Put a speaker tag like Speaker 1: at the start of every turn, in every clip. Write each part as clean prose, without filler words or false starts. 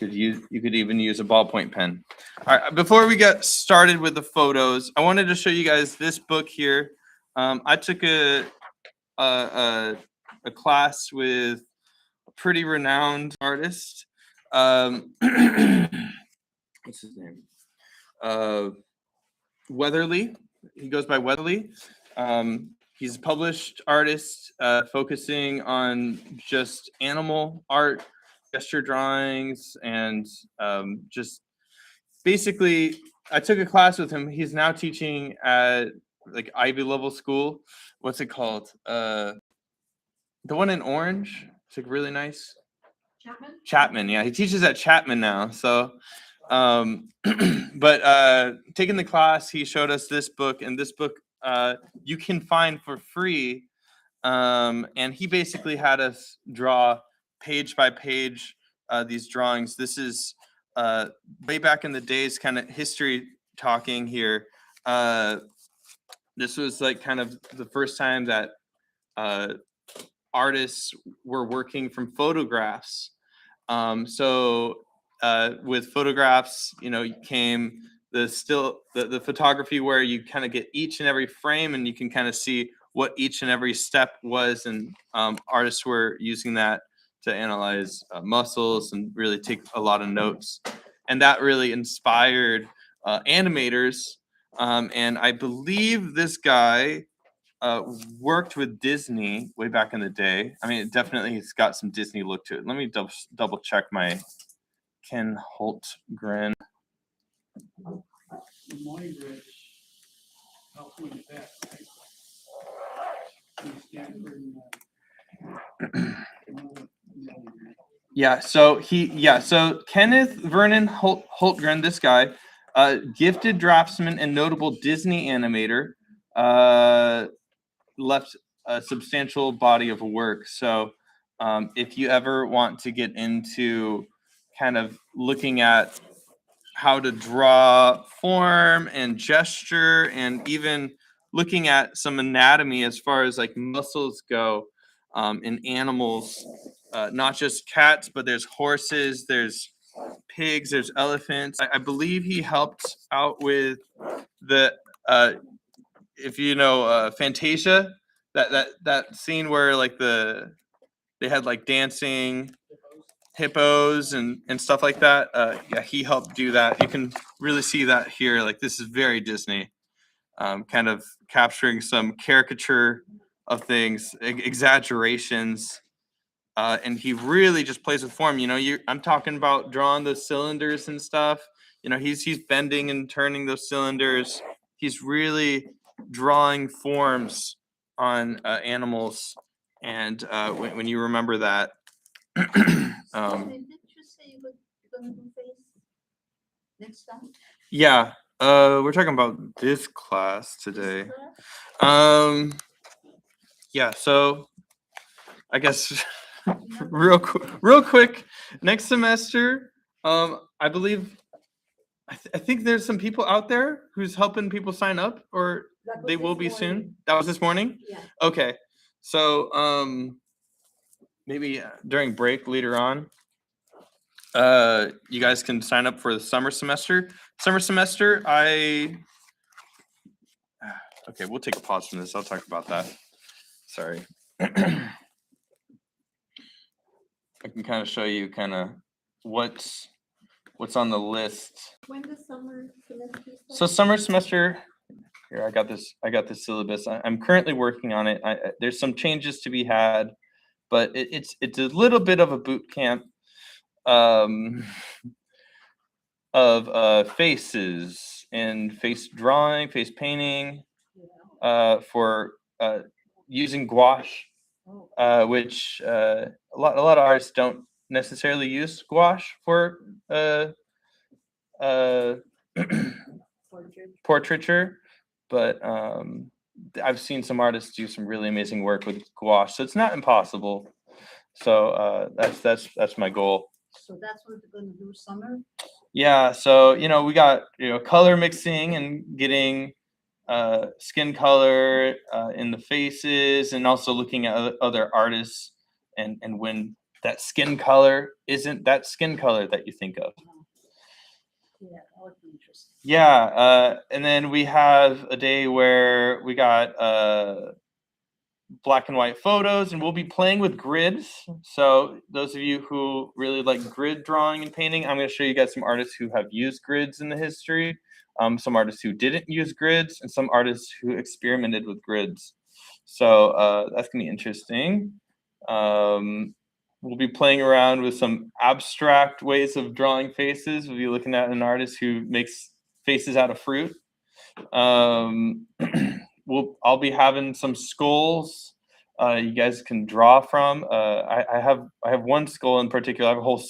Speaker 1: You could even use a ballpoint pen. All right, before we get started with the photos, I wanted to show you guys this book here. I took a class with a pretty renowned artist. What's his name? Weatherly. He goes by Weatherly. He's a published artist focusing on just animal art, gesture drawings, and just basically, I took a class with him. He's now teaching at like Ivy level school. What's it called? The one in Orange. It's like really nice. Chapman. Yeah, he teaches at Chapman now. So, but taking the class, he showed us this book, and this book you can find for free. And he basically had us draw page by page these drawings. This is way back in the days, kind of history talking here. This was like kind of the first time that artists were working from photographs. So with photographs, came the photography where you kind of get each and every frame and you can kind of see what each and every step was. And artists were using that to analyze muscles and really take a lot of notes. And that really inspired animators. And I believe this guy worked with Disney way back in the day. I mean, definitely he's got some Disney look to it. Let me double check my Ken Holtgren. Yeah, so Kenneth Vernon Holtgren, this guy, gifted draftsman and notable Disney animator, left a substantial body of work. So if you ever want to get into kind of looking at how to draw form and gesture and even looking at some anatomy as far as like muscles go in animals, not just cats, but there's horses, there's pigs, there's elephants. I believe he helped out with the if you know Fantasia, that scene where like they had like dancing hippos and stuff like that. Yeah, he helped do that. You can really see that here. Like this is very Disney, kind of capturing some caricature of things, exaggerations. And he really just plays with form. I'm talking about drawing those cylinders and stuff. He's bending and turning those cylinders. He's really drawing forms on animals. And when you remember that,
Speaker 2: Didn't you say you were gonna do face next time?
Speaker 1: yeah, we're talking about this class today. Yeah, so I guess real quick, next semester, I believe I think there's some people out there who's helping people sign up, or they will be soon. That was this morning?
Speaker 2: Yeah.
Speaker 1: Okay. So maybe during break later on, you guys can sign up for the summer semester. Okay, we'll take a pause from this. I'll talk about that. Sorry. I can kind of show you kind of what's on the list.
Speaker 2: When the summer semester starts?
Speaker 1: So summer semester, here I got this syllabus. I'm currently working on it. There's some changes to be had, but it's a little bit of a boot camp of faces and face drawing, face painting, for using gouache, which a lot of artists don't necessarily use gouache for portraiture, but I've seen some artists do some really amazing work with gouache, so it's not impossible. So that's my goal.
Speaker 2: So that's what we're gonna do summer?
Speaker 1: Yeah, so we got color mixing and getting skin color in the faces, and also looking at other artists and when that skin color isn't that skin color that you think of.
Speaker 2: Yeah, that would be interesting.
Speaker 1: Yeah, and then we have a day where we got black and white photos, and we'll be playing with grids. So those of you who really like grid drawing and painting, I'm going to show you guys some artists who have used grids in the history, some artists who didn't use grids, and some artists who experimented with grids. So that's going to be interesting. We'll be playing around with some abstract ways of drawing faces. We'll be looking at an artist who makes faces out of fruit. I'll be having some skulls you guys can draw from. I have one skull in particular. I have a whole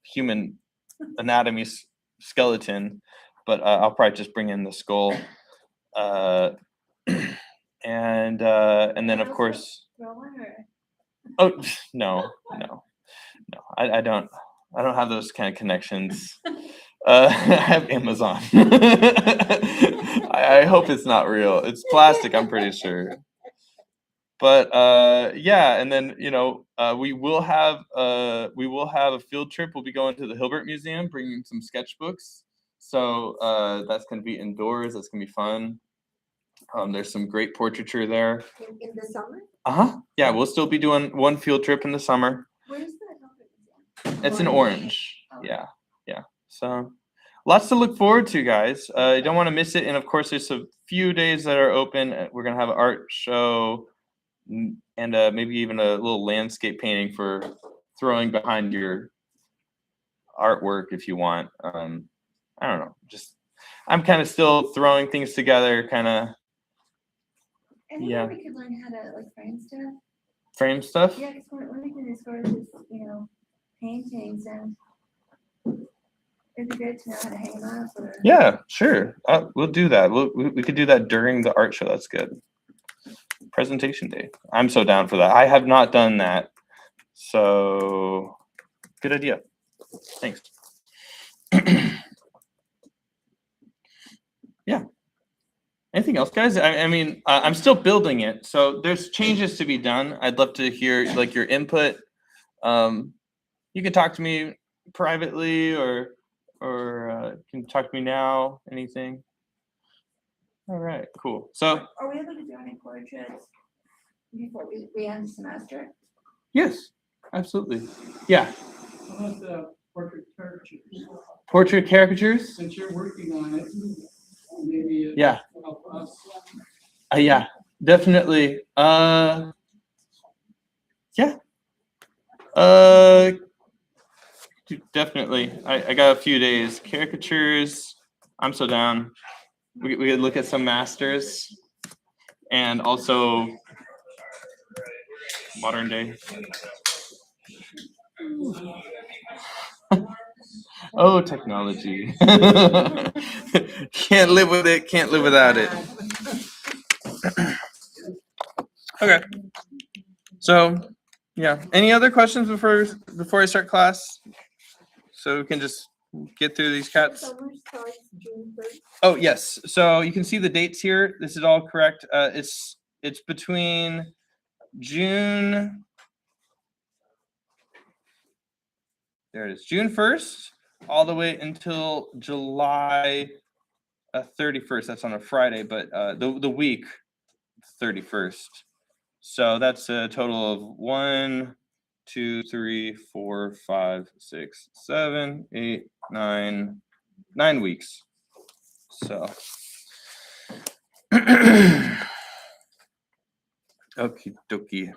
Speaker 1: human anatomy skeleton, but I'll probably just bring in the skull. And then of course. Oh no. I don't have those kind of connections. I have Amazon. I hope it's not real. It's plastic, I'm pretty sure. But yeah, and then we will have a field trip. We'll be going to the Hilbert Museum, bringing some sketchbooks. So that's going to be indoors. That's going to be fun. There's some great portraiture there.
Speaker 2: In the summer?
Speaker 1: Yeah, we'll still be doing one field trip in the summer.
Speaker 2: Where's the Hilbert Museum?
Speaker 1: It's in Orange.
Speaker 2: Oh.
Speaker 1: Yeah. So lots to look forward to, guys. You don't want to miss it. And of course, there's a few days that are open. We're gonna have an art show and maybe even a little landscape painting for throwing behind your artwork if you want. I don't know. I'm kind of still throwing things together, kind of.
Speaker 2: Yeah. We could learn how to frame stuff.
Speaker 1: Frame stuff?
Speaker 2: Yeah, because we're making this sort of paintings, and it'd be good to know how to hang them up.
Speaker 1: Yeah, sure. We'll do that. We could do that during the art show. That's good. Presentation day. I'm so down for that. I have not done that. So good idea. Thanks. Yeah. Anything else, guys? I mean, I'm still building it, so there's changes to be done. I'd love to hear your input. You can talk to me privately, or you can talk to me now. Anything? All right, cool. So,
Speaker 2: are we able to do any portraits before we end the semester?
Speaker 1: Yes, absolutely. Yeah.
Speaker 3: How about the portrait caricatures?
Speaker 1: Portrait caricatures?
Speaker 3: Since you're working on it, maybe
Speaker 1: Yeah.
Speaker 3: help us.
Speaker 1: Yeah, definitely. Yeah. Definitely. I got a few days. Caricatures. I'm so down. We could look at some masters and also modern day. Oh, technology. Can't live with it. Can't live without it. Okay. So, yeah. Any other questions before I start class? So we can just get through these cats.
Speaker 2: Summer starts June 1st.
Speaker 1: Oh, yes. So you can see the dates here. This is all correct. It's between June. There it is. June 1st all the way until July 31st. That's on a Friday, but the week 31st. So that's a total of 1, 2, 3, 4, 5, 6, 7, 8, 9 weeks. So okie dokie.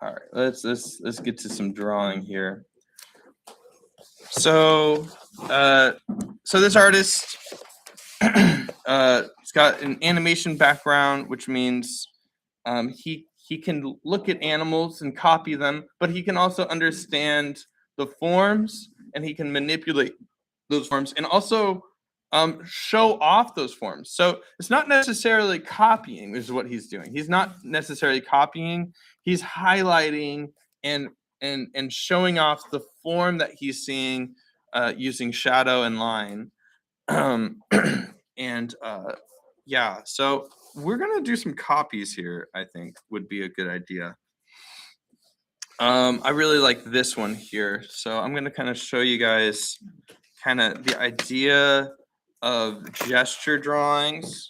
Speaker 1: All right, let's get to some drawing here. So this artist, he's got an animation background, which means he can look at animals and copy them, but he can also understand the forms, and he can manipulate those forms and also show off those forms. So it's not necessarily copying, is what he's doing. He's not necessarily copying. He's highlighting and showing off the form that he's seeing using shadow and line. Yeah, so we're gonna do some copies here. I think would be a good idea. I really like this one here. So I'm going to kind of show you guys kind of the idea of gesture drawings,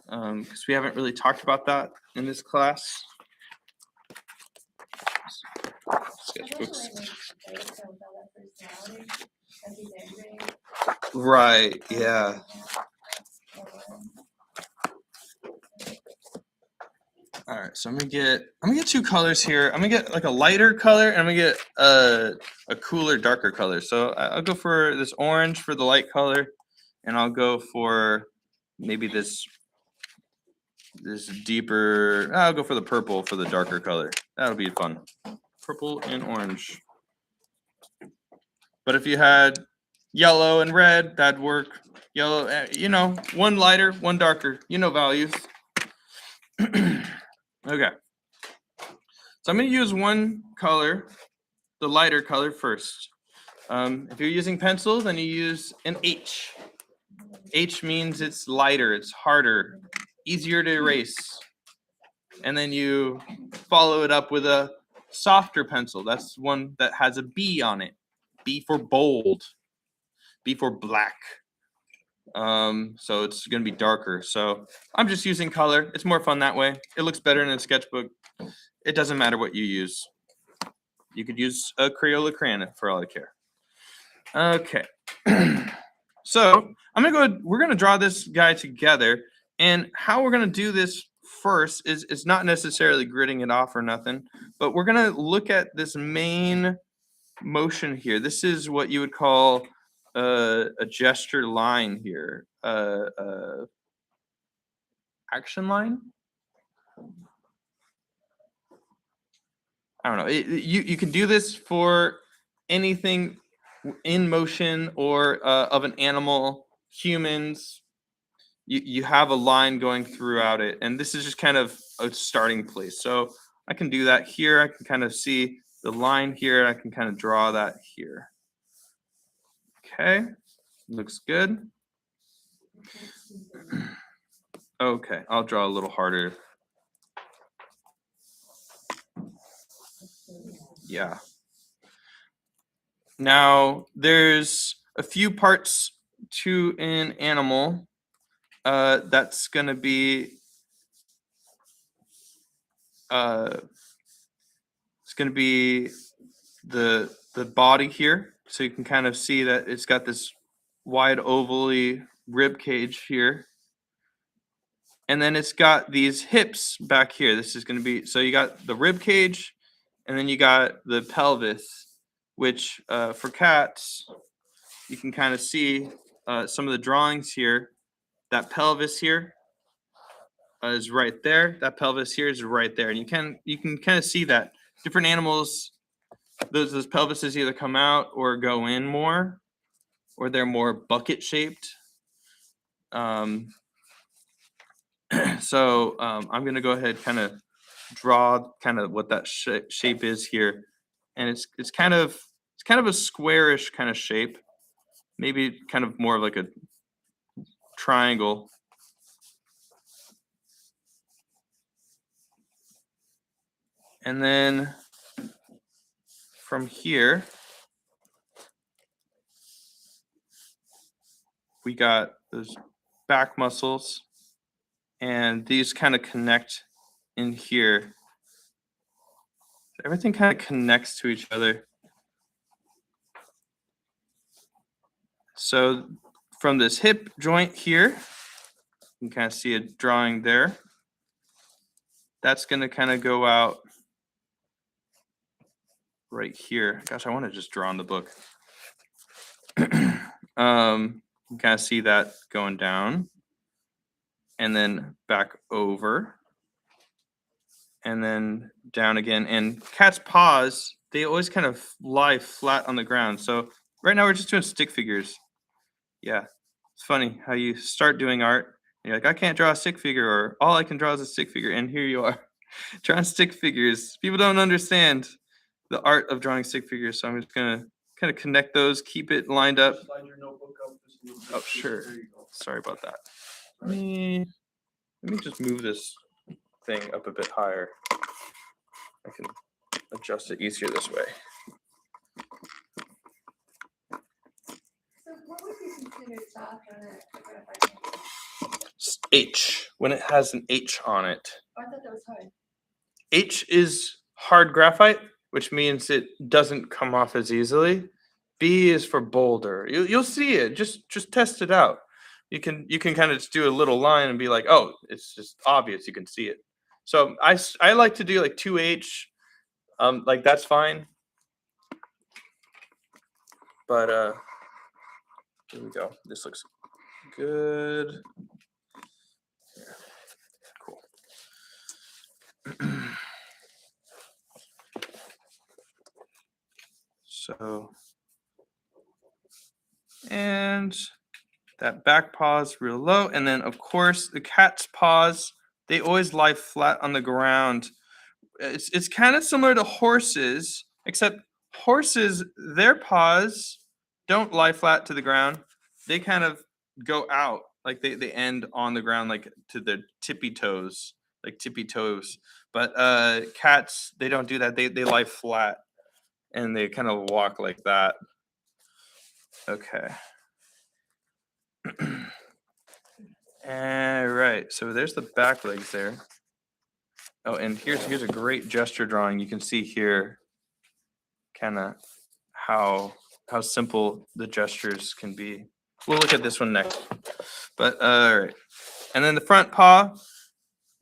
Speaker 1: because we haven't really talked about that in this class. Sketchbooks. Right, yeah. All right, so I'm gonna get two colors here. I'm gonna get like a lighter color, and I'm gonna get a cooler, darker color. So I'll go for this orange for the light color, and I'll go for maybe this deeper. I'll go for the purple for the darker color. That'll be fun. Purple and orange. But if you had yellow and red, that'd work. Yellow, one lighter, one darker. Values. Okay. So I'm going to use one color, the lighter color first. If you're using pencil, then you use an H. H means it's lighter, it's harder, easier to erase. And then you follow it up with a softer pencil. That's one that has a B on it. B for bold, B for black. So it's going to be darker. So I'm just using color. It's more fun that way. It looks better in a sketchbook. It doesn't matter what you use. You could use a Crayola crayon for all I care. Okay. So we're gonna draw this guy together. And how we're gonna do this first is not necessarily gridding it off or nothing, but we're gonna look at this main motion here. This is what you would call a gesture line here. Action line? I don't know. You can do this for anything in motion or of an animal, humans. You have a line going throughout it, and this is just kind of a starting place. So I can do that here. I can kind of see the line here. I can kind of draw that here. Okay, looks good. Okay, I'll draw a little harder. Yeah. Now, there's a few parts to an animal that's going to be it's going to be the body here. So you can kind of see that it's got this wide ovally rib cage here. And then it's got these hips back here. This is going to be, so you got the rib cage, and then you got the pelvis, which for cats, you can kind of see some of the drawings here. That pelvis here is right there. That pelvis here is right there. And you can kind of see that different animals, those pelvises either come out or go in more, or they're more bucket shaped. So I'm going to go ahead kind of draw kind of what that shape is here. And it's kind of a squarish kind of shape, maybe kind of more of like a triangle. And then from here, we got those back muscles, and these kind of connect in here. Everything kind of connects to each other. So from this hip joint here, you can kind of see a drawing there. That's going to kind of go out right here. Gosh, I want to just draw in the book. You can kind of see that going down and then back over and then down again. And cat's paws, they always kind of lie flat on the ground. So right now we're just doing stick figures. Yeah, it's funny how you start doing art and you're like, I can't draw a stick figure, or all I can draw is a stick figure. And here you are drawing stick figures. People don't understand the art of drawing stick figures. So I'm just gonna kind of connect those, keep it lined up.
Speaker 3: Slide your notebook up just a little bit.
Speaker 1: Oh, sure.
Speaker 3: There you go.
Speaker 1: Sorry about that. Let me just move this thing up a bit higher. I can adjust it easier this way.
Speaker 2: So what would be considered soft on a graphite painting?
Speaker 1: H, when it has an H on it.
Speaker 2: Oh, I thought that was hard.
Speaker 1: H is hard graphite, which means it doesn't come off as easily. B is for boulder. You'll see it. Just test it out. You can kind of just do a little line and be like, oh, it's just obvious. You can see it. So I like to do like 2H. Like that's fine. But here we go. This looks good. Yeah. Cool. So, and that back paw is real low. And then, of course, the cat's paws, they always lie flat on the ground. It's kind of similar to horses, except horses, their paws don't lie flat to the ground. They kind of go out, like they end on the ground, like to their tippy toes, like tippy toes. But cats, they don't do that. They lie flat and they kind of walk like that. Okay. All right, so there's the back legs there. Oh, and here's a great gesture drawing. You can see here kind of how simple the gestures can be. We'll look at this one next. But all right. And then the front paw,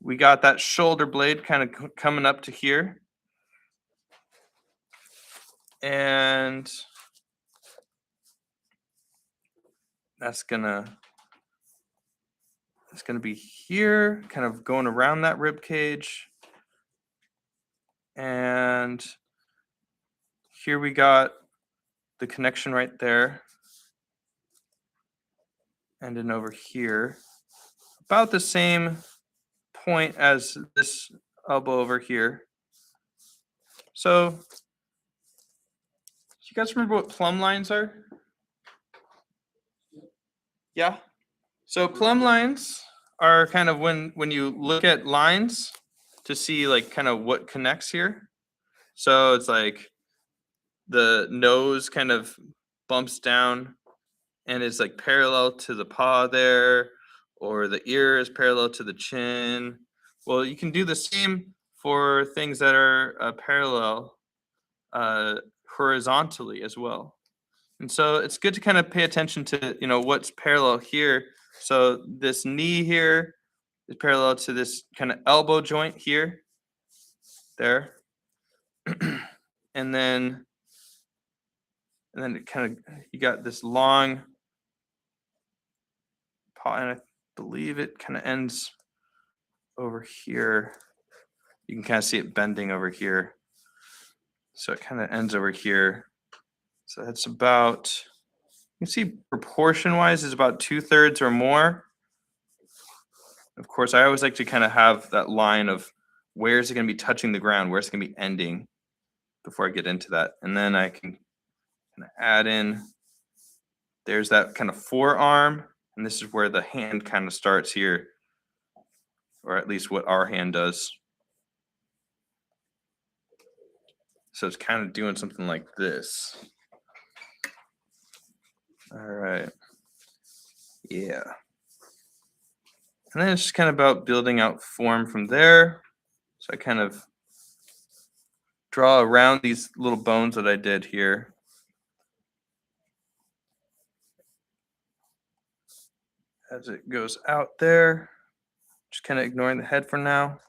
Speaker 1: we got that shoulder blade kind of coming up to here. And that's gonna be here, kind of going around that rib cage. And here we got the connection right there. And then over here, about the same point as this elbow over here. So, do you guys remember what plumb lines are? Yeah. So plumb lines are kind of when you look at lines to see like kind of what connects here. So it's like the nose kind of bumps down and is like parallel to the paw there, or the ear is parallel to the chin. Well, you can do the same for things that are parallel horizontally as well. And so it's good to kind of pay attention to, what's parallel here. So this knee here is parallel to this kind of elbow joint here, there. and then it kind of, you got this long paw, and I believe it kind of ends over here. You can kind of see it bending over here. So it kind of ends over here. So that's about, you can see proportion wise is about 2/3 or more. Of course, I always like to kind of have that line of where is it going to be touching the ground, where is it going to be ending before I get into that. And then I can kind of add in, there's that kind of forearm, and this is where the hand kind of starts here, or at least what our hand does. So it's kind of doing something like this. All right. Yeah. And then it's just kind of about building out form from there. So I kind of draw around these little bones that I did here. As it goes out there, just kind of ignoring the head for now.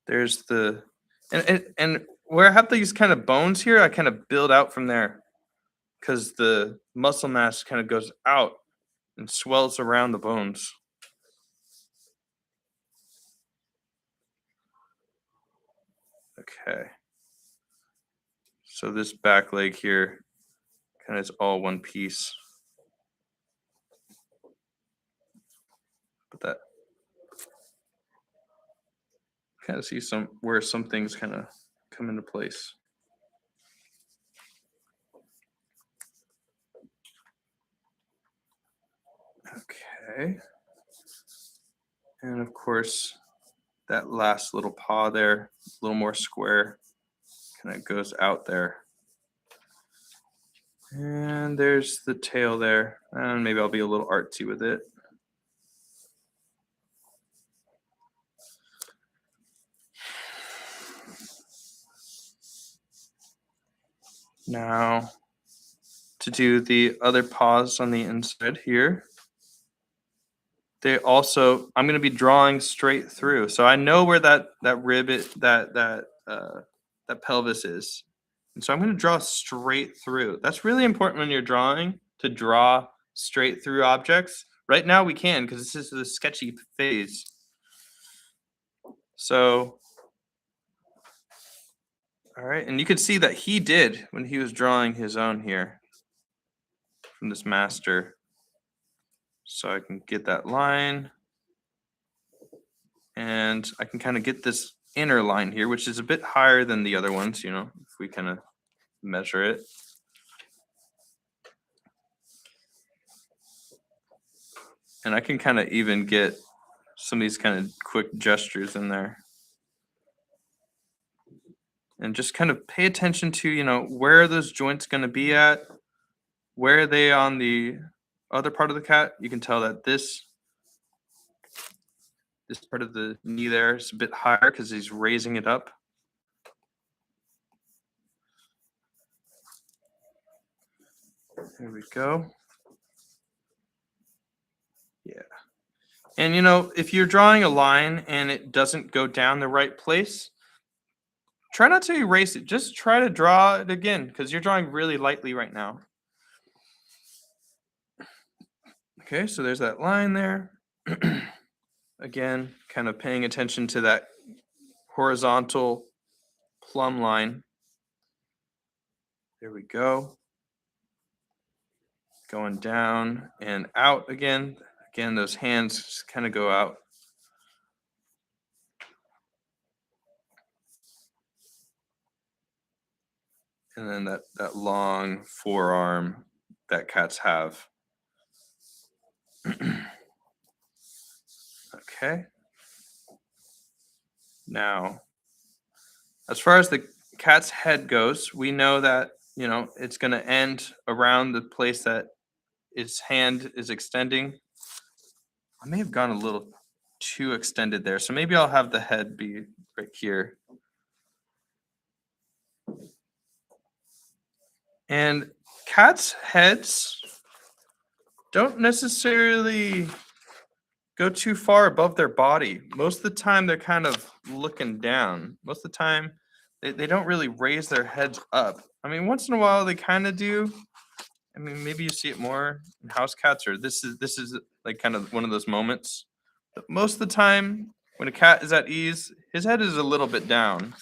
Speaker 1: There's the, and where I have these kind of bones here, I kind of build out from there because the muscle mass kind of goes out and swells around the bones. Okay. So this back leg here kind of is all one piece. But that kind of see where some things kind of come into place. Okay. And of course, that last little paw there, a little more square, kind of goes out there. And there's the tail there. And maybe I'll be a little artsy with it. Now, to do the other paws on the inside here, I'm going to be drawing straight through. So I know where that rib, that pelvis is. And so I'm going to draw straight through. That's really important when you're drawing, to draw straight through objects. Right now we can, because this is the sketchy phase. So, all right. And you can see that he did when he was drawing his own here from this master. So I can get that line. And I can kind of get this inner line here, which is a bit higher than the other ones, if we kind of measure it. And I can kind of even get some of these kind of quick gestures in there. And just kind of pay attention to, where are those joints going to be at? Where are they on the other part of the cat? You can tell that this part of the knee there is a bit higher because he's raising it up. There we go. Yeah. And if you're drawing a line and it doesn't go down the right place, try not to erase it. Just try to draw it again, because you're drawing really lightly right now. Okay, so there's that line there. Again, kind of paying attention to that horizontal plumb line. There we go. Going down and out again. Again, those hands kind of go out. And then that long forearm that cats have. Okay. Now, as far as the cat's head goes, we know that, it's going to end around the place that its hand is extending. I may have gone a little too extended there, so maybe I'll have the head be right here. And cats' heads don't necessarily go too far above their body. Most of the time, they're kind of looking down. Most of the time, they don't really raise their heads up. I mean, once in a while, they kind of do. I mean, maybe you see it more in house cats, or this is like kind of one of those moments. But most of the time, when a cat is at ease, his head is a little bit down.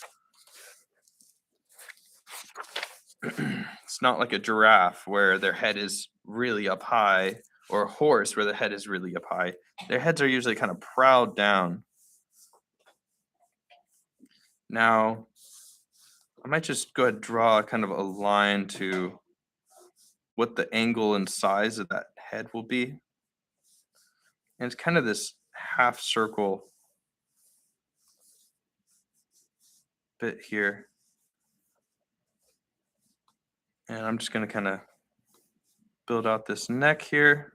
Speaker 1: It's not like a giraffe where their head is really up high, or a horse where the head is really up high. Their heads are usually kind of proud down. Now, I might just go ahead and draw kind of a line to what the angle and size of that head will be. And it's kind of this half circle bit here. And I'm just going to kind of build out this neck here.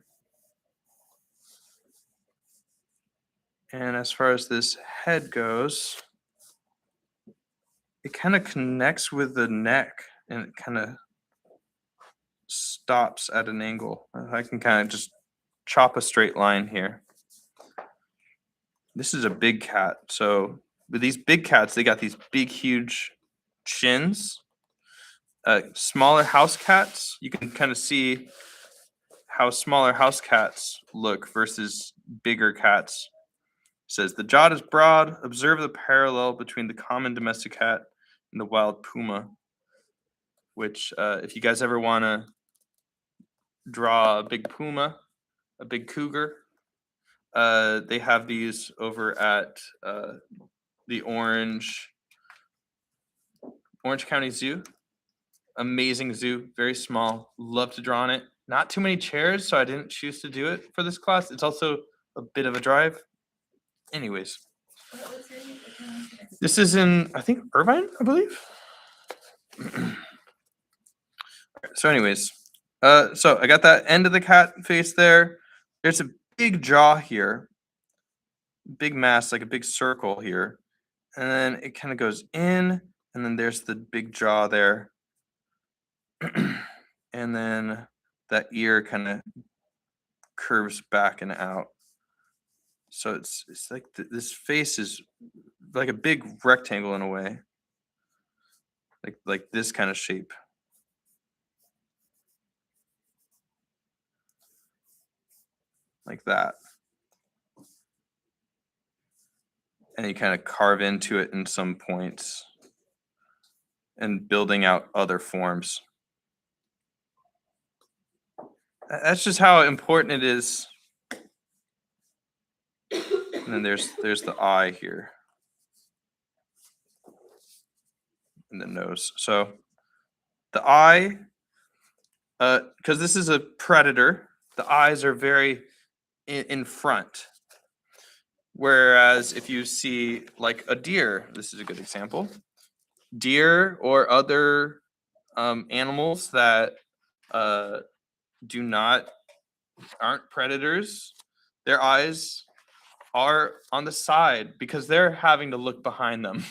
Speaker 1: And as far as this head goes, it kind of connects with the neck and it kind of stops at an angle. I can kind of just chop a straight line here. This is a big cat. So with these big cats, they got these big, huge chins. Smaller house cats, you can kind of see how smaller house cats look versus bigger cats. It says the jaw is broad. Observe the parallel between the common domestic cat and the wild puma. Which, if you guys ever want to draw a big puma, a big cougar, they have these over at the Orange County Zoo. Amazing zoo, very small. Love to draw on it. Not too many chairs, so I didn't choose to do it for this class. It's also a bit of a drive. Anyways,
Speaker 2: What was it? What town was it?
Speaker 1: This is in, I think, Irvine, I believe. So anyways, so I got that end of the cat face there. There's a big jaw here, big mass, like a big circle here. And then it kind of goes in, and then there's the big jaw there. And then that ear kind of curves back and out. So it's like this face is like a big rectangle in a way. Like this kind of shape. Like that. And you kind of carve into it in some points and building out other forms. That's just how important it is. And then there's the eye here. And the nose. So the eye, because this is a predator, the eyes are very in front. Whereas if you see like a deer, this is a good example. Deer or other animals that aren't predators, their eyes are on the side because they're having to look behind them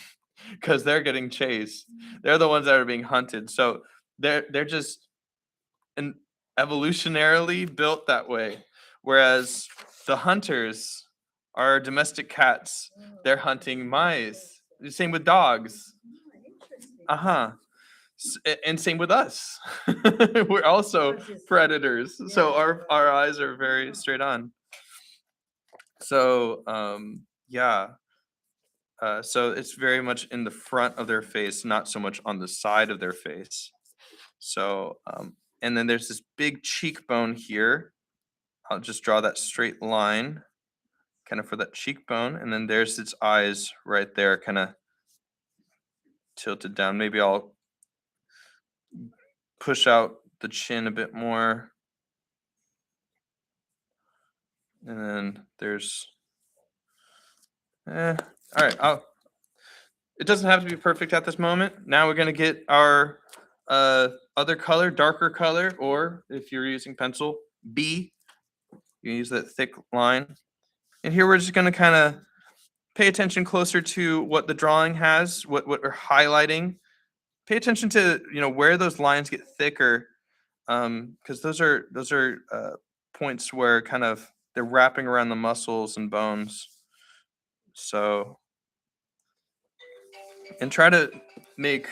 Speaker 1: because they're getting chased. They're the ones that are being hunted. So they're just evolutionarily built that way. Whereas the hunters are domestic cats. They're hunting mice. The same with dogs.
Speaker 2: Oh, interesting.
Speaker 1: Uh-huh. And same with us. We're also
Speaker 4: Ours is-
Speaker 1: predators. So
Speaker 4: Yeah.
Speaker 1: our eyes are very straight on. So yeah. So it's very much in the front of their face, not so much on the side of their face. So and then there's this big cheekbone here. I'll just draw that straight line kind of for that cheekbone. And then there's its eyes right there, kind of tilted down. Maybe I'll push out the chin a bit more. And then there's, all right. It doesn't have to be perfect at this moment. Now we're going to get our other color, darker color, or if you're using pencil, B. You can use that thick line. And here we're just going to kind of pay attention closer to what the drawing has, what we're highlighting. Pay attention to where those lines get thicker, because those are points where kind of they're wrapping around the muscles and bones. So, and try to make,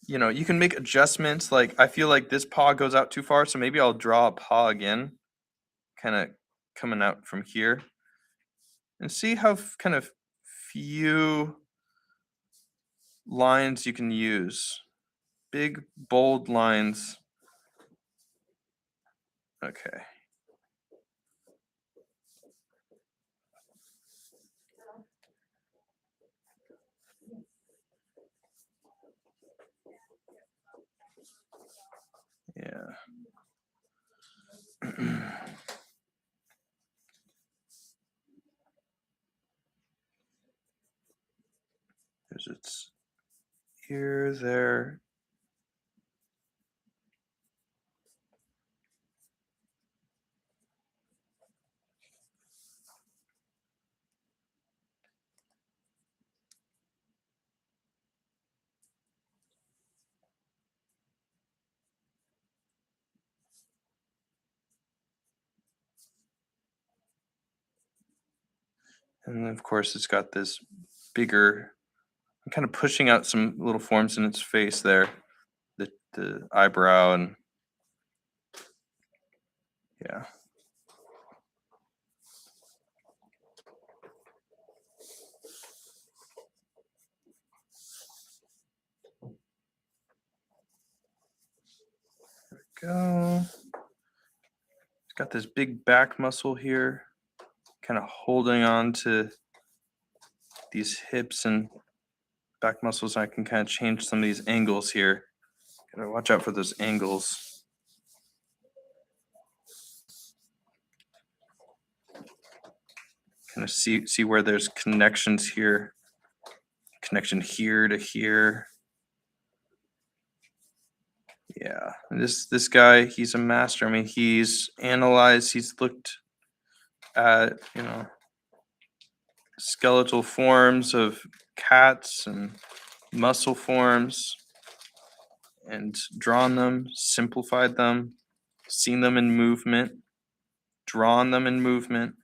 Speaker 1: you can make adjustments. Like I feel like this paw goes out too far, so maybe I'll draw a paw again, kind of coming out from here, and see how kind of few lines you can use. Big, bold lines. Okay. Yeah. There's its ear there. And then of course it's got this bigger, I'm kind of pushing out some little forms in its face there. The eyebrow and yeah. There we go. It's got this big back muscle here, kind of holding on to these hips and back muscles. I can kind of change some of these angles here. Gotta watch out for those angles. kind of see where there's connections here, connection here to here. Yeah, this guy, he's a master. I mean, he's analyzed, he's looked at, you know, skeletal forms of cats and muscle forms and drawn them, simplified them, seen them in movement, drawn them in movement.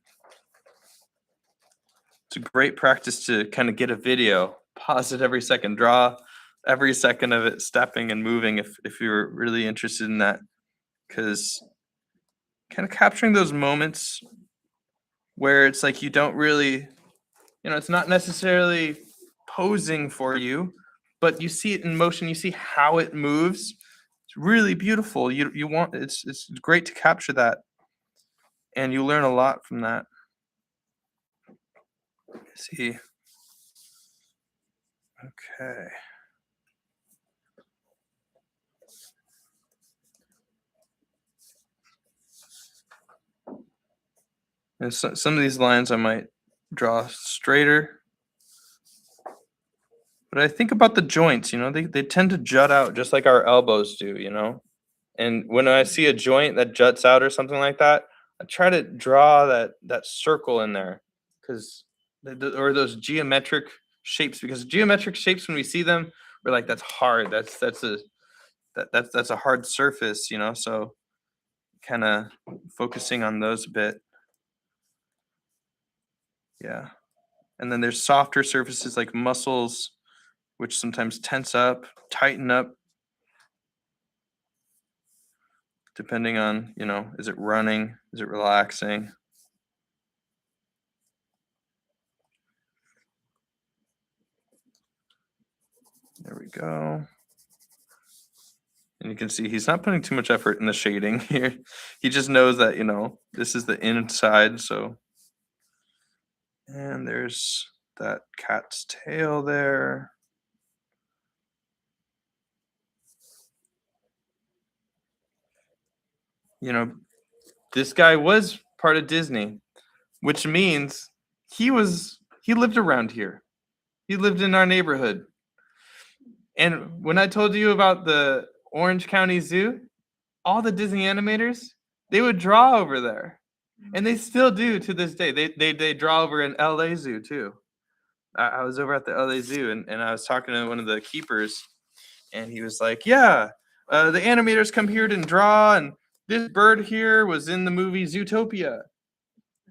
Speaker 1: It's a great practice to kind of get a video, pause it every second, draw every second of it stepping and moving if you're really interested in that. Because kind of capturing those moments where it's like you don't really, you know, it's not necessarily posing for you, but you see it in motion, you see how it moves. It's really beautiful. You want it's great to capture that, and you learn a lot from that. Let's see. Okay. And some of these lines I might draw straighter. But I think about the joints, you know, they tend to jut out just like our elbows do, you know? And when I see a joint that juts out or something like that, I try to draw that circle in there, because or those geometric shapes, because geometric shapes, when we see them, we're like, that's hard. That's a hard surface, you know? So kind of focusing on those a bit. Yeah. And then there's softer surfaces like muscles, which sometimes tense up, tighten up, depending on, you know, is it running? Is it relaxing? There we go. And you can see he's not putting too much effort in the shading here. He just knows that, you know, this is the inside, so. And there's that cat's tail there. You know, this guy was part of Disney, which means he lived around here. He lived in our neighborhood. And when I told you about the Orange County Zoo, all the Disney animators, they would draw over there. And they still do to this day. They draw over in LA Zoo too. I was over at the LA Zoo, and I was talking to one of the keepers, and he was like, yeah, the animators come here to draw, and this bird here was in the movie Zootopia.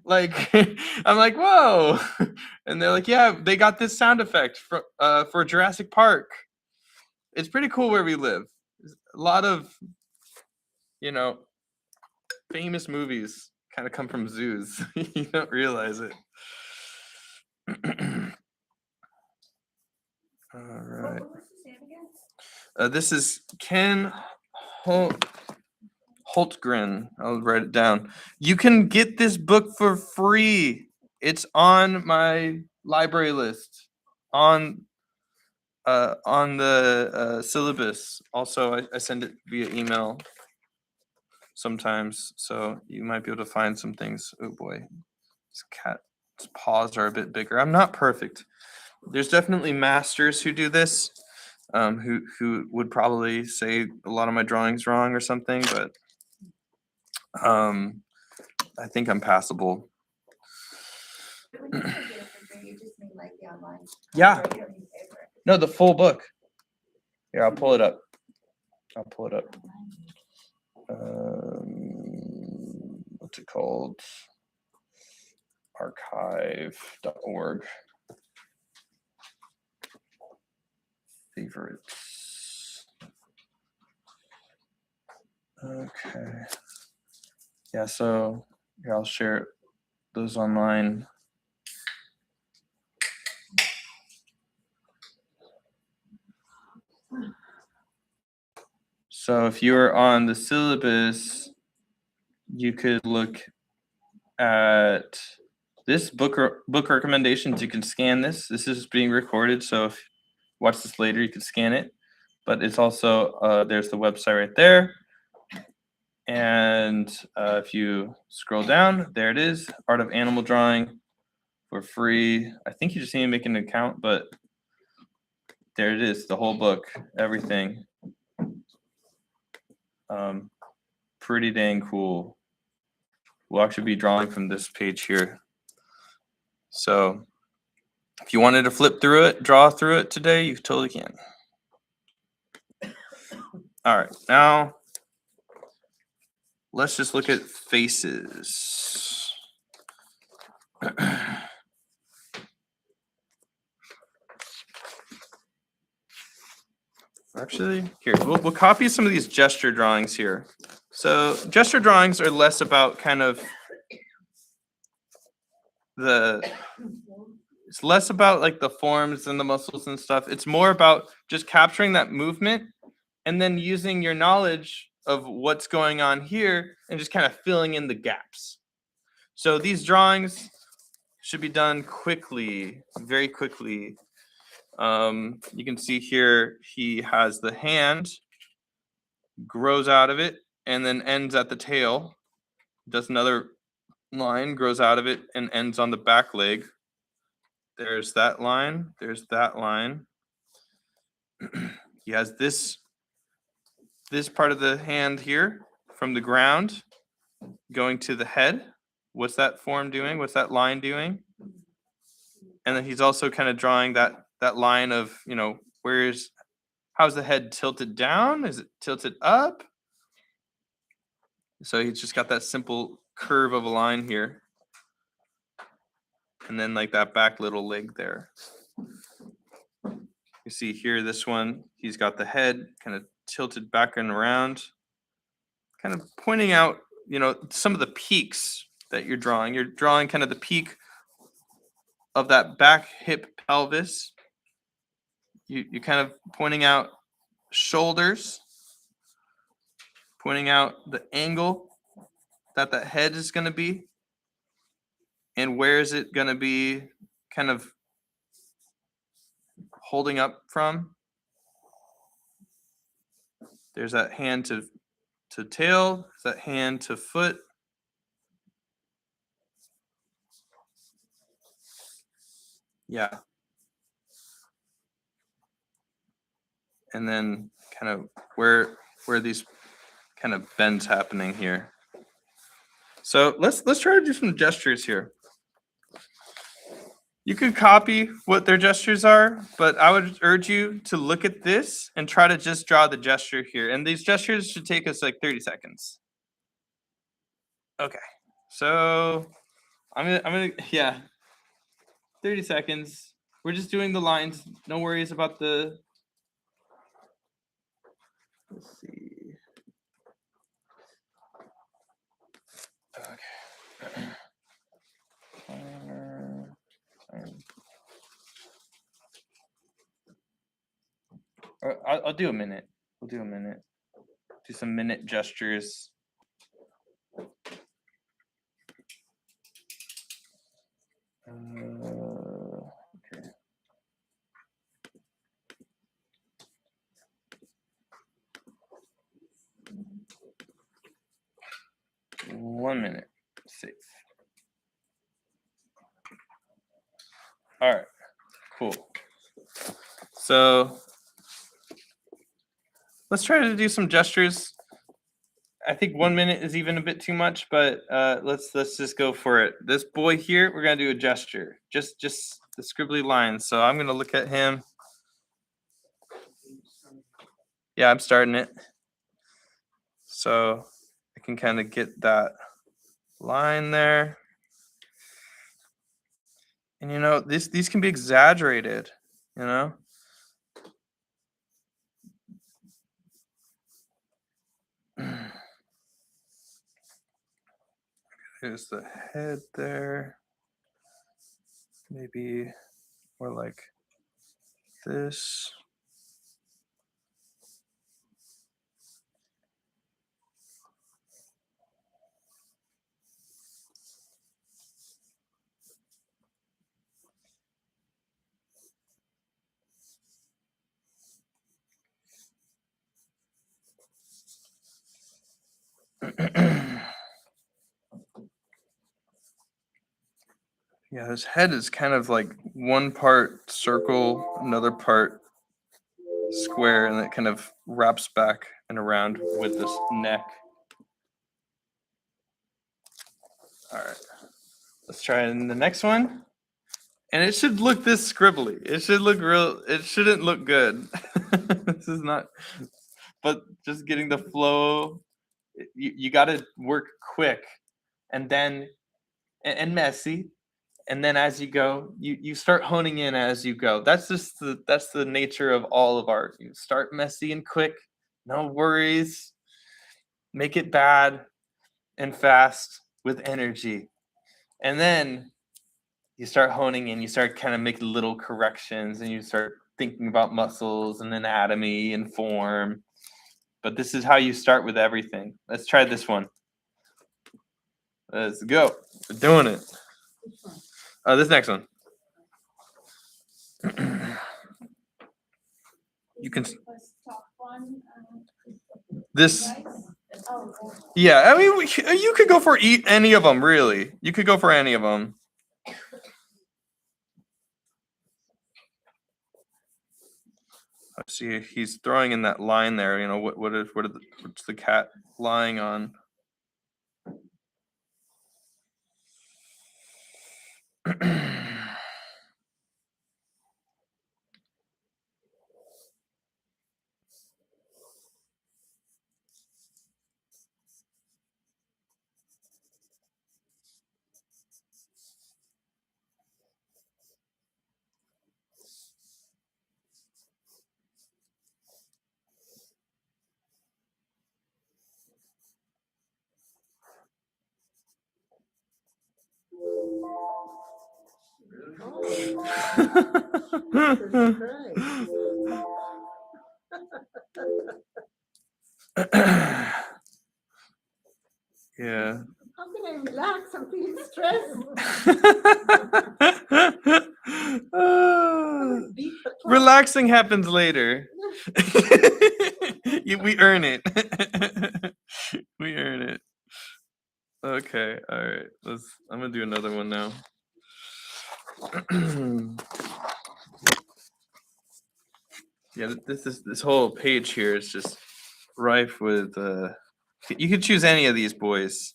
Speaker 1: Like, I'm like, whoa. And they're like, yeah, they got this sound effect for Jurassic Park. It's pretty cool where we live. There's a lot of, you know, famous movies kind of come from zoos. You don't realize it. All right.
Speaker 2: What was his name again?
Speaker 1: This is Ken Holtgren. I'll write it down. You can get this book for free. It's on my library list on the syllabus. Also, I send it via email sometimes, so you might be able to find some things. Oh boy, this cat's paws are a bit bigger. I'm not perfect. There's definitely masters who do this, who would probably say a lot of my drawings wrong or something, but I think I'm passable.
Speaker 2: When you say get it for free, you just mean like the online.
Speaker 1: Yeah.
Speaker 2: Or you don't need to pay for it.
Speaker 1: No, the full book. Here, I'll pull it up. What's it called? Archive.org. Favorites. Okay. Yeah, so here, I'll share those online. So if you're on the syllabus, you could look at this book recommendations. You can scan this. This is being recorded, so if you watch this later, you can scan it. But it's also, there's the website right there. And if you scroll down, there it is, Art of Animal Drawing. for free. I think you just need to make an account, but there it is, the whole book, everything. Pretty dang cool. We'll actually be drawing from this page here. So if you wanted to flip through it, draw through it today, you totally can. All right, now let's just look at faces. Actually, here, we'll copy some of these gesture drawings here. So gesture drawings are less about kind of it's less about like the forms and the muscles and stuff. It's more about just capturing that movement and then using your knowledge of what's going on here and just kind of filling in the gaps. So these drawings should be done quickly, very quickly. You can see here he has the hand, grows out of it, and then ends at the tail. Does another line, grows out of it, and ends on the back leg. There's that line. There's that line. He has this part of the hand here from the ground going to the head. What's that form doing? What's that line doing? And then he's also kind of drawing that line of, you know, how's the head tilted down? Is it tilted up? So he's just got that simple curve of a line here. And then like that back little leg there. You see here, this one, he's got the head kind of tilted back and around, kind of pointing out, you know, some of the peaks that you're drawing. You're drawing kind of the peak of that back hip pelvis. You're kind of pointing out shoulders, pointing out the angle that head is going to be, and where is it going to be kind of holding up from. There's that hand to tail, that hand to foot. Yeah. And then kind of where these kind of bends happening here. So let's try to do some gestures here. You can copy what their gestures are, but I would urge you to look at this and try to just draw the gesture here. And these gestures should take us like 30 seconds. Okay, so I'm gonna, yeah, 30 seconds. We're just doing the lines. No worries about the, let's see. Okay. I'll do a minute. We'll do a minute. Do some minute gestures. Okay. One minute. Safe. All right. Cool. So let's try to do some gestures. I think 1 minute is even a bit too much, but let's just go for it. This boy here, we're gonna do a gesture, just the scribbly lines. So I'm gonna look at him. Yeah, I'm starting it. So I can kind of get that line there. And you know, these can be exaggerated, you know. Here's the head there. Maybe more like this. Yeah, his head is kind of like one part circle, another part square, and it kind of wraps back and around with this neck. All right, let's try in the next one. And it should look this scribbly. It should look real. It shouldn't look good. This is not. But just getting the flow, you got to work quick, and then and messy, and then as you go, you start honing in as you go. That's just that's the nature of all of art. You start messy and quick, no worries. Make it bad and fast with energy, and then you start honing in, you start kind of making little corrections, and you start thinking about muscles and anatomy and form. But this is how you start with everything. Let's try this one. Let's go. We're doing it. This next one. You can this. Yeah, I mean, you could go for any of them, really. You could go for any of them. I see he's throwing in that line there. You know, what's the cat lying on? Yeah.
Speaker 4: How can I relax? I'm feeling stressed.
Speaker 1: Relaxing happens later. We earn it. We earn it. Okay, all right. I'm gonna do another one now. Yeah, this whole page here is just rife with. You could choose any of these boys.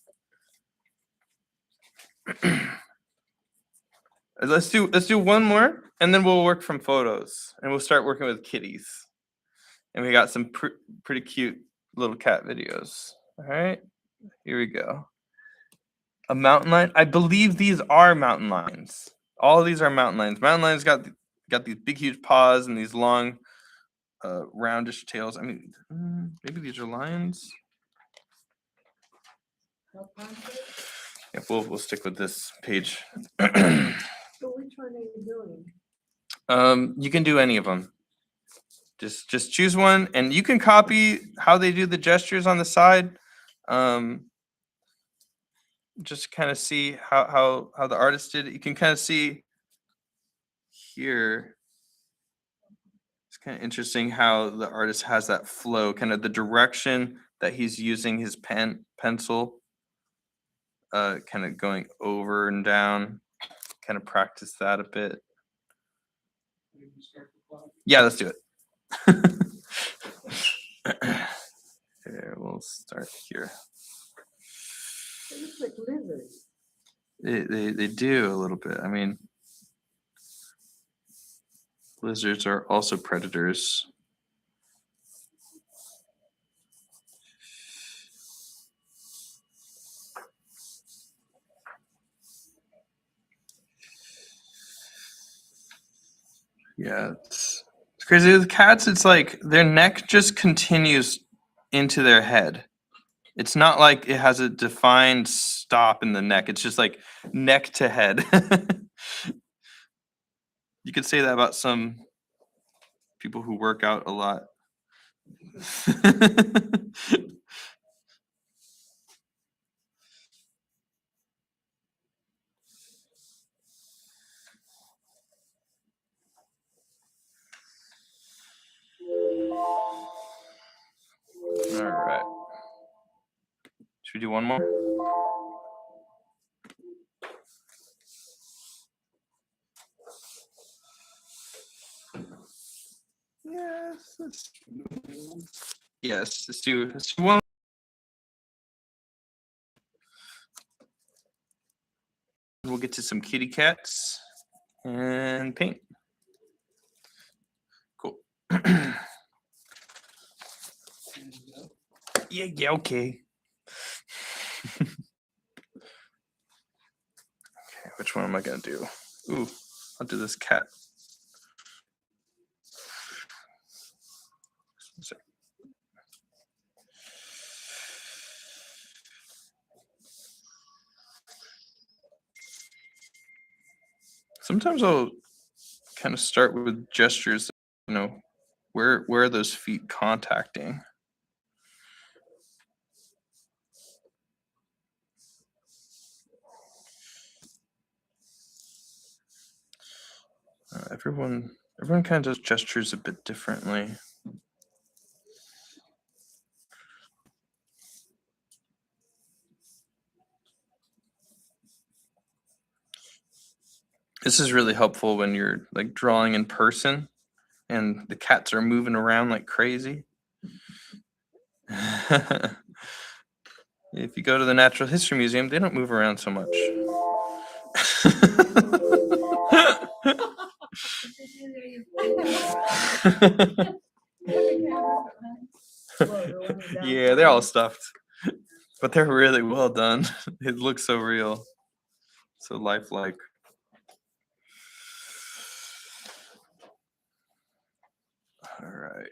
Speaker 1: Let's do one more, and then we'll work from photos, and we'll start working with kitties. And we got some pretty cute little cat videos. All right, here we go. A mountain lion. I believe these are mountain lions. All of these are mountain lions. Mountain lions got these big, huge paws and these long, roundish tails. I mean, maybe these are lions. Yeah, we'll stick with this page.
Speaker 4: So which one are you doing?
Speaker 1: You can do any of them. Just choose one, and you can copy how they do the gestures on the side. Just kind of see how the artist did it. You can kind of see here. It's kind of interesting how the artist has that flow, kind of the direction that he's using his pencil, kind of going over and down. Kind of practice that a bit. Yeah, let's do it. Here, we'll start here.
Speaker 4: They look like lizards.
Speaker 1: They do a little bit. I mean, lizards are also predators. Yeah, it's crazy. With cats, it's like their neck just continues into their head. It's not like it has a defined stop in the neck. It's just like neck to head. You could say that about some people who work out a lot. All right. Should we do one more? Yes. Yes. Let's do one. We'll get to some kitty cats and paint. Cool. Yeah, okay. Okay, which one am I gonna do? Ooh, I'll do this cat. Sometimes I'll kind of start with gestures, where are those feet contacting? Everyone kind of does gestures a bit differently. This is really helpful when you're like drawing in person and the cats are moving around like crazy. If you go to the Natural History Museum, they don't move around so much. Yeah, they're all stuffed, but they're really well done. It looks so real, so lifelike. All right.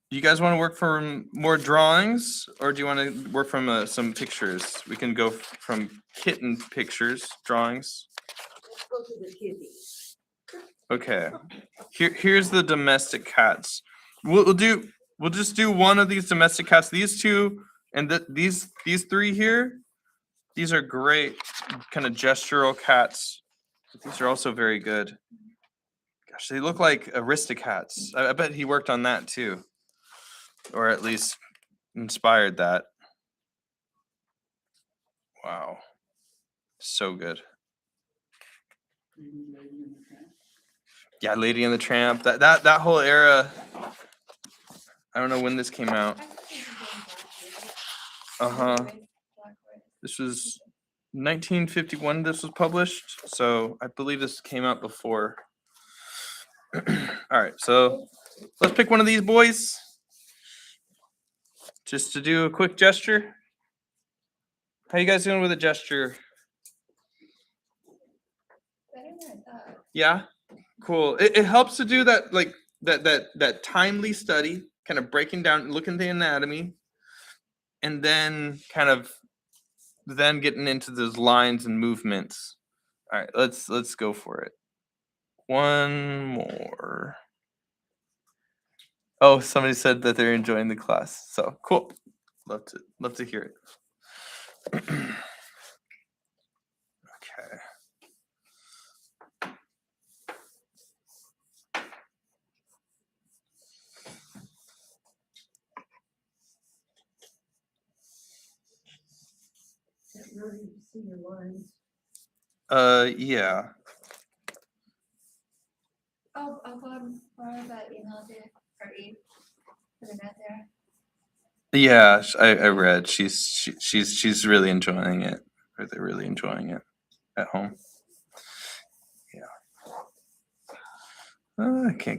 Speaker 1: Do you guys want to work from more drawings, or do you want to work from some pictures? We can go from kitten pictures, drawings.
Speaker 4: Let's go to the kitty.
Speaker 1: Okay. Here's the domestic cats. We'll just do one of these domestic cats. These two and these three here. These are great kind of gestural cats. These are also very good. Gosh, they look like Aristocats. I bet he worked on that too, or at least inspired that. Wow, so good. Yeah, Lady and the Tramp. That whole era. I don't know when this came out. This was 1951. This was published, so I believe this came out before. All right, so let's pick one of these boys, just to do a quick gesture. How you guys doing with a gesture? Yeah, cool. It helps to do that, like that timely study, kind of breaking down, looking at the anatomy, and then kind of getting into those lines and movements. All right, let's go for it. One more. Oh, somebody said that they're enjoying the class. So cool. Love to hear it. Okay.
Speaker 4: Can't really see your lines.
Speaker 1: Yeah.
Speaker 2: I'll go and borrow that email to or put it out there.
Speaker 1: Yeah, I read. She's really enjoying it. Or they're really enjoying it at home. Yeah. Can't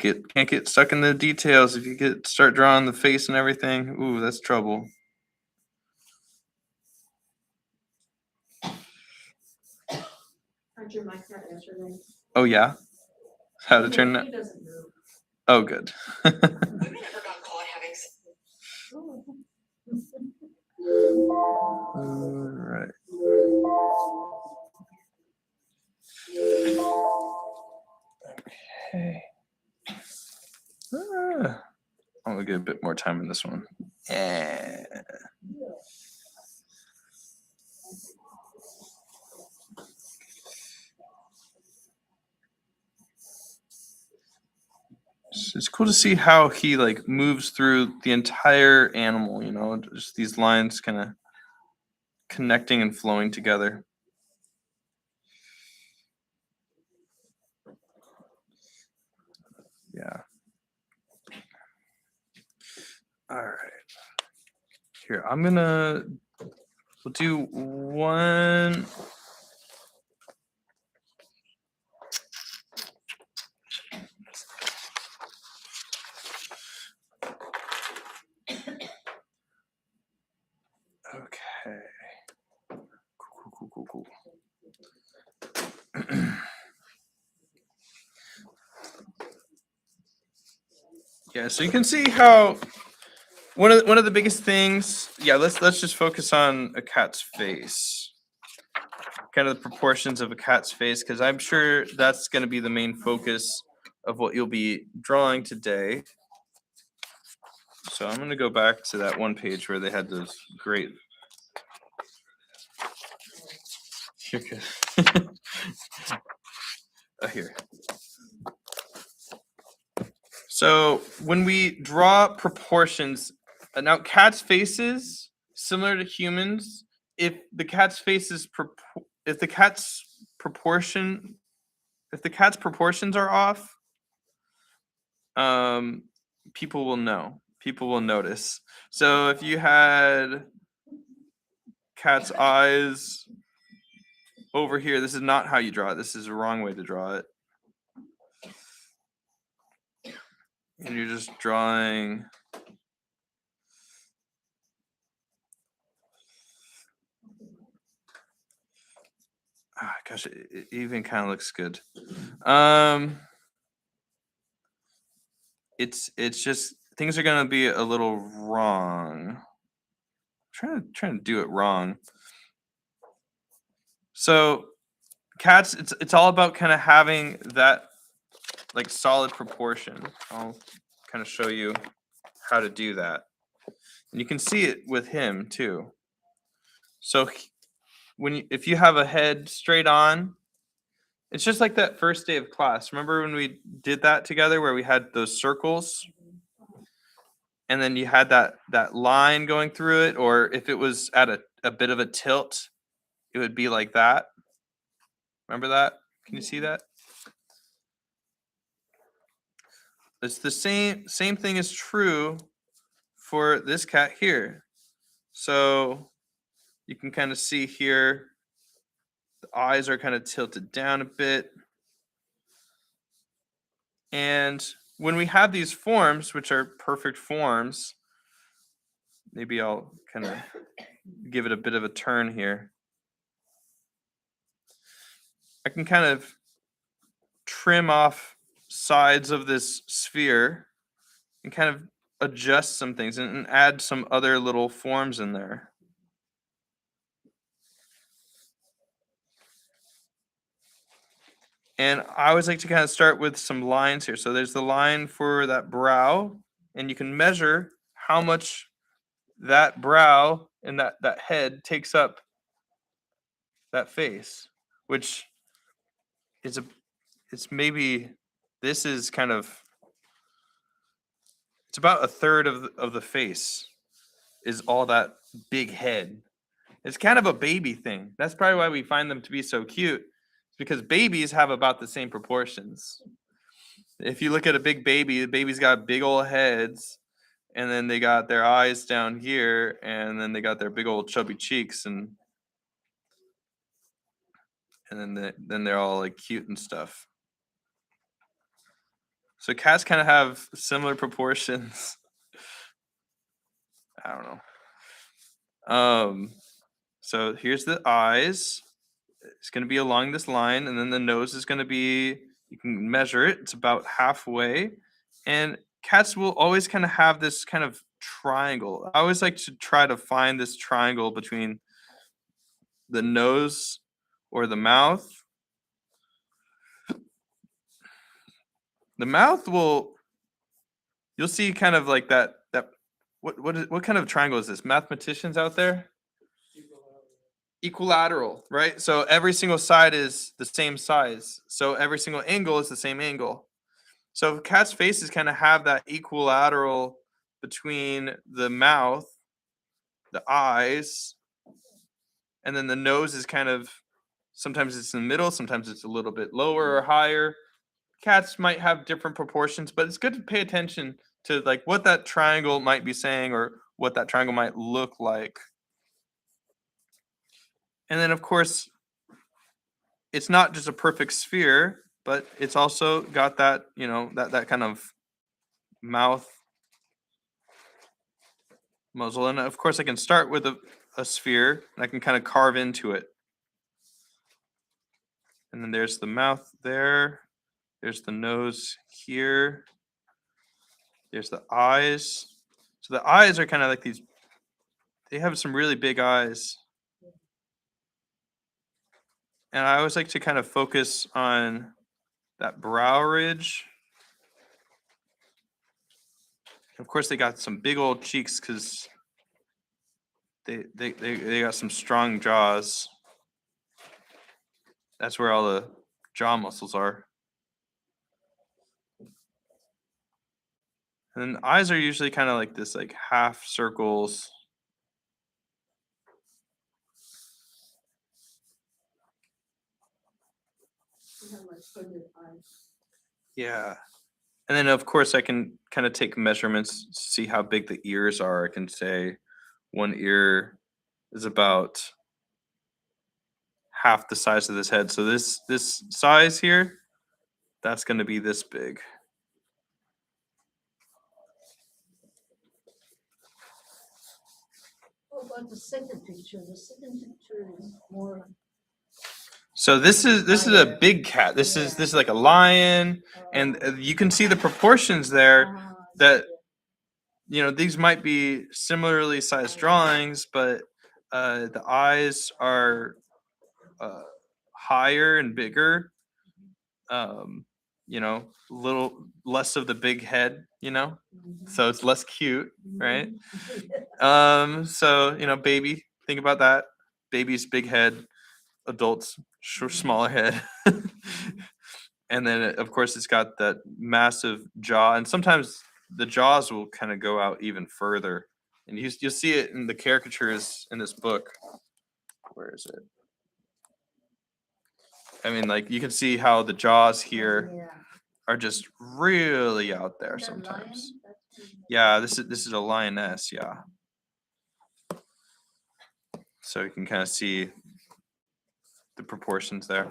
Speaker 1: get stuck in the details. If you start drawing the face and everything, ooh, that's trouble.
Speaker 4: Aren't your mic not yesterday?
Speaker 1: Oh yeah. How to turn that?
Speaker 4: He doesn't move.
Speaker 1: Oh, good. All right. Okay. I'm gonna get a bit more time in this one. Yeah. It's cool to see how he like moves through the entire animal, just these lines kind of connecting and flowing together. here, we'll do one. Okay. Cool. Yeah, so you can see how one of the biggest things. Yeah, let's just focus on a cat's face, kind of the proportions of a cat's face, because I'm sure that's going to be the main focus of what you'll be drawing today. So I'm going to go back to that one page where they had those great. Here. So when we draw proportions, now cats' faces, similar to humans, if the cat's proportions are off, people will know. People will notice. So if you had cat's eyes over here, this is not how you draw it. This is the wrong way to draw it. And you're just drawing. Gosh, it even kind of looks good. It's just things are gonna be a little wrong. Trying to do it wrong. So cats, it's all about kind of having that like solid proportion. I'll kind of show you how to do that. And you can see it with him too. So if you have a head straight on, it's just like that first day of class. Remember when we did that together where we had those circles? And then you had that line going through it, or if it was at a bit of a tilt, it would be like that. Remember that? Can you see that? It's the same thing is true for this cat here. So you can kind of see here, the eyes are kind of tilted down a bit. And when we have these forms, which are perfect forms, maybe I'll kind of give it a bit of a turn here. I can kind of trim off sides of this sphere and kind of adjust some things and add some other little forms in there. And I always like to kind of start with some lines here. So there's the line for that brow, and you can measure how much that brow and that head takes up that face, which is this is kind of, it's about a third of the face is all that big head. It's kind of a baby thing. That's probably why we find them to be so cute. It's because babies have about the same proportions. If you look at a big baby, the baby's got big old heads, and then they got their eyes down here, and then they got their big old chubby cheeks, and then they're all like cute and stuff. So cats kind of have similar proportions. I don't know. So here's the eyes. It's going to be along this line, and then the nose is going to be, you can measure it. It's about halfway. And cats will always kind of have this kind of triangle. I always like to try to find this triangle between the nose or the mouth. The mouth you'll see kind of like that what kind of triangle is this? Mathematicians out there? Equilateral, right? So every single side is the same size. So every single angle is the same angle. So cat's faces kind of have that equilateral between the mouth, the eyes, and then the nose is kind of, sometimes it's in the middle, sometimes it's a little bit lower or higher. Cats might have different proportions, but it's good to pay attention to like what that triangle might be saying, or what that triangle might look like. And then, of course, it's not just a perfect sphere, but it's also got that, that kind of mouth muzzle. And of course, I can start with a sphere, and I can kind of carve into it. And then there's the mouth there. There's the nose here. There's the eyes. So the eyes are kind of like these, they have some really big eyes. And I always like to kind of focus on that brow ridge. Of course, they got some big old cheeks because they got some strong jaws. That's where all the jaw muscles are. And then the eyes are usually kind of like this, like half circles.
Speaker 4: You have like hooded eyes.
Speaker 1: Yeah. And then, of course, I can kind of take measurements, see how big the ears are. I can say one ear is about half the size of this head. So this size here, that's going to be this big.
Speaker 4: What about the second picture? The second picture is more.
Speaker 1: So this is a big cat. This is like a lion, and you can see the proportions there. That these might be similarly sized drawings, but the eyes are higher and bigger. Little less of the big head. So it's less cute, right? So baby, think about that. Baby's big head, adults smaller head. And then of course it's got that massive jaw, and sometimes the jaws will kind of go out even further, and you'll see it in the caricatures in this book. Where is it? I mean, like, you can see how the jaws here
Speaker 4: Yeah.
Speaker 1: are just really out there
Speaker 4: That
Speaker 1: sometimes.
Speaker 4: lion, that's-
Speaker 1: Yeah, this is a lioness, yeah. So you can kind of see the proportions there.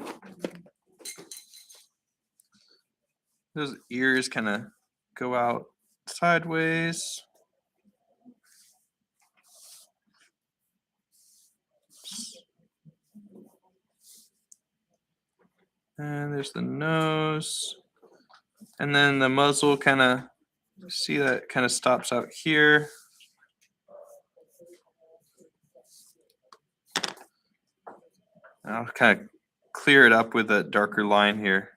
Speaker 1: Those ears kind of go out sideways. And there's the nose. And then the muzzle kind of, see that kind of stops out here. And I'll kind of clear it up with a darker line here.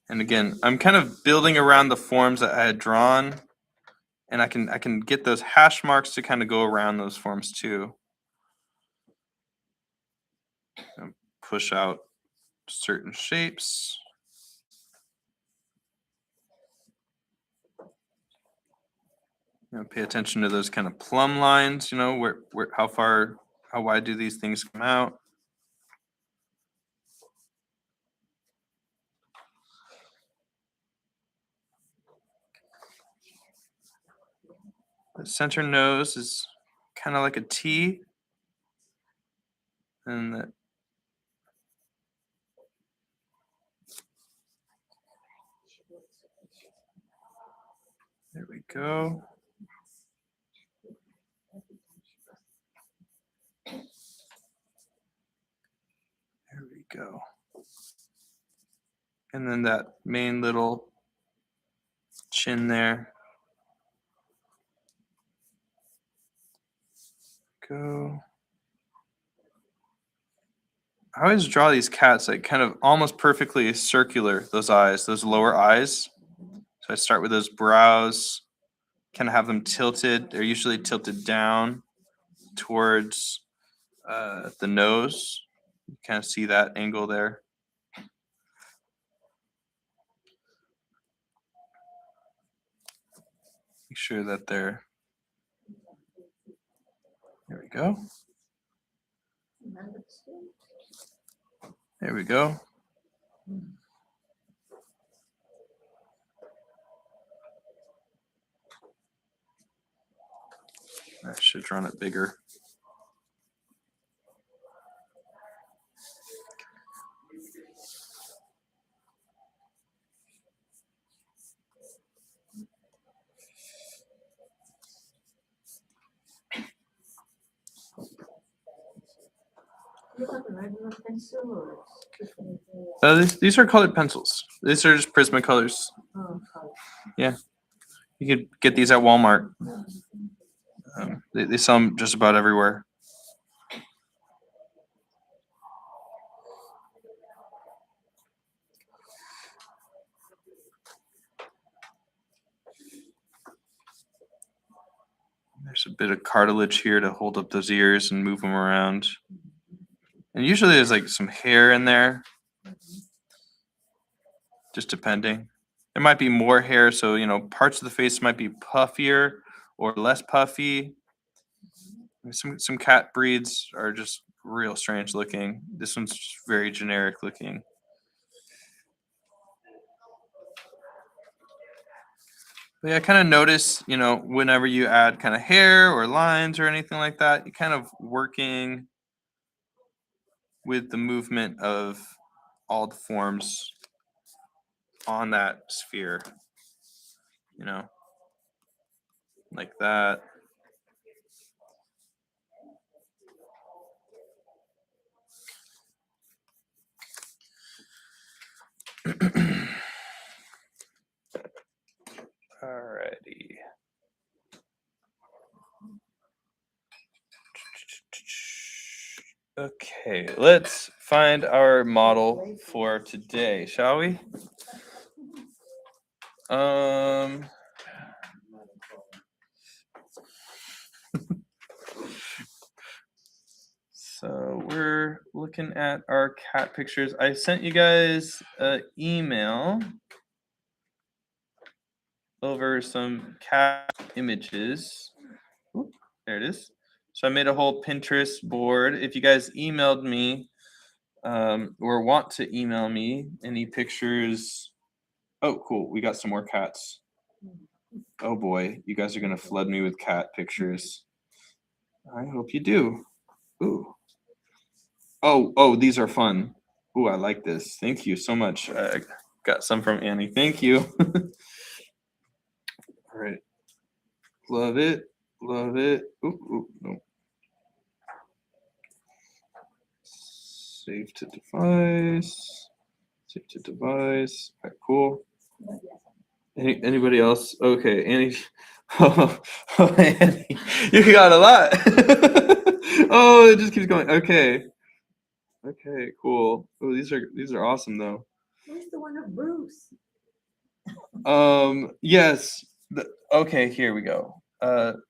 Speaker 1: And again, I'm kind of building around the forms that I had drawn, and I can get those hash marks to kind of go around those forms too. And push out certain shapes. Pay attention to those kind of plumb lines, where how wide do these things come out? The center nose is kind of like a T. And there we go. There we go. And then that main little chin there. Go. I always draw these cats like kind of almost perfectly circular, those eyes, those lower eyes. So I start with those brows, kind of have them tilted. They're usually tilted down towards the nose. You kind of see that angle there. Make sure that they're. There we go. There we go. I should draw it bigger.
Speaker 4: You have a regular pencil or it's different?
Speaker 1: These are colored pencils. These are just Prismacolors.
Speaker 4: Oh, color.
Speaker 1: You could get these at Walmart. They sell them just about everywhere. There's a bit of cartilage here to hold up those ears and move them around. And usually there's like some hair in there, just depending. There might be more hair, so parts of the face might be puffier or less puffy. Some cat breeds are just real strange looking. This one's just very generic looking. But yeah, I kind of notice, whenever you add kind of hair or lines or anything like that, you're kind of working with the movement of all the forms on that sphere, like that. Alrighty. Okay, let's find our model for today, shall we? So we're looking at our cat pictures. I sent you guys an email over some cat images. Oop, there it is. So I made a whole Pinterest board. If you guys emailed me or want to email me any pictures. Oh, cool. We got some more cats. Oh boy, you guys are going to flood me with cat pictures. I hope you do. Ooh. Oh, these are fun. Ooh, I like this. Thank you so much. I got some from Annie. Thank you. All right. Love it. Love it. Ooh, no. Save to device. Save to device. All right, cool. Anybody else? Okay, Annie. Oh, Annie, you got a lot. Oh, it just keeps going. Okay, cool. Oh, these are awesome though.
Speaker 4: Where's the one of Bruce?
Speaker 1: Yes. Okay, here we go.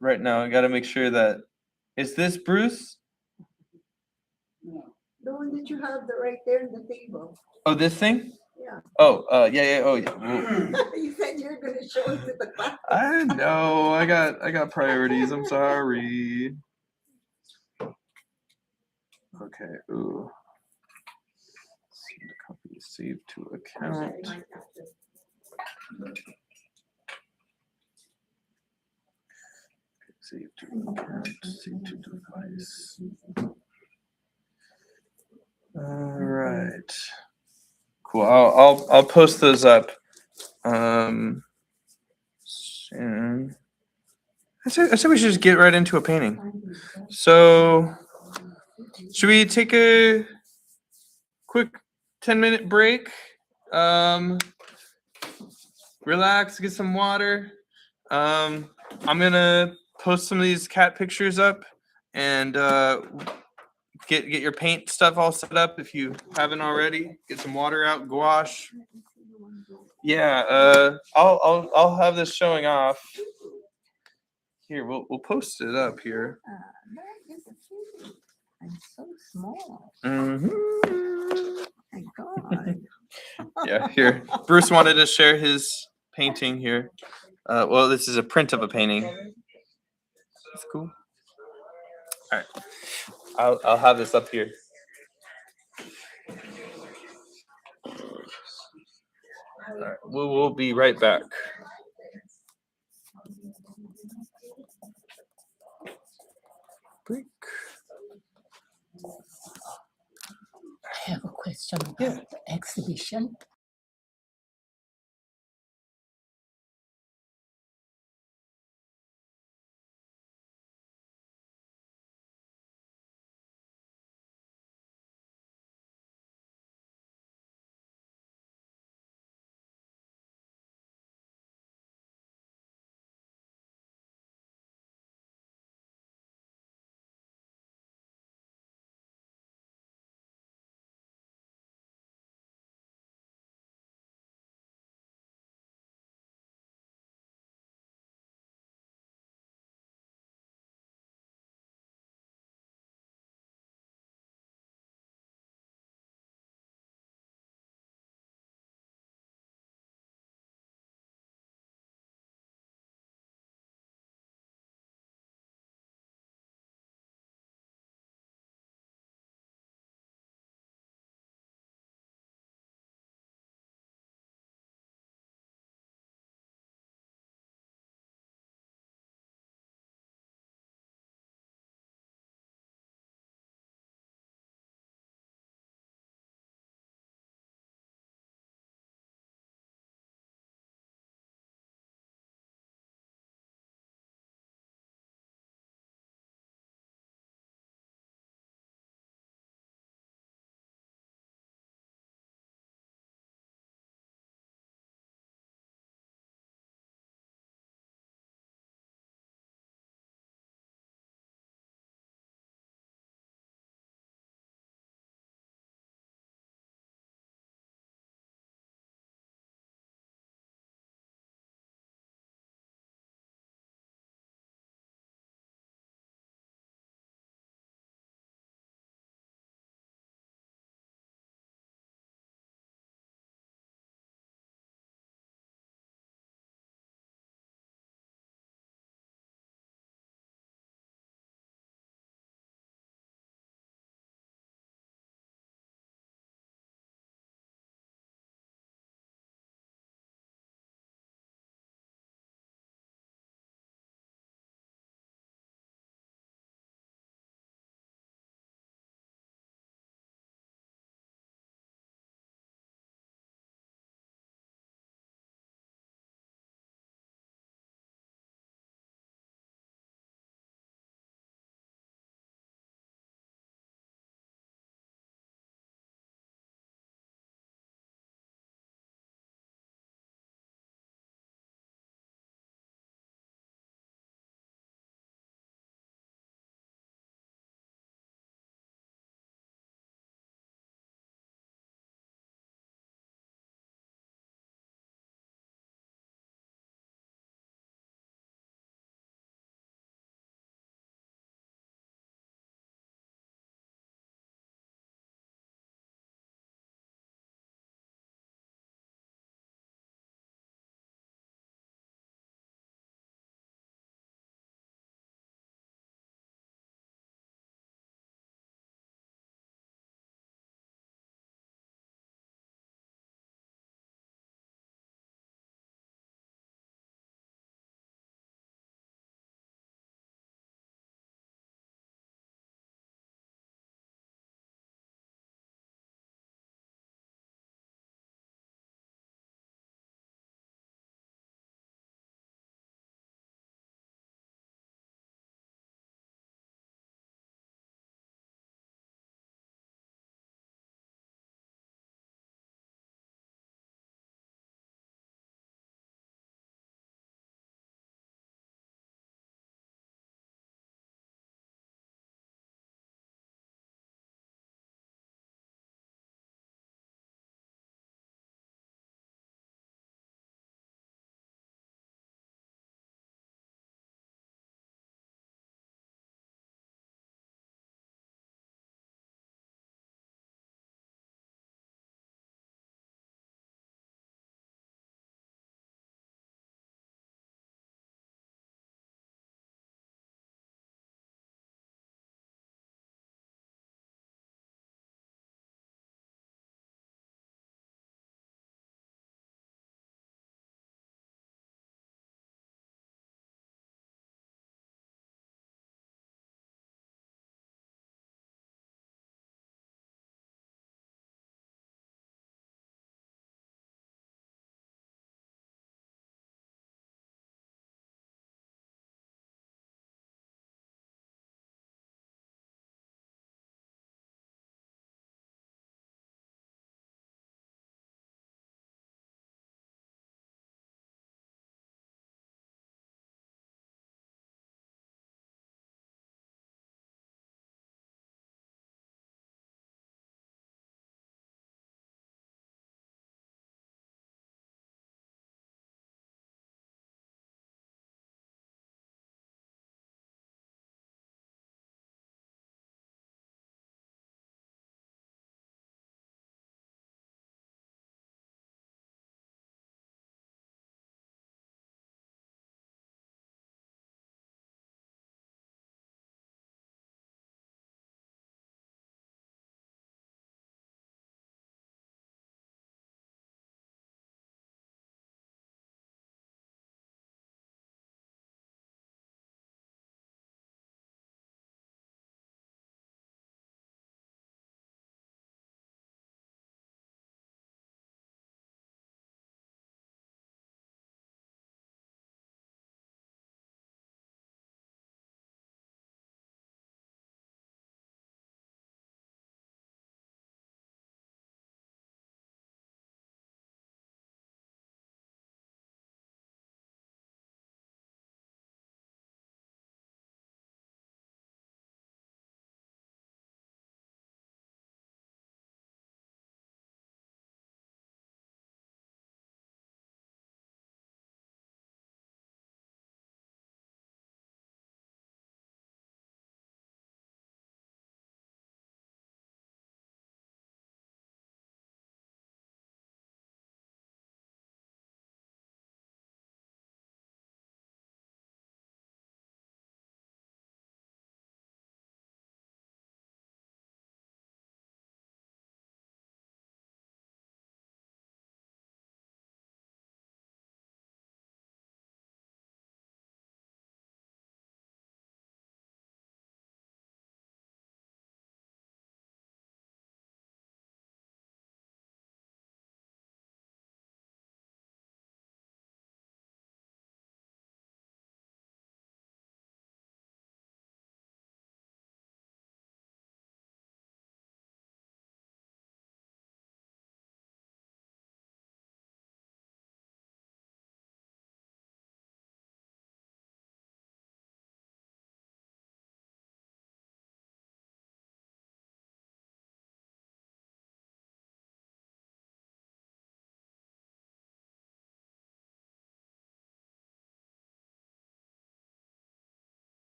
Speaker 1: Right now I got to make sure that is this Bruce?
Speaker 4: The one that you have right there in the table.
Speaker 1: Oh, this thing?
Speaker 4: Yeah.
Speaker 1: Oh, yeah. Oh, yeah.
Speaker 4: You said you were going to show it to the class.
Speaker 1: I know. I got priorities. I'm sorry. Okay. Ooh. Copy, save to account. Save to account. Save to device. All right. Cool. I'll post those up soon. I said we should just get right into a painting. So should we take a quick 10-minute break? Relax, get some water. I'm gonna post some of these cat pictures up and get your paint stuff all set up if you haven't already. Get some water out, gouache. Yeah, I'll have this showing off. Here, we'll post it up here.
Speaker 4: That is a cute. I'm so small.
Speaker 1: Mm-hmm.
Speaker 4: My God.
Speaker 1: Yeah, here. Bruce wanted to share his painting here. Well, this is a print of a painting. That's cool. All right, I'll have this up here. All right, we'll be right back. Break.
Speaker 5: I have a question about
Speaker 1: Yeah.
Speaker 5: the exhibition.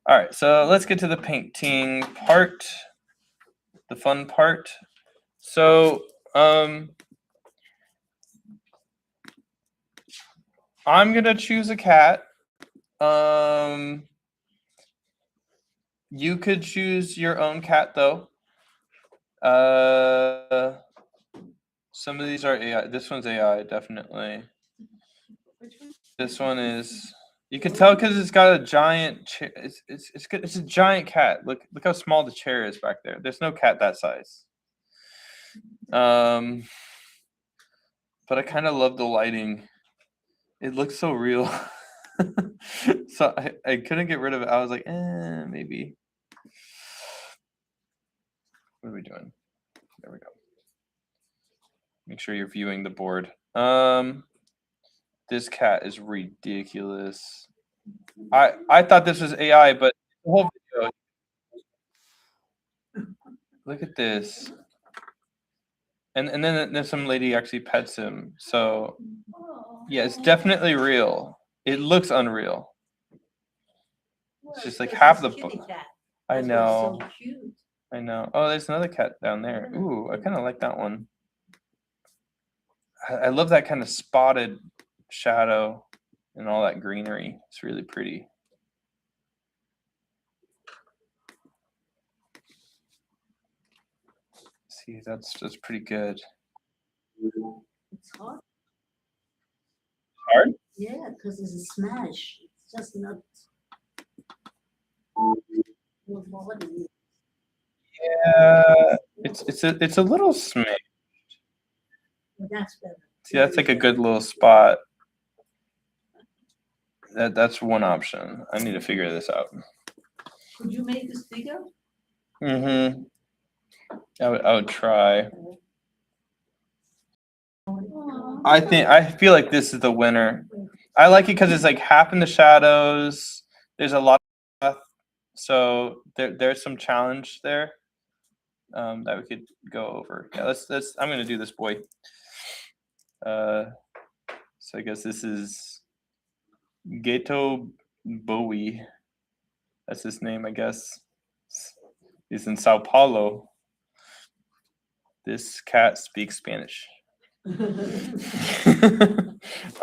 Speaker 1: All right, so let's get to the painting part, the fun part. So, I'm gonna choose a cat. You could choose your own cat though. Some of these are AI. This one's AI, definitely. This one is. You can tell because it's got a giant chair. It's good. It's a giant cat. Look how small the chair is back there. There's no cat that size. But I kind of love the lighting. It looks so real. So I couldn't get rid of it. I was like, maybe. What are we doing? There we go. Make sure you're viewing the board. This cat is ridiculous. I thought this was AI, but the whole video. Look at this. And then some lady actually pets him. So yeah, it's definitely real. It looks unreal. It's just like half the book. I know.
Speaker 4: So cute.
Speaker 1: I know. Oh, there's another cat down there. Ooh, I kind of like that one. I love that kind of spotted shadow and all that greenery. It's really pretty. See, that's pretty good.
Speaker 4: It's hard.
Speaker 1: Hard?
Speaker 4: Yeah, because it's a smash. It's just not. Your body.
Speaker 1: Yeah, it's a little smidge.
Speaker 4: But that's better.
Speaker 1: See, that's like a good little spot. That's one option. I need to figure this out.
Speaker 4: Could you make this bigger?
Speaker 1: Mm-hmm. I would try.
Speaker 4: Aw.
Speaker 1: I feel like this is the winner. I like it because it's like half in the shadows. There's a lot of stuff, so there's some challenge there that we could go over. Yeah, let's. I'm gonna do this boy. So I guess this is Gato Bowie. That's his name, I guess. He's in Sao Paulo. This cat speaks Spanish.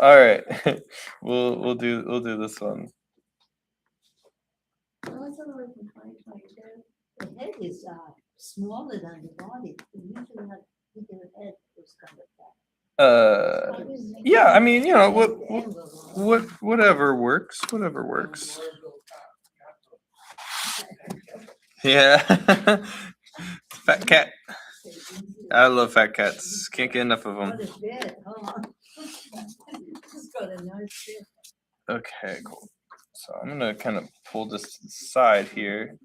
Speaker 1: All right, we'll do this one.
Speaker 2: Oh, it's all the way from 2022.
Speaker 4: The head is smaller than the body. We usually have bigger head, those kind of that.
Speaker 1: Yeah, I mean, you know, whatever works. Yeah, fat cat. I love fat cats. Can't get enough of them.
Speaker 4: What a bed, huh? It's got a nice bed.
Speaker 1: Okay, cool. So I'm gonna kind of pull this to the side here.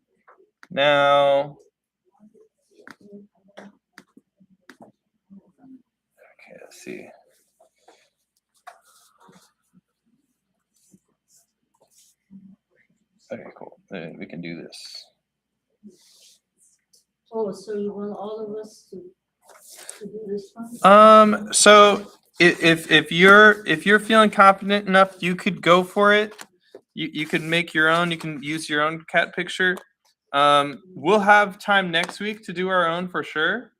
Speaker 1: Now, okay, let's see. Okay, cool. Then we can do this.
Speaker 4: Oh, so you want all of us to do this one?
Speaker 1: So if you're feeling confident enough, you could go for it. You could make your own. You can use your own cat picture. We'll have time next week to do our own for sure.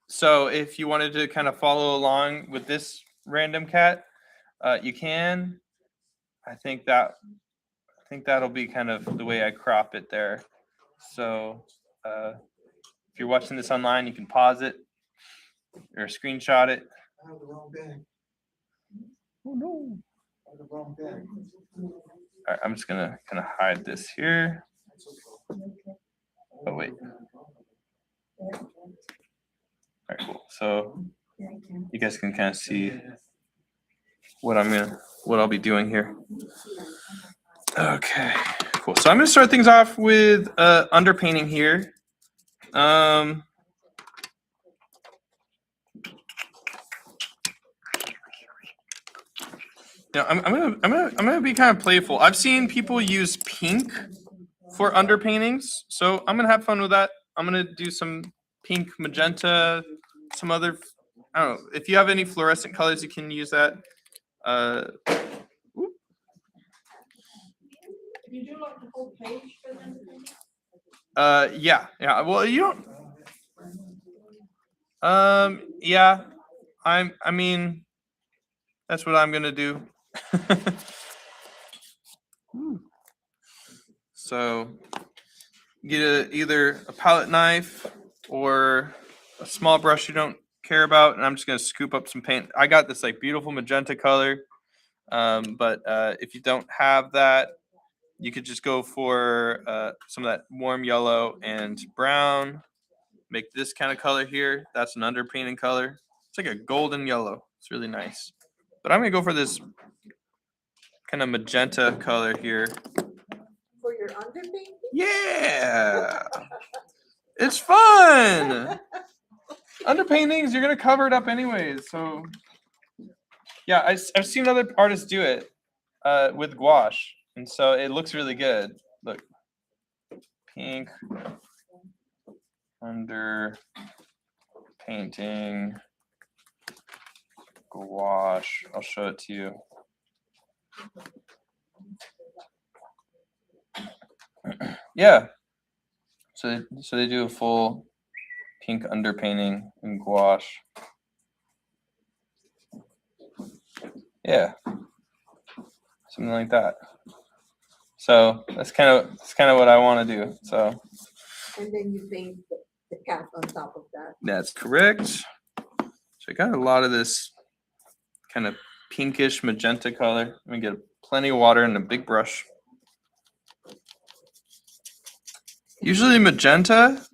Speaker 1: So if you wanted to kind of follow along with this random cat, you can. I think that'll be kind of the way I crop it there. So if you're watching this online, you can pause it or screenshot it.
Speaker 3: I have the wrong bag.
Speaker 1: Oh no.
Speaker 3: I have the wrong bag.
Speaker 1: All right, I'm just gonna kind of hide this here. Oh wait. All right, cool. So you guys can kind of see what I'll be doing here. Okay, cool. So I'm gonna start things off with underpainting here. Yeah, I'm gonna be kind of playful. I've seen people use pink for underpaintings, so I'm gonna have fun with that. I'm gonna do some pink, magenta, some other. I don't know if you have any fluorescent colors, you can use that.
Speaker 4: You do like the whole page for them?
Speaker 1: Yeah. Well, you don't. Yeah. I mean, that's what I'm gonna do. So, get either a palette knife or a small brush you don't care about, and I'm just gonna scoop up some paint. I got this like beautiful magenta color, but if you don't have that, you could just go for some of that warm yellow and brown. Make this kind of color here. That's an underpainting color. It's like a golden yellow. It's really nice. But I'm gonna go for this kind of magenta color here.
Speaker 4: For your underpainting?
Speaker 1: Yeah, it's fun. Underpaintings, you're gonna cover it up anyways. So yeah, I've seen other artists do it with gouache, and so it looks really good. Look, pink under painting gouache. I'll show it to you. Yeah. So they do a full pink underpainting in gouache. Yeah. Something like that. So that's kind of what I want to do. So
Speaker 4: And then you paint the cat on top of that.
Speaker 1: that's correct. So I got a lot of this kind of pinkish magenta color. Let me get plenty of water and a big brush. Usually magenta,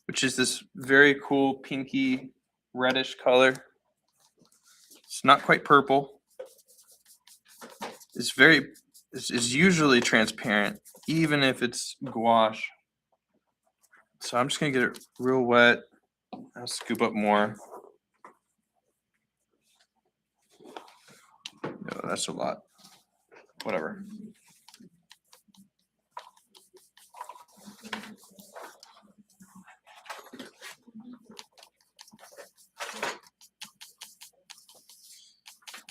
Speaker 1: which is this very cool pinky reddish color. It's not quite purple. It's usually transparent, even if it's gouache. So I'm just gonna get it real wet. I'll scoop up more. No, that's a lot. Whatever.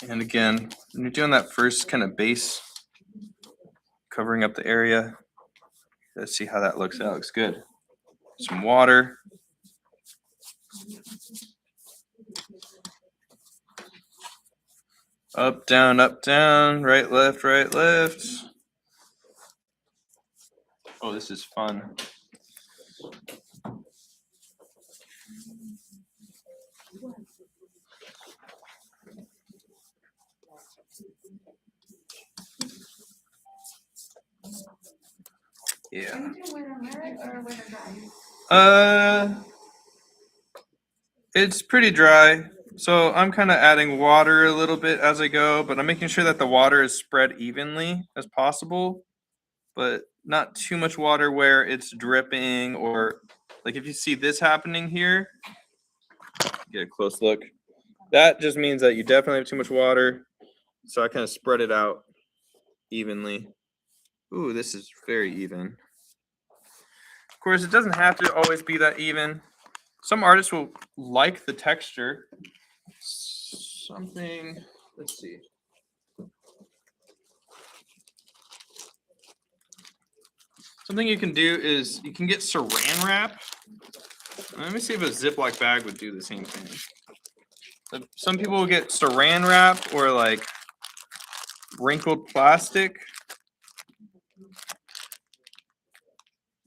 Speaker 1: And again, when you're doing that first kind of base, covering up the area, let's see how that looks. That looks good. Some water. Up, down, right, left. Oh, this is fun. Yeah.
Speaker 2: Are you doing winter wet or winter dry?
Speaker 1: It's pretty dry. So I'm kind of adding water a little bit as I go, but I'm making sure that the water is spread evenly as possible, but not too much water where it's dripping, or like if you see this happening here, get a close look. That just means that you definitely have too much water. So I kind of spread it out evenly. Ooh, this is very even. Of course, it doesn't have to always be that even. Some artists will like the texture. Something, let's see. Something you can do is you can get saran wrap. Let me see if a Ziploc bag would do the same thing. Some people will get saran wrap or like wrinkled plastic.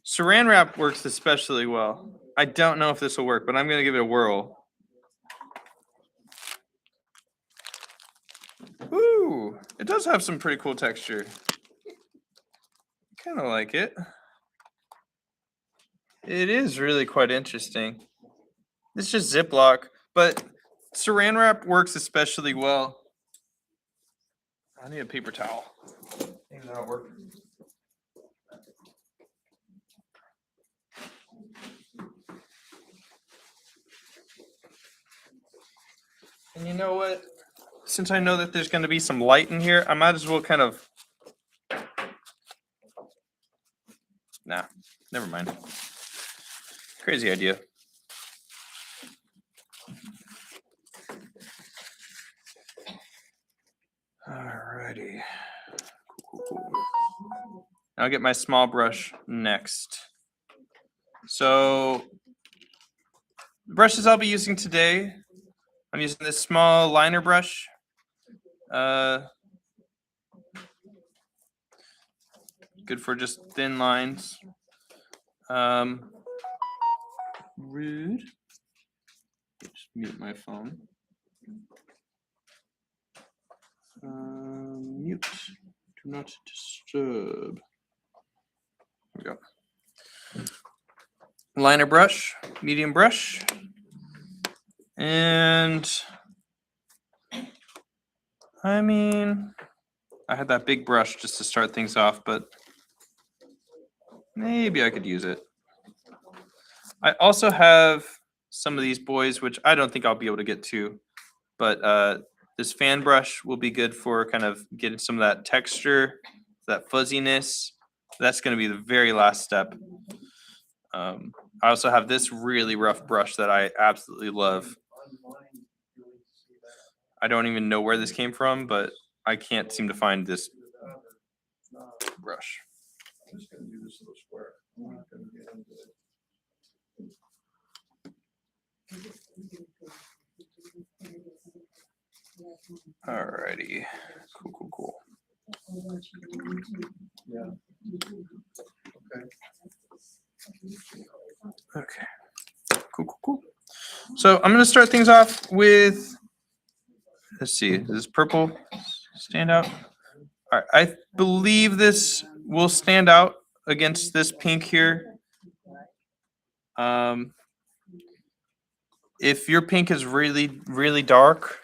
Speaker 1: Saran wrap works especially well. I don't know if this will work, but I'm going to give it a whirl. Ooh, it does have some pretty cool texture. Kind of like it. It is really quite interesting. It's just Ziploc, but saran wrap works especially well. I need a paper towel. Maybe that'll work. And you know what? Since I know that there's going to be some light in here, I might as well kind of... Nah, never mind. Crazy idea. Alrighty. Cool. I'll get my small brush next. So the brushes I'll be using today, I'm using this small liner brush. Good for just thin lines. Rude. Just mute my phone. Mute. Do not disturb. There we go. Liner brush, medium brush. And I mean, I had that big brush just to start things off, but maybe I could use it. I also have some of these boys, which I don't think I'll be able to get to, but this fan brush will be good for kind of getting some of that texture, that fuzziness. That's going to be the very last step. I also have this really rough brush that I absolutely love. I don't even know where this came from, but I can't seem to find this brush.
Speaker 3: I'm just gonna do this little square. I'm not gonna get into it.
Speaker 1: Alrighty, cool.
Speaker 3: Yeah.
Speaker 1: Okay, cool. So I'm gonna start things off with, let's see, does this purple stand out? All right, I believe this will stand out against this pink here. If your pink is really, really dark,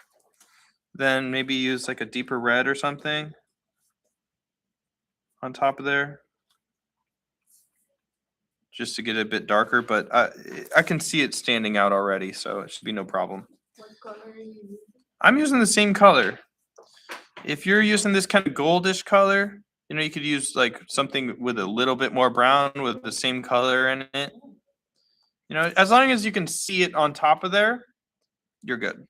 Speaker 1: then maybe use like a deeper red or something on top of there, just to get it a bit darker, but I can see it standing out already, so it should be no problem.
Speaker 4: What color are you using?
Speaker 1: I'm using the same color. If you're using this kind of goldish color, you know, you could use like something with a little bit more brown with the same color in it. You know, as long as you can see it on top of there, you're good.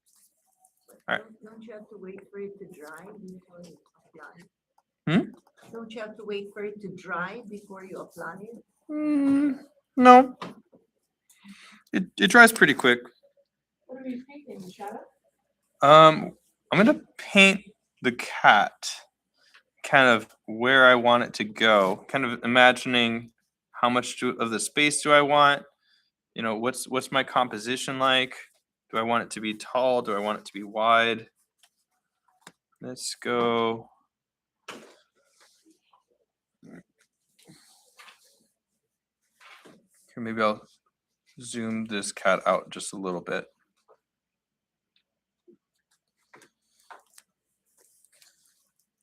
Speaker 1: All right.
Speaker 4: Don't you have to wait for it to dry before you apply?
Speaker 1: Hmm?
Speaker 4: Don't you have to wait for it to dry before you apply it?
Speaker 1: No. It dries pretty quick.
Speaker 4: What are you painting, shadow?
Speaker 1: I'm gonna paint the cat kind of where I want it to go, kind of imagining how much of the space do I want? You know, what's my composition like? Do I want it to be tall? Do I want it to be wide? Let's go. Here, maybe I'll zoom this cat out just a little bit.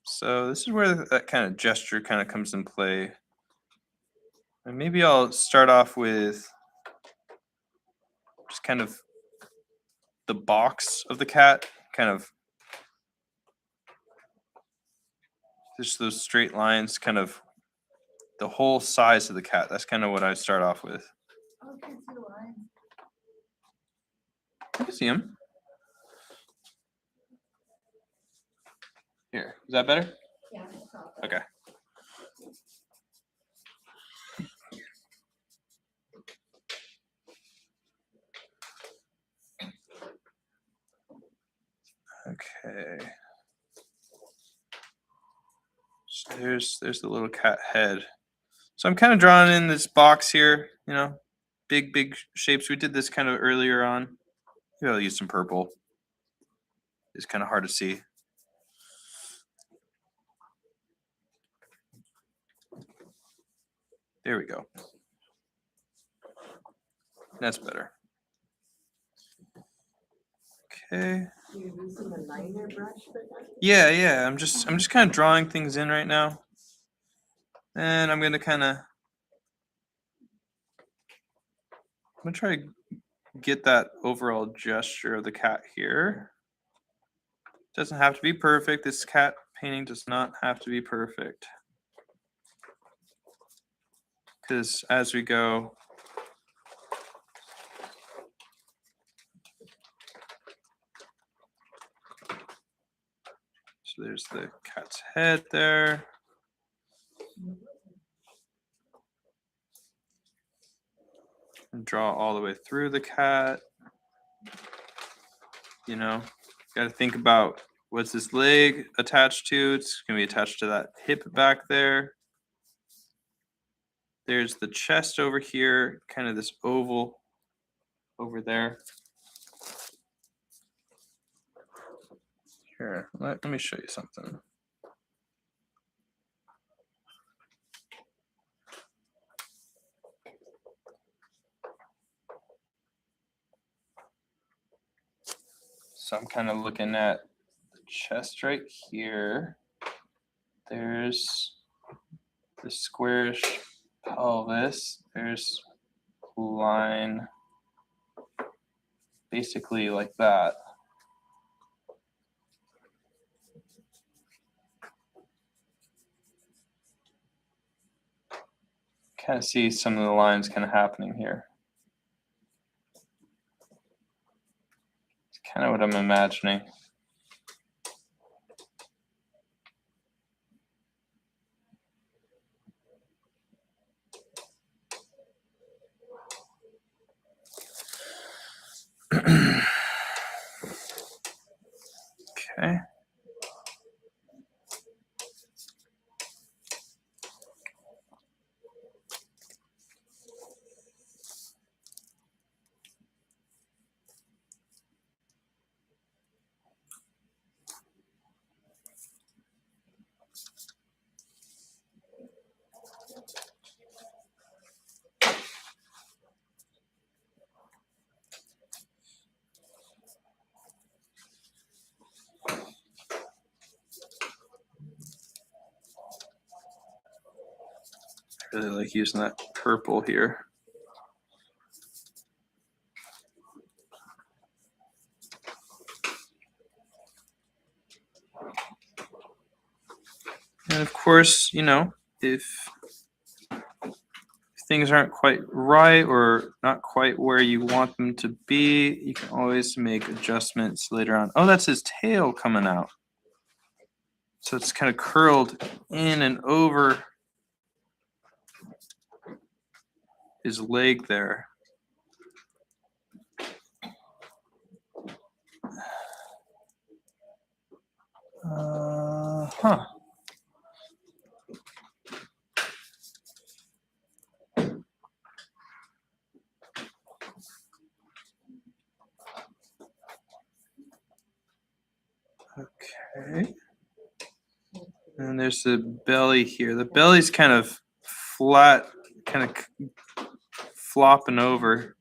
Speaker 1: So this is where that kind of gesture kind of comes in play. And maybe I'll start off with just kind of the box of the cat, kind of just those straight lines, kind of the whole size of the cat. That's kind of what I start off with.
Speaker 2: Oh, I can see the line.
Speaker 1: I can see him. Here, is that better?
Speaker 2: Yeah, I saw that.
Speaker 1: Okay. Okay. So there's the little cat head. So I'm kind of drawing in this box here, you know, big shapes. We did this kind of earlier on. Maybe I'll use some purple. It's kind of hard to see. There we go. That's better. Okay.
Speaker 4: You're using a liner brush for that?
Speaker 1: Yeah. I'm just kind of drawing things in right now. And I'm gonna try to get that overall gesture of the cat here. Doesn't have to be perfect. This cat painting does not have to be perfect. Because as we go, so there's the cat's head there. And draw all the way through the cat. You know, got to think about what's this leg attached to. It's going to be attached to that hip back there. There's the chest over here, kind of this oval over there. Here, let me show you something. So I'm kind of looking at the chest right here. There's the squarish pelvis. There's a line basically like that. Kind of see some of the lines kind of happening here. It's kind of what I'm imagining. Okay. I really like using that purple here. And of course, you know, if things aren't quite right or not quite where you want them to be, you can always make adjustments later on. Oh, that's his tail coming out. So it's kind of curled in and over his leg there. Huh. Okay. And there's the belly here. The belly's kind of flat, kind of flopping over.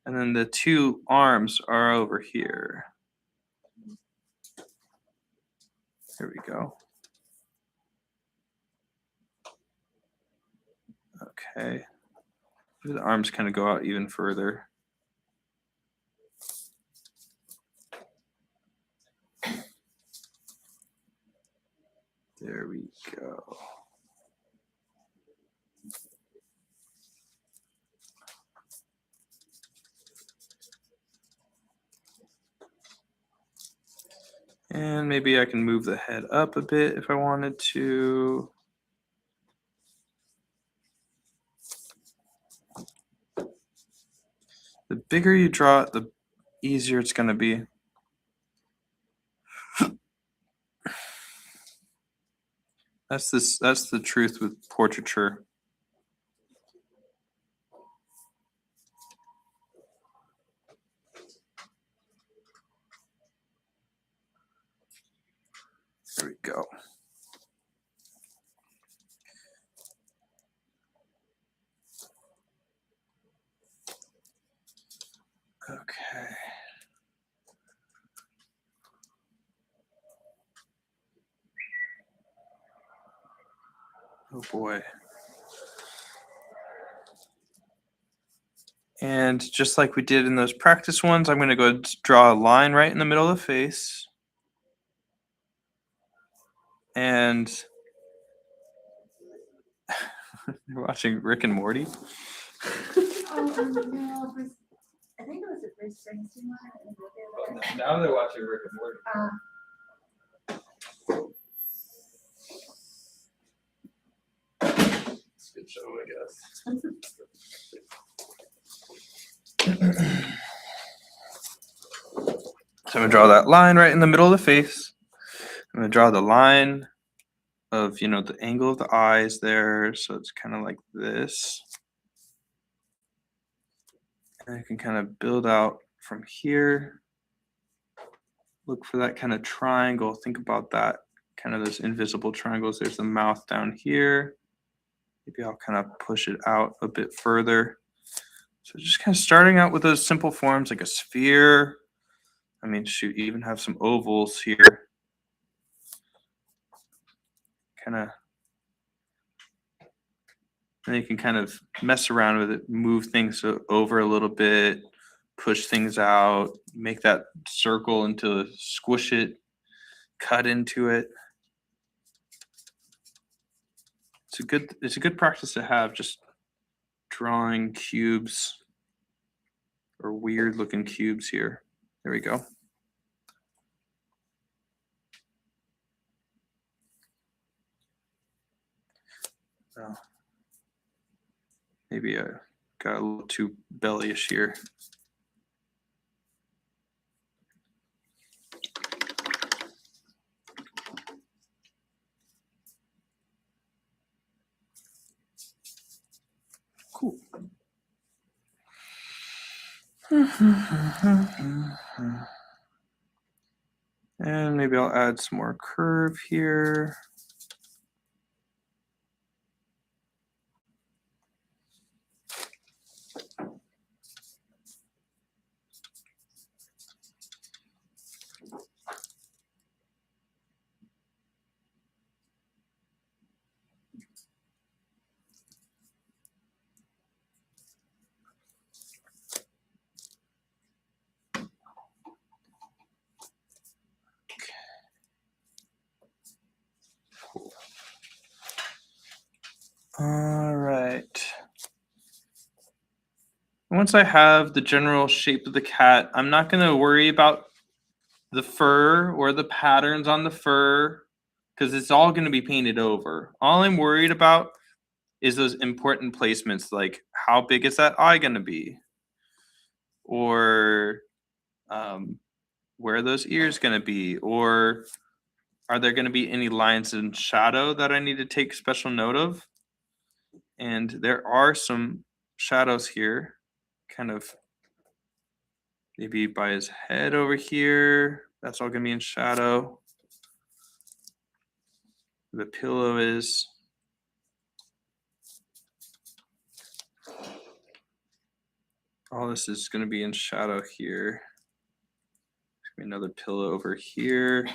Speaker 1: And then the two arms are over here. There we go. Okay. The arms kind of go out even further. There we go. And maybe I can move the head up a bit if I wanted to. The bigger you draw it, the easier it's going to be. That's the truth with portraiture. There we go. Okay. Oh boy. And just like we did in those practice ones, I'm going to go draw a line right in the middle of the face. And you're watching Rick and Morty?
Speaker 2: No, I think it was a Bruce Springsteen one.
Speaker 1: Now they're watching Rick and Morty. It's a good show, I guess. So I'm gonna draw that line right in the middle of the face. I'm gonna draw the line of, the angle of the eyes there. So it's kind of like this. And I can kind of build out from here. Look for that kind of triangle. Think about that, kind of those invisible triangles. There's the mouth down here. Maybe I'll kind of push it out a bit further. So just kind of starting out with those simple forms like a sphere. I mean, shoot, even have some ovals here. Kind of, and you can kind of mess around with it, move things over a little bit, push things out, make that circle into squish it, cut into it. It's a good practice to have, just drawing cubes or weird looking cubes here. There we go. Oh, maybe I got a little too bellyish here. Cool. And maybe I'll add some more curve here. All right. Once I have the general shape of the cat, I'm not going to worry about the fur or the patterns on the fur because it's all going to be painted over. All I'm worried about is those important placements, like how big is that eye going to be? Or where are those ears going to be? Or are there going to be any lines in shadow that I need to take special note of? And there are some shadows here, kind of maybe by his head over here. That's all going to be in shadow. The pillow is. All this is going to be in shadow here. There's going to be another pillow over here.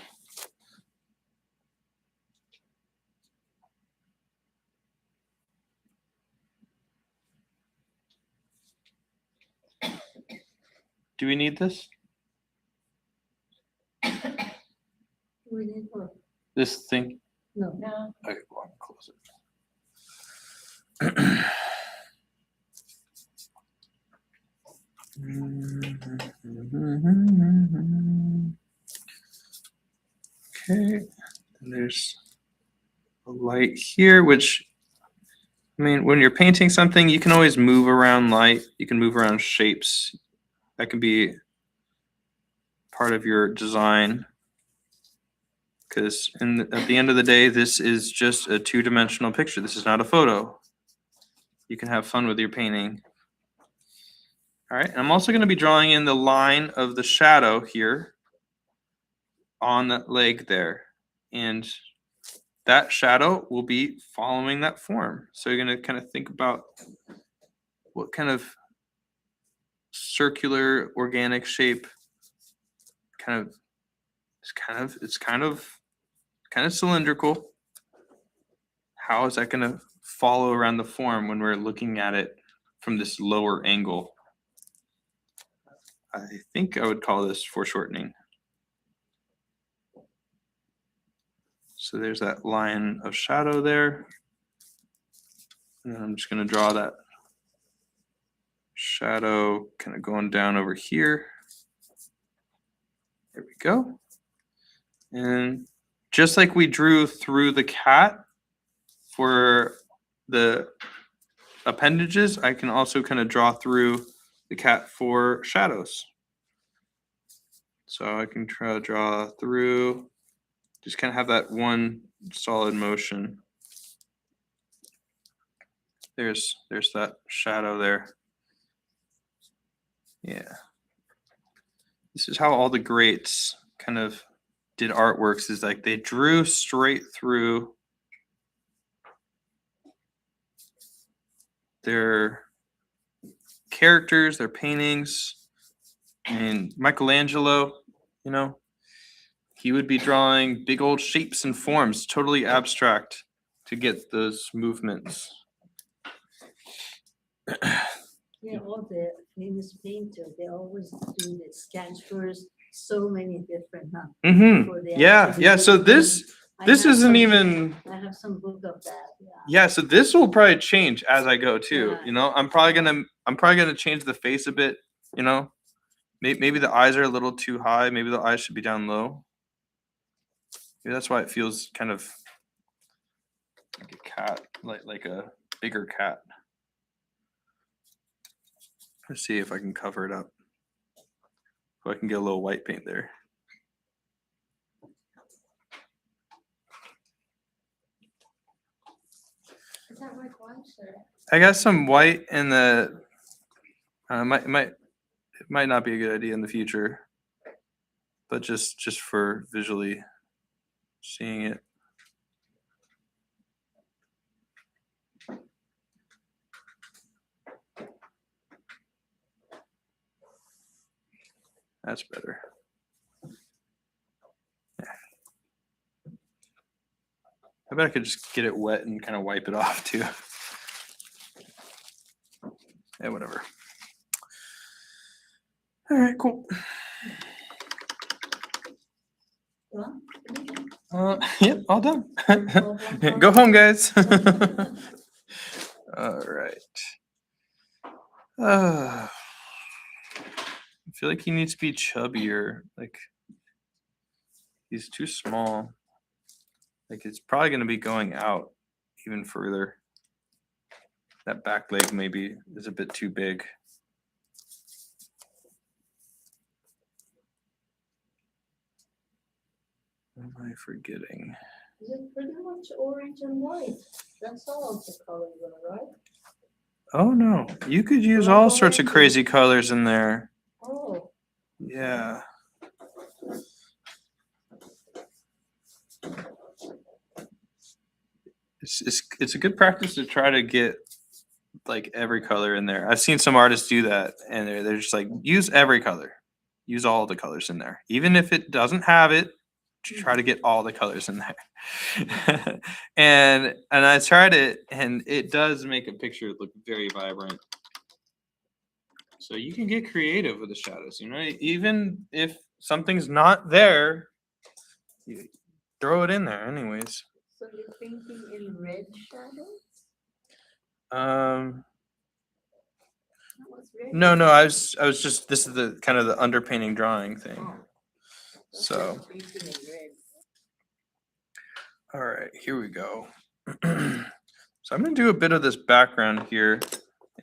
Speaker 1: Do we need this?
Speaker 4: We need more.
Speaker 1: This thing?
Speaker 4: No.
Speaker 2: No,
Speaker 1: Okay, well, I'm gonna close it. Okay, and there's a light here, which, I mean, when you're painting something, you can always move around light. You can move around shapes. That can be part of your design. Because at the end of the day, this is just a two-dimensional picture. This is not a photo. You can have fun with your painting. All right, and I'm also going to be drawing in the line of the shadow here on that leg there. And that shadow will be following that form. So you're going to kind of think about what kind of circular organic shape it's kind of cylindrical. How is that going to follow around the form when we're looking at it from this lower angle? I think I would call this foreshortening. So there's that line of shadow there. And then I'm just going to draw that shadow kind of going down over here. There we go. And just like we drew through the cat for the appendages, I can also kind of draw through the cat for shadows. So I can try to draw through, just kind of have that one solid motion. There's that shadow there. Yeah. This is how all the greats kind of did artworks, is like they drew straight through their characters, their paintings. And Michelangelo, you know, he would be drawing big old shapes and forms, totally abstract, to get those movements.
Speaker 4: Yeah, all the famous painters, they always do the sketch first, so many different, huh? before they
Speaker 1: Yeah,
Speaker 4: actually
Speaker 1: yeah.
Speaker 4: do
Speaker 1: So
Speaker 4: the
Speaker 1: this
Speaker 4: painting. I
Speaker 1: this
Speaker 4: have
Speaker 1: isn't
Speaker 4: some-
Speaker 1: even.
Speaker 4: I have some book of that, yeah.
Speaker 1: Yeah, so this will probably change as I go too.
Speaker 4: Yeah.
Speaker 1: You know, I'm probably gonna change the face a bit. You know, maybe the eyes are a little too high. Maybe the eyes should be down low. Maybe that's why it feels kind of like a cat, like a bigger cat. Let's see if I can cover it up. If I can get a little white paint there.
Speaker 2: Is that like one shirt?
Speaker 1: I got some white in the. It might not be a good idea in the future, but just for visually seeing it. That's better. Yeah. I bet I could just get it wet and kind of wipe it off too. Yeah, whatever. All right, cool.
Speaker 4: Done?
Speaker 1: Yep, all done.
Speaker 4: All done?
Speaker 1: Go home, guys. All right. I feel like he needs to be chubbier. Like he's too small. Like it's probably going to be going out even further. That back leg maybe is a bit too big. What am I forgetting?
Speaker 4: Is it pretty much orange and white? That's all of the colors, right?
Speaker 1: Oh no, you could use all sorts of crazy colors in there.
Speaker 4: Oh,
Speaker 1: Yeah. It's a good practice to try to get like every color in there. I've seen some artists do that, and they're just like, use every color, use all the colors in there, even if it doesn't have it. Try to get all the colors in there. and I tried it, and it does make a picture look very vibrant. So you can get creative with the shadows, you know, even if something's not there, you throw it in there anyways.
Speaker 4: so you're painting in red shadows?
Speaker 1: Um
Speaker 4: What's red?
Speaker 1: no, I was just, this is the kind of the underpainting drawing thing.
Speaker 4: Oh, that's
Speaker 1: So
Speaker 4: what I'm painting in red.
Speaker 1: all right, here we go. So I'm gonna do a bit of this background here.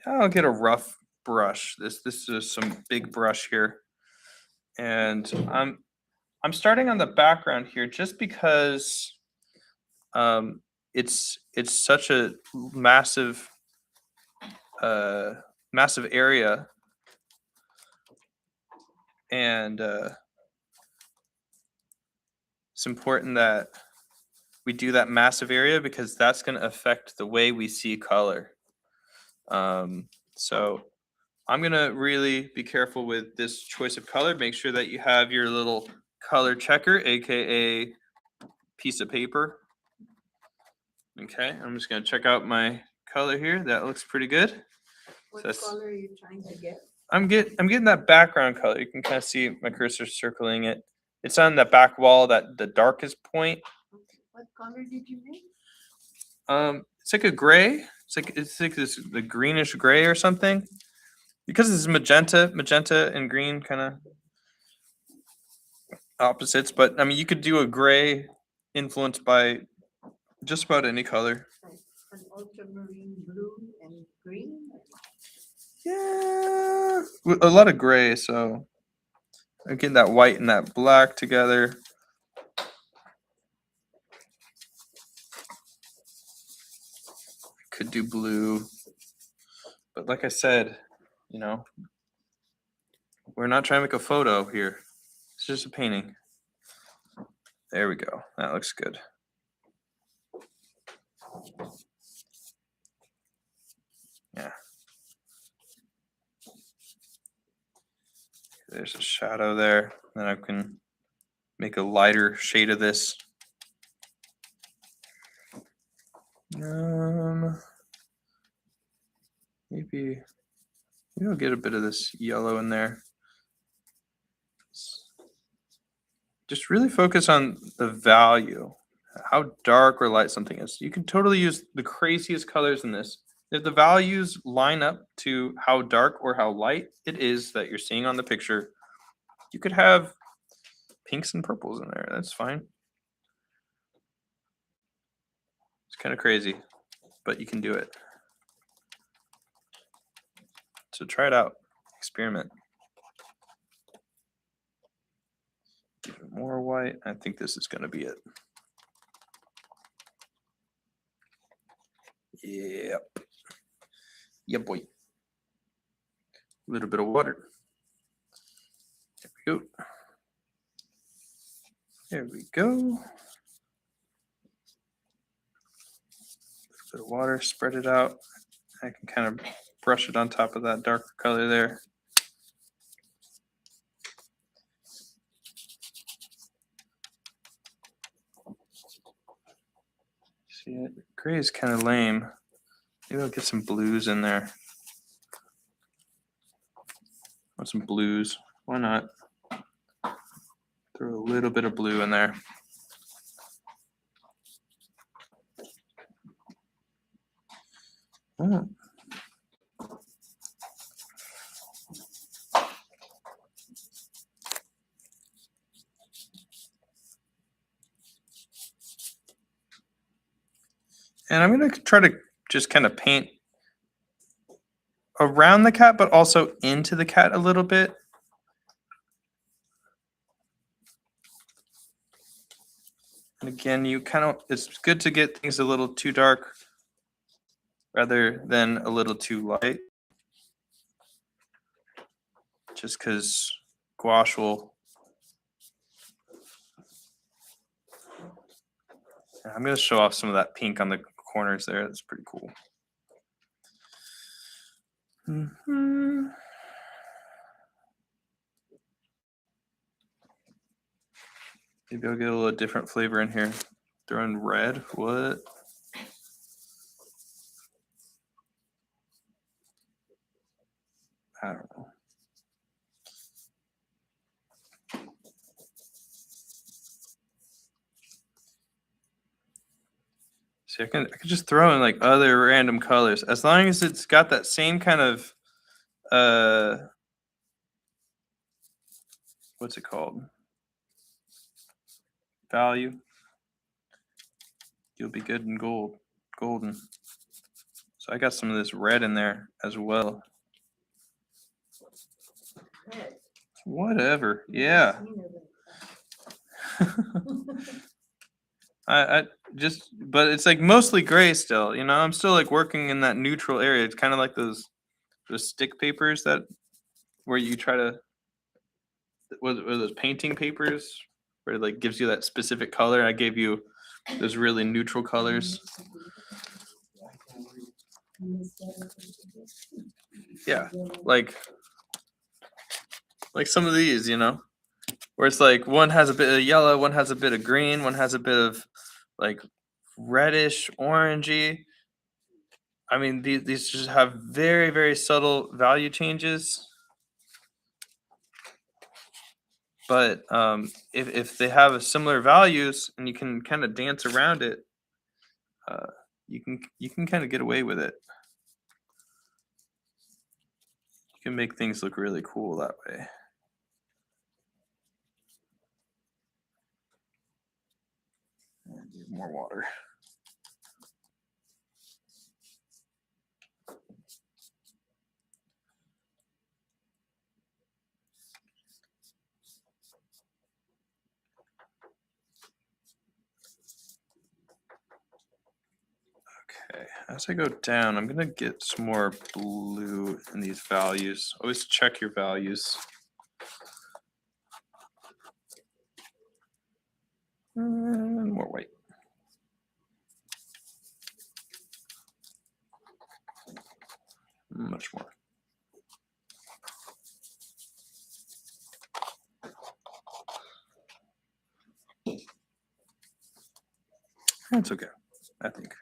Speaker 1: I'll get a rough brush. This is some big brush here, and I'm starting on the background here just because it's such a massive massive area, and it's important that we do that massive area because that's going to affect the way we see color. So I'm going to really be careful with this choice of color. Make sure that you have your little color checker, aka piece of paper. Okay, I'm just going to check out my color here. That looks pretty good.
Speaker 4: What
Speaker 1: that's-
Speaker 4: color are you trying to get?
Speaker 1: I'm getting that background color. You can kind of see my cursor circling it. It's on the back wall, that the darkest point.
Speaker 4: What color did you make?
Speaker 1: It's like a gray. It's like this the greenish gray or something. Because it's magenta and green kind of opposites. But I mean, you could do a gray influenced by just about any color.
Speaker 4: Like an ultramarine blue and green?
Speaker 1: Yeah, a lot of gray. So I'm getting that white and that black together. Could do blue, but like I said, you know, we're not trying to make a photo here. It's just a painting. There we go. That looks good. Yeah. There's a shadow there. Then I can make a lighter shade of this. Maybe I'll get a bit of this yellow in there. Just really focus on the value, how dark or light something is. You can totally use the craziest colors in this. If the values line up to how dark or how light it is that you're seeing on the picture, you could have pinks and purples in there. That's fine. It's kind of crazy, but you can do it. So try it out, experiment. Even more white. I think this is going to be it. Yep. Yeah, boy. A little bit of water. There we go. There we go. A little bit of water, spread it out. I can kind of brush it on top of that darker color there. See it? Gray is kind of lame. Maybe I'll get some blues in there. Want some blues? Why not? Throw a little bit of blue in there. Oh. And I'm going to try to just kind of paint around the cat, but also into the cat a little bit. And again, it's good to get things a little too dark rather than a little too light. Just because gouache will. I'm going to show off some of that pink on the corners there. That's pretty cool. Mm-hmm. Maybe I'll get a little different flavor in here. Throw in red. What? I don't know. See, I can just throw in like other random colors as long as it's got that same kind of what's it called? Value. You'll be good in golden. So I got some of this red in there as well.
Speaker 4: Red.
Speaker 1: Whatever. Yeah. I just, but it's like mostly gray still, you know. I'm still like working in that neutral area. It's kind of like those stick papers that where you try to what are those painting papers where it like gives you that specific color. I gave you those really neutral colors. Yeah, like some of these, you know, where it's like one has a bit of yellow, one has a bit of green, one has a bit of like reddish, orangey. I mean, these just have very, very subtle value changes. But if they have similar values and you can kind of dance around it, you can kind of get away with it. You can make things look really cool that way. And need more water. as I go down, I'm gonna get some more blue in these values. Always check your values. And more white. Much more. That's okay, I think.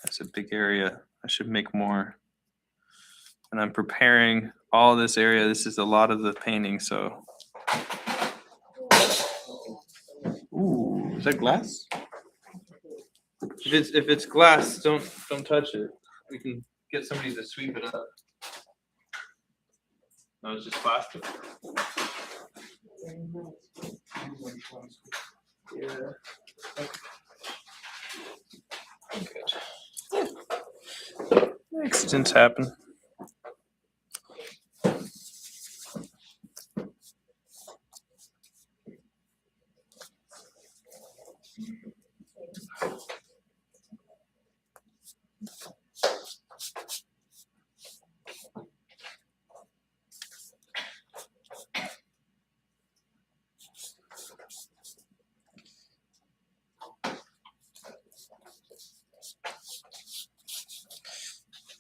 Speaker 1: That's a big area. I should make more. And I'm preparing all this area. This is a lot of the painting, so. Ooh, is that glass? If it's glass, don't touch it. We can get somebody to sweep it up. No, it's just plastic. Yeah. Good. Accidents happen.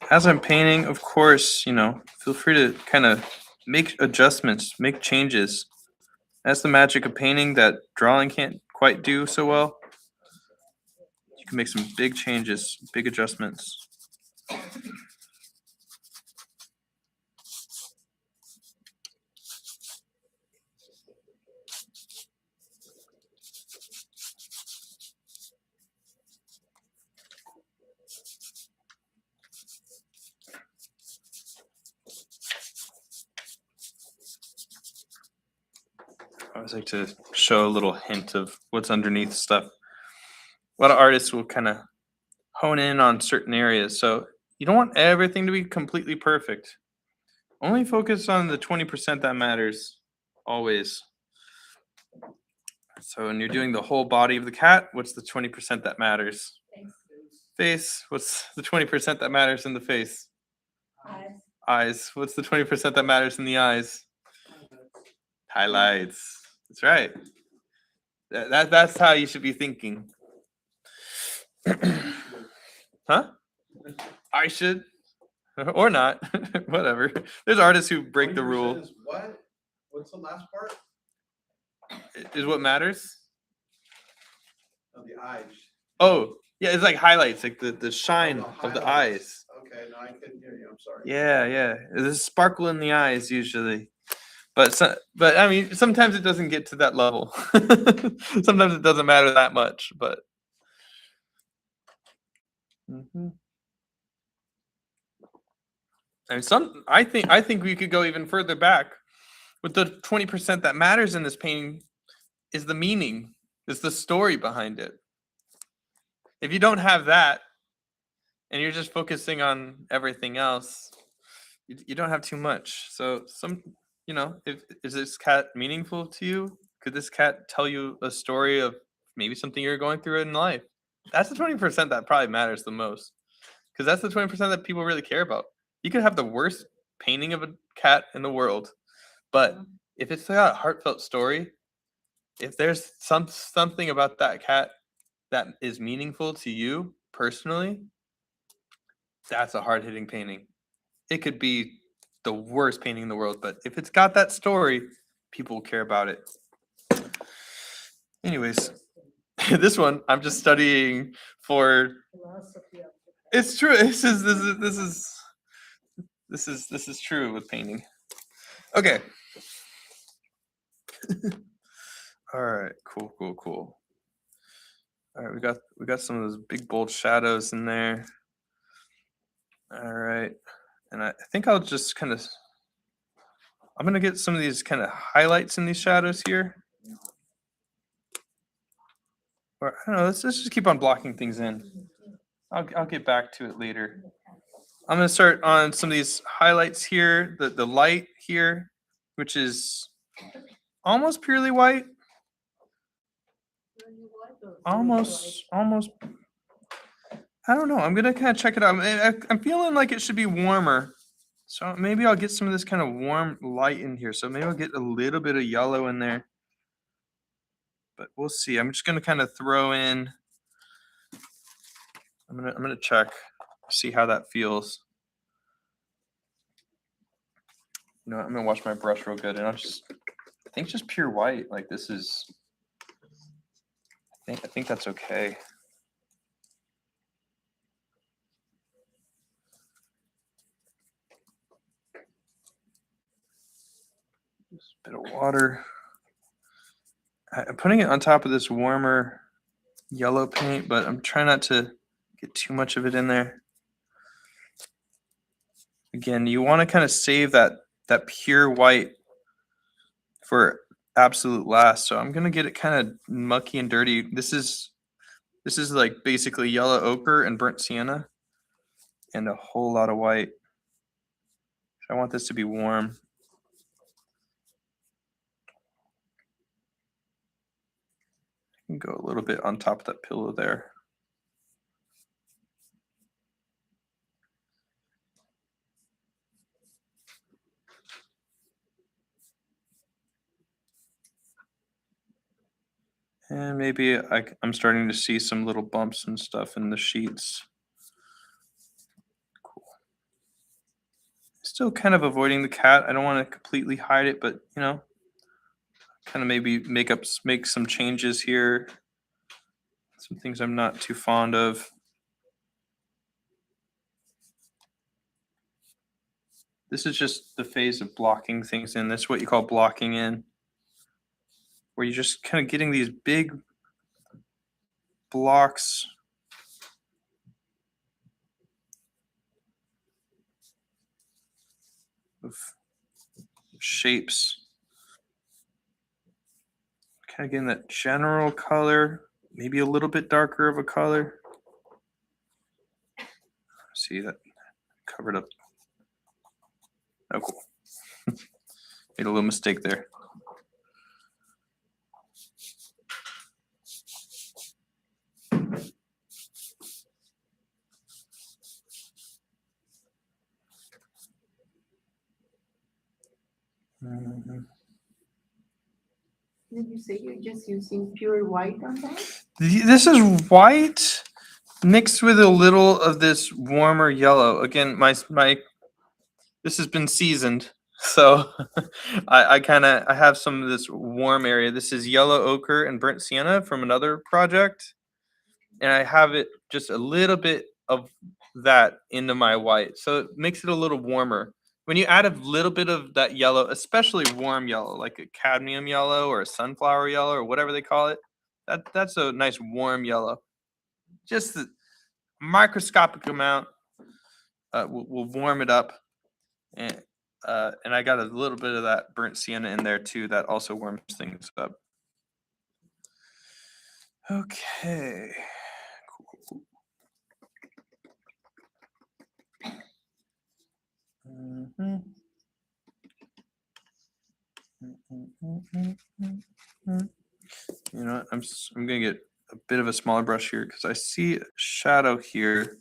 Speaker 1: As I'm painting, of course, feel free to kind of make adjustments, make changes. That's the magic of painting that drawing can't quite do so well. You can make some big changes, big adjustments. I always like to show a little hint of what's underneath stuff. A lot of artists will kind of hone in on certain areas. So you don't want everything to be completely perfect. Only focus on the 20% that matters, always. So when you're doing the whole body of the cat, what's the 20% that matters? Face. What's the 20% that matters in the face? Eyes. What's the 20% that matters in the eyes? Highlights. That's right. That's how you should be thinking. Huh? I should. Or not. Whatever. There's artists who break the rule.
Speaker 3: 20% is what? What's the last part?
Speaker 1: Is what matters.
Speaker 3: Oh, the eyes.
Speaker 1: Oh, yeah, it's like highlights, like the shine of the
Speaker 3: highlights.
Speaker 1: eyes.
Speaker 3: Okay, no, I couldn't hear you. I'm sorry.
Speaker 1: Yeah. There's a sparkle in the eyes usually. But I mean, sometimes it doesn't get to that level. Sometimes it doesn't matter that much, but and I think we could go even further back. With the 20% that matters in this painting is the meaning, is the story behind it. If you don't have that and you're just focusing on everything else, you don't have too much. So is this cat meaningful to you? Could this cat tell you a story of maybe something you're going through in life? That's the 20% that probably matters the most, because that's the 20% that people really care about. You could have the worst painting of a cat in the world, but if it's got a heartfelt story, if there's something about that cat that is meaningful to you personally, that's a hard-hitting painting. It could be the worst painting in the world, but if it's got that story, people will care about it. Anyways, this one I'm just studying for. It's true. This is true with painting. Okay. All right. Cool. All right, we got some of those big bold shadows in there. All right. And I think I'll just I'm going to get some of these kind of highlights in these shadows here. Or I don't know, let's just keep on blocking things in. I'll get back to it later. I'm going to start on some of these highlights here, the light here, which is almost purely white. almost. I don't know. I'm gonna kind of check it out. I'm feeling like it should be warmer, so maybe I'll get some of this kind of warm light in here. So maybe I'll get a little bit of yellow in there, but we'll see. I'm just gonna kind of throw in. I'm gonna check, see how that feels. You know, I'm gonna wash my brush real good, and I think just pure white. Like this is. I think that's okay. Just a bit of water. I'm putting it on top of this warmer yellow paint, but I'm trying not to get too much of it in there. Again, you want to kind of save that pure white for absolute last. So I'm gonna get it kind of mucky and dirty. This is like basically yellow ochre and burnt sienna and a whole lot of white. I want this to be warm. I can go a little bit on top of that pillow there. And maybe I'm starting to see some little bumps and stuff in the sheets. Cool. Still kind of avoiding the cat. I don't want to completely hide it, but you know, kind of maybe make some changes here. Some things I'm not too fond of. This is just the phase of blocking things in. That's what you call blocking in, where you're just kind of getting these big blocks of shapes. Kind of getting that general color, maybe a little bit darker of a color. See that covered up. Oh, cool. Made a little mistake there. Mhm.
Speaker 2: Did you say you're just using pure white on that?
Speaker 1: This is white mixed with a little of this warmer yellow. Again, my this has been seasoned, so I have some of this warm area. This is yellow ochre and burnt sienna from another project, and I have it just a little bit of that into my white, so it makes it a little warmer. When you add a little bit of that yellow, especially warm yellow, like a cadmium yellow or a sunflower yellow or whatever they call it, that's a nice warm yellow. Just the microscopic amount will warm it up, and I got a little bit of that burnt sienna in there too. That also warms things up. Okay. Cool. Mhm. You know what? I'm gonna get a bit of a smaller brush here because I see a shadow here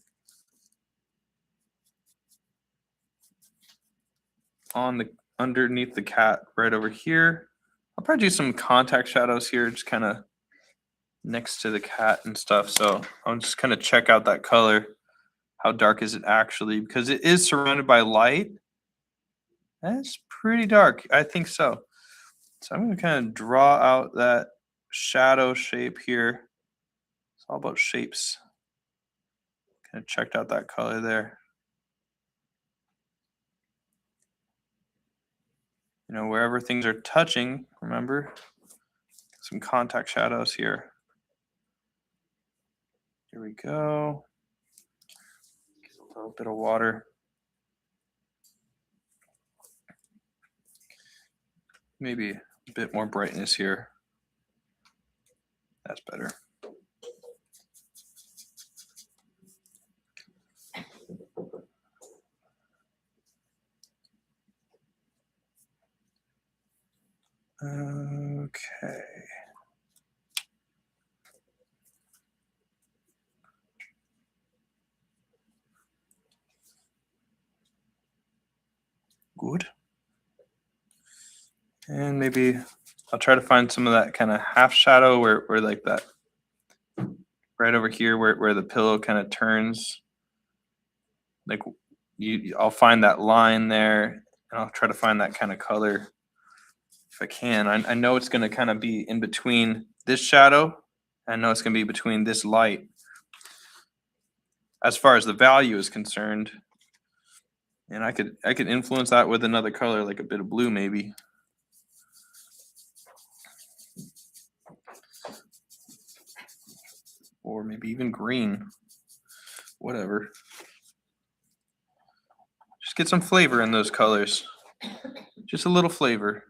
Speaker 1: on the underneath the cat right over here. I'll probably do some contact shadows here, just kind of next to the cat and stuff. So I'll just kind of check out that color. How dark is it actually? Because it is surrounded by light. That's pretty dark. I think so. So I'm going to kind of draw out that shadow shape here. It's all about shapes. Kind of checked out that color there. You know, wherever things are touching, remember, some contact shadows here. Here we go. Get a little bit of water. Maybe a bit more brightness here. That's better. Okay. Good. And maybe I'll try to find some of that kind of half shadow where like that right over here where the pillow kind of turns. Like I'll find that line there and I'll try to find that kind of color if I can. I know it's going to kind of be in between this shadow. I know it's going to be between this light. As far as the value is concerned, and I could influence that with another color, like a bit of blue maybe. Or maybe even green. Whatever. Just get some flavor in those colors. Just a little flavor.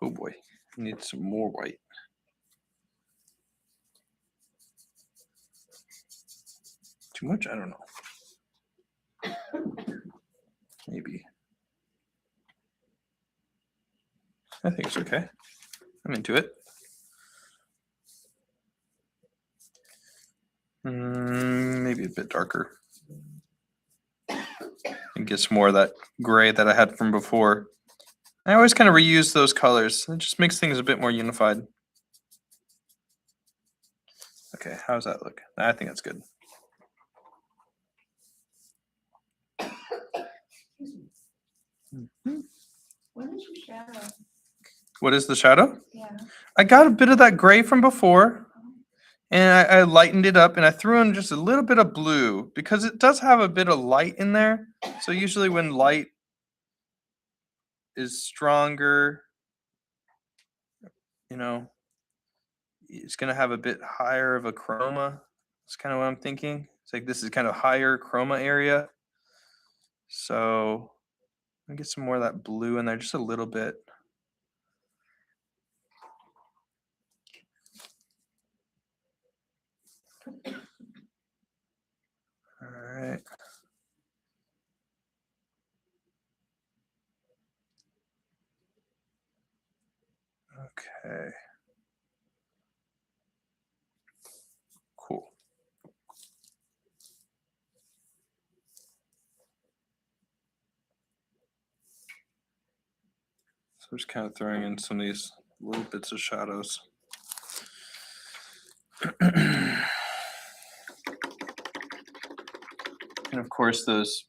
Speaker 1: Oh boy, I need some more white. Too much? I don't know. Maybe. I think it's okay. I'm into it. Maybe a bit darker. And get some more of that gray that I had from before. I always kind of reuse those colors. It just makes things a bit more unified. Okay, how's that look? I think that's good.
Speaker 2: What is your shadow?
Speaker 1: What is the shadow?
Speaker 2: Yeah.
Speaker 1: I got a bit of that gray from before, and I lightened it up, and I threw in just a little bit of blue because it does have a bit of light in there. So usually when light is stronger, you know, it's going to have a bit higher of a chroma. That's kind of what I'm thinking. It's like this is kind of higher chroma area. So I'm gonna get some more of that blue in there, just a little bit. All right. Okay. Cool. So just kind of throwing in some of these little bits of shadows. And of course, those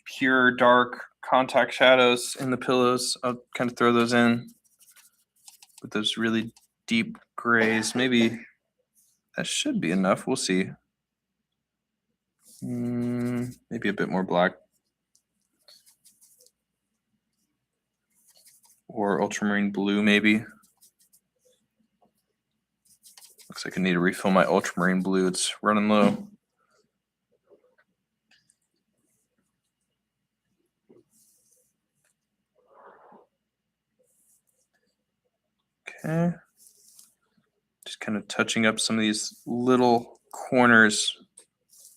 Speaker 1: pure dark contact shadows in the pillows, I'll kind of throw those in with those really deep grays. Maybe that should be enough. We'll see. Maybe a bit more black. Or ultramarine blue, maybe. Looks like I need to refill my ultramarine blue. It's running low. Okay. Just kind of touching up some of these little corners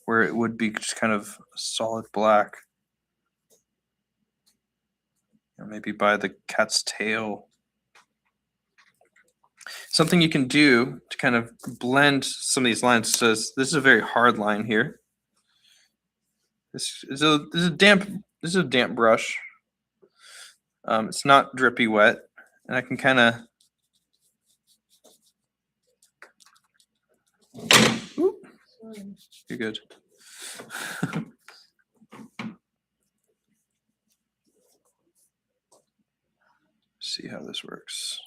Speaker 1: where it would be just kind of solid black. Or maybe by the cat's tail. Something you can do to kind of blend some of these lines. So this is a very hard line here. This is a damp brush. It's not drippy wet, and I can kind of. You're good. See how this works.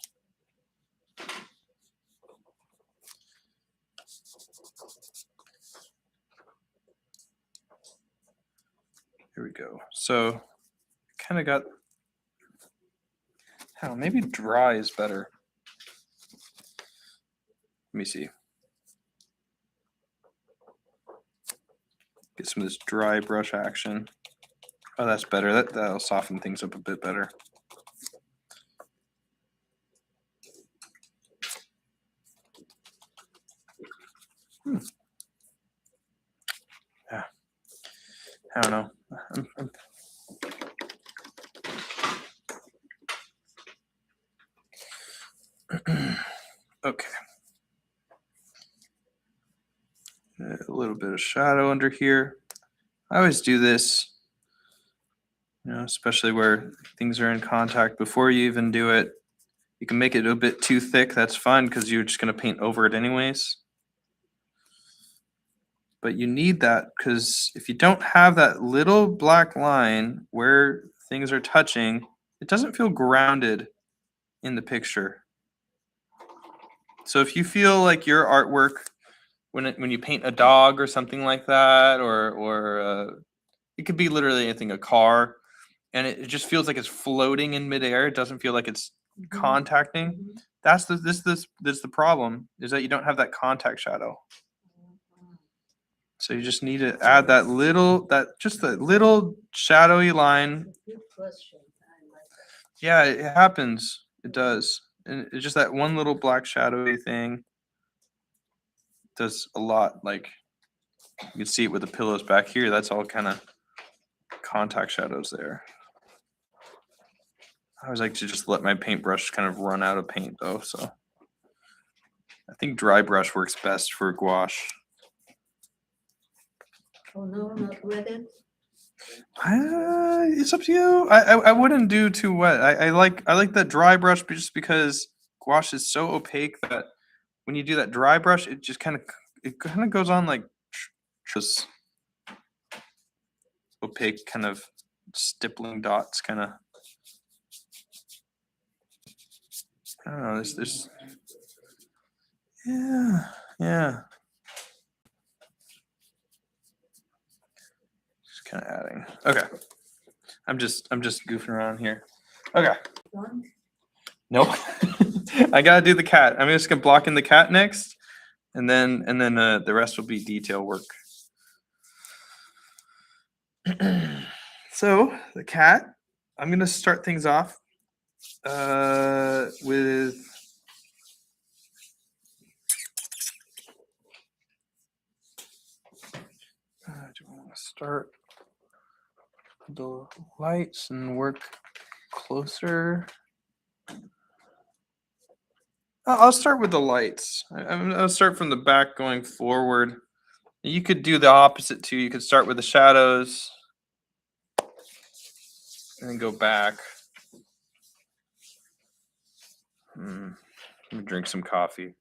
Speaker 1: Here we go. So kind of got, I don't know, maybe dry is better. Let me see. Get some of this dry brush action. Oh, that's better. That'll soften things up a bit better. Yeah. I don't know. Okay. A little bit of shadow under here. I always do this You know, especially where things are in contact before you even do it. You can make it a bit too thick. That's fine because you're just going to paint over it anyways. But you need that because if you don't have that little black line where things are touching, it doesn't feel grounded in the picture. So if you feel like your artwork, when you paint a dog or something like that, or it could be literally anything, a car, and it just feels like it's floating in midair. It doesn't feel like it's contacting.
Speaker 4: Mhm.
Speaker 1: That's the problem, is that you don't have that contact shadow. So you just need to add that little shadowy line.
Speaker 4: Good question. I like that.
Speaker 1: Yeah, it happens. It does. And it's just that one little black shadowy thing does a lot. Like you can see it with the pillows back here. That's all kind of contact shadows there. I always like to just let my paintbrush kind of run out of paint though. So I think dry brush works best for gouache.
Speaker 4: Oh, no, not wetted?
Speaker 1: It's up to you. I wouldn't do too wet. I like that dry brush just because gouache is so opaque that when you do that dry brush, it just kind of goes on like just opaque kind of stippling dots kind of. I don't know. There's yeah. Just kind of adding. Okay. I'm just goofing around here. Okay.
Speaker 4: Done?
Speaker 1: Nope. I gotta do the cat. I'm just gonna block in the cat next, and then the rest will be detail work. So the cat, I'm gonna start things off with do I want to start the lights and work closer? I'll start with the lights. I'll start from the back going forward. You could do the opposite too. You could start with the shadows and then go back. Let me drink some coffee.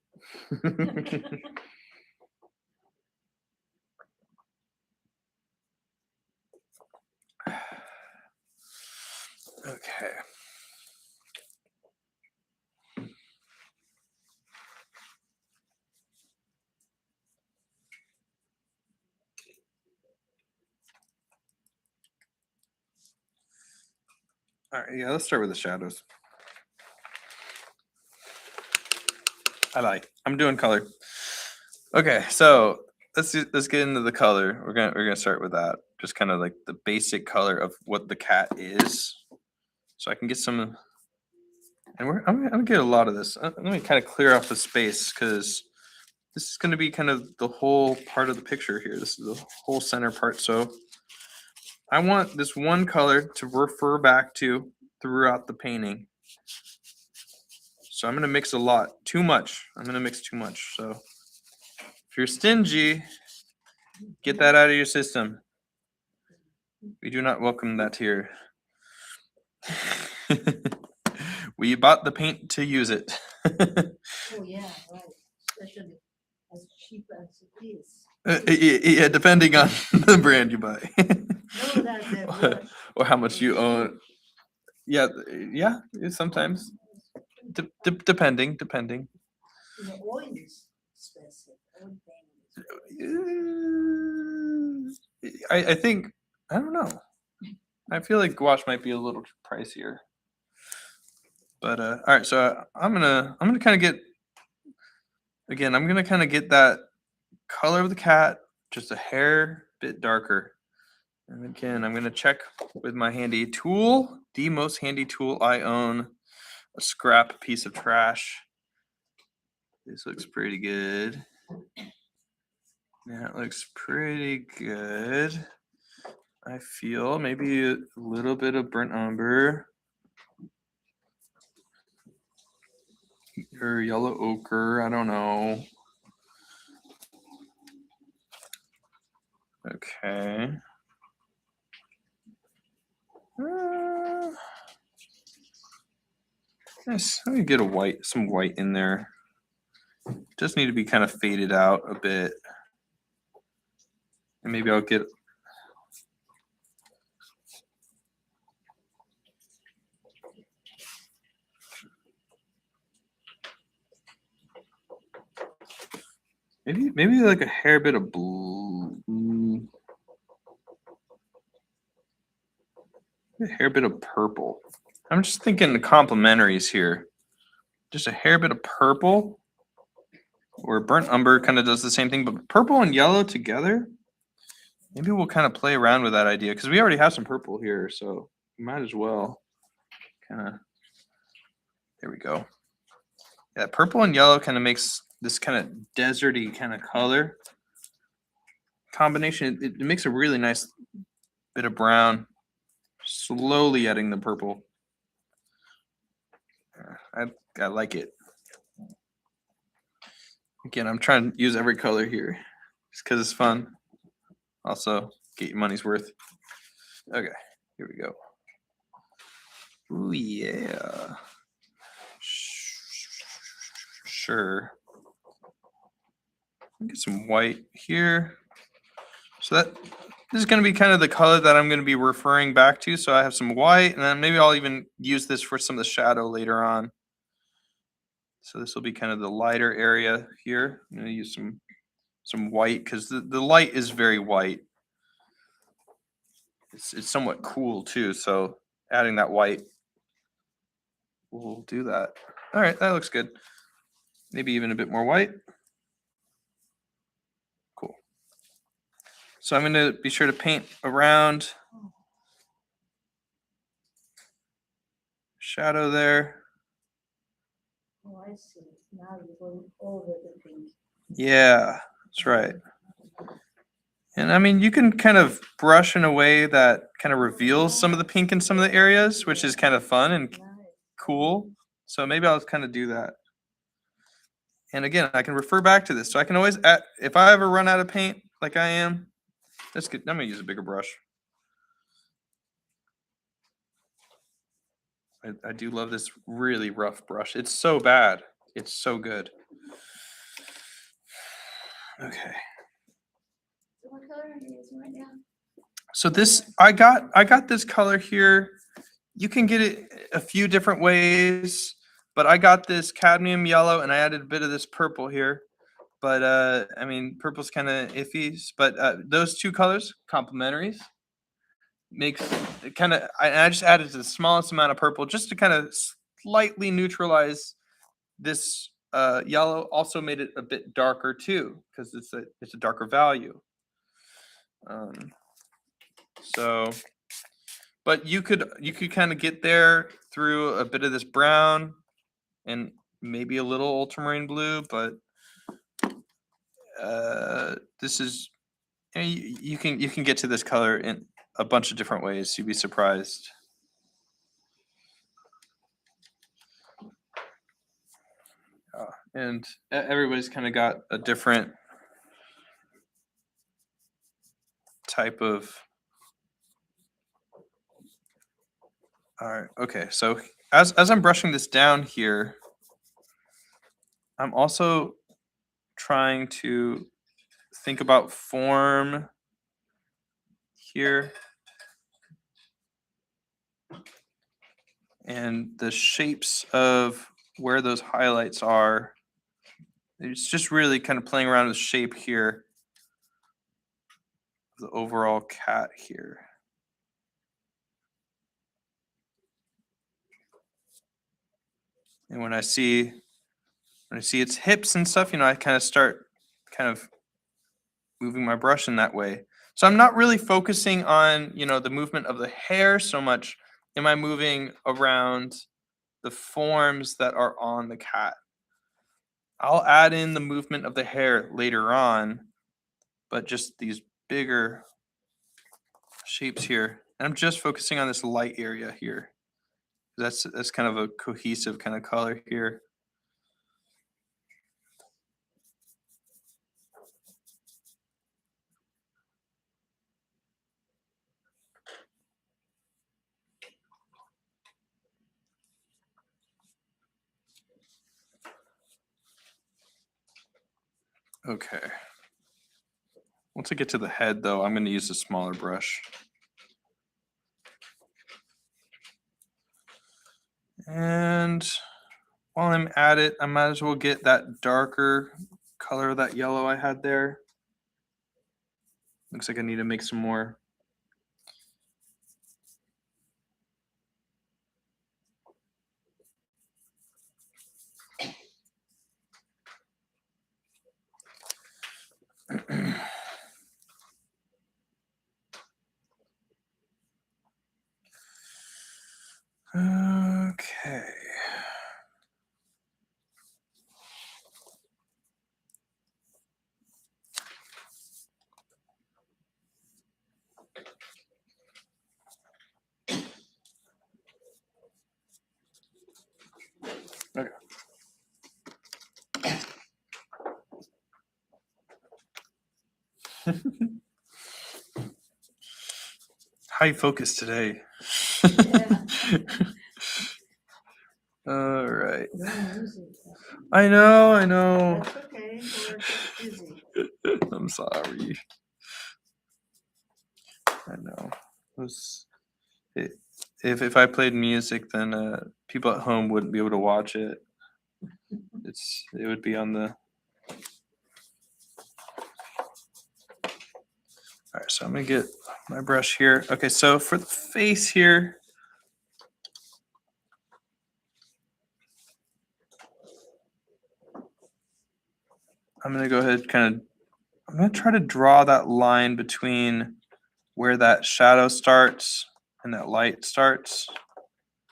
Speaker 1: Okay. All right, yeah, let's start with the shadows. I'm doing color. Okay, so let's get into the color. We're gonna start with that. Just kind of like the basic color of what the cat is. So I can get some, and I'm gonna get a lot of this. Let me kind of clear off the space because this is gonna be kind of the whole part of the picture here. This is the whole center part. So I want this one color to refer back to throughout the painting. So I'm gonna mix a lot. Too much. I'm gonna mix too much. So if you're stingy, get that out of your system. We do not welcome that here. We bought the paint to use it.
Speaker 4: Oh, yeah, right. Especially as cheap as it is.
Speaker 1: Yeah, depending on the brand you buy.
Speaker 4: No, that brush.
Speaker 1: Or how much you own. Yeah, sometimes. Depending.
Speaker 4: The oil is expensive. Oil paint is
Speaker 1: I think, I don't know. I feel like gouache might be a little pricier. But all right, so I'm gonna kind of get, again, I'm gonna kind of get that color of the cat just a hair bit darker. And again, I'm gonna check with my handy tool, the most handy tool I own, a scrap piece of trash. This looks pretty good. That looks pretty good. I feel maybe a little bit of burnt umber or yellow ochre. I don't know. Okay. Yes, let me get some white in there. Just need to be kind of faded out a bit. And maybe I'll get maybe like a hair bit of blue. A hair bit of purple. I'm just thinking the complementaries here. Just a hair bit of purple. Or burnt umber kind of does the same thing, but purple and yellow together. Maybe we'll kind of play around with that idea because we already have some purple here, so we might as well kind of. There we go. Yeah, purple and yellow kind of makes this kind of deserty kind of color combination. It makes a really nice bit of brown. Slowly adding the purple. I like it. Again, I'm trying to use every color here just because it's fun. Also, get your money's worth. Okay, here we go. Ooh, yeah. Sure. Get some white here. So this is going to be kind of the color that I'm going to be referring back to. So I have some white, and then maybe I'll even use this for some of the shadow later on. So this will be kind of the lighter area here. I'm going to use some white because the light is very white. It's somewhat cool too. So adding that white will do that. All right, that looks good. Maybe even a bit more white. Cool. So I'm going to be sure to paint around shadow there.
Speaker 4: Oh, I see. Now you're going over the pink.
Speaker 1: Yeah, that's right. And I mean, you can kind of brush in a way that kind of reveals some of the pink in some of the areas, which is kind of fun and
Speaker 4: Nice.
Speaker 1: cool. So maybe I'll kind of do that. And again, I can refer back to this. So I can always add, if I ever run out of paint like I am, that's good. I'm going to use a bigger brush. I do love this really rough brush. It's so bad. It's so good. Okay.
Speaker 2: So what color are you using right now?
Speaker 1: So this, I got this color here. You can get it a few different ways, but I got this cadmium yellow and I added a bit of this purple here. But I mean, purple's kind of iffy, but those two colors, complementaries, makes it kind of, I just added the smallest amount of purple just to kind of slightly neutralize this yellow. Also made it a bit darker too, because it's a darker value. So, but you could kind of get there through a bit of this brown and maybe a little ultramarine blue, but this is, you can get to this color in a bunch of different ways. You'd be surprised. And everybody's kind of got a different type of. All right. Okay. So as I'm brushing this down here, I'm also trying to think about form here and the shapes of where those highlights are. It's just really kind of playing around with shape here. The overall cat here. And when I see its hips and stuff, I kind of start kind of moving my brush in that way. So I'm not really focusing on, the movement of the hair so much. Am I moving around the forms that are on the cat? I'll add in the movement of the hair later on, but just these bigger shapes here. And I'm just focusing on this light area here. That's kind of a cohesive kind of color here. Okay. Once I get to the head, though, I'm going to use a smaller brush. And while I'm at it, I might as well get that darker color of that yellow I had there. Looks like I need to make some more. Okay. Okay. High focus today.
Speaker 4: Yeah.
Speaker 1: All right.
Speaker 4: No music.
Speaker 1: I know.
Speaker 4: That's okay, we're just busy.
Speaker 1: I'm sorry. I know. If I played music, then people at home wouldn't be able to watch it. It would be on the. All right, so I'm gonna get my brush here. Okay, so for the face here, I'm gonna go ahead I'm gonna try to draw that line between where that shadow starts and that light starts.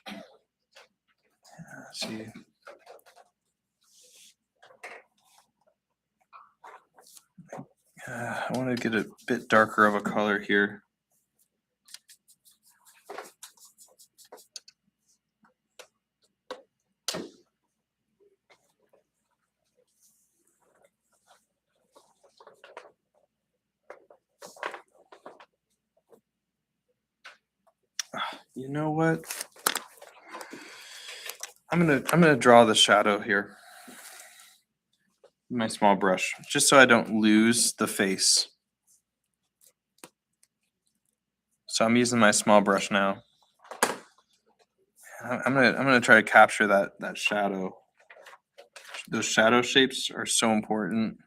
Speaker 1: Let's see. I want to get a bit darker of a color here. You know what? I'm gonna draw the shadow here. My small brush, just so I don't lose the face. So I'm using my small brush now. I'm gonna try to capture that shadow. Those shadow shapes are so important.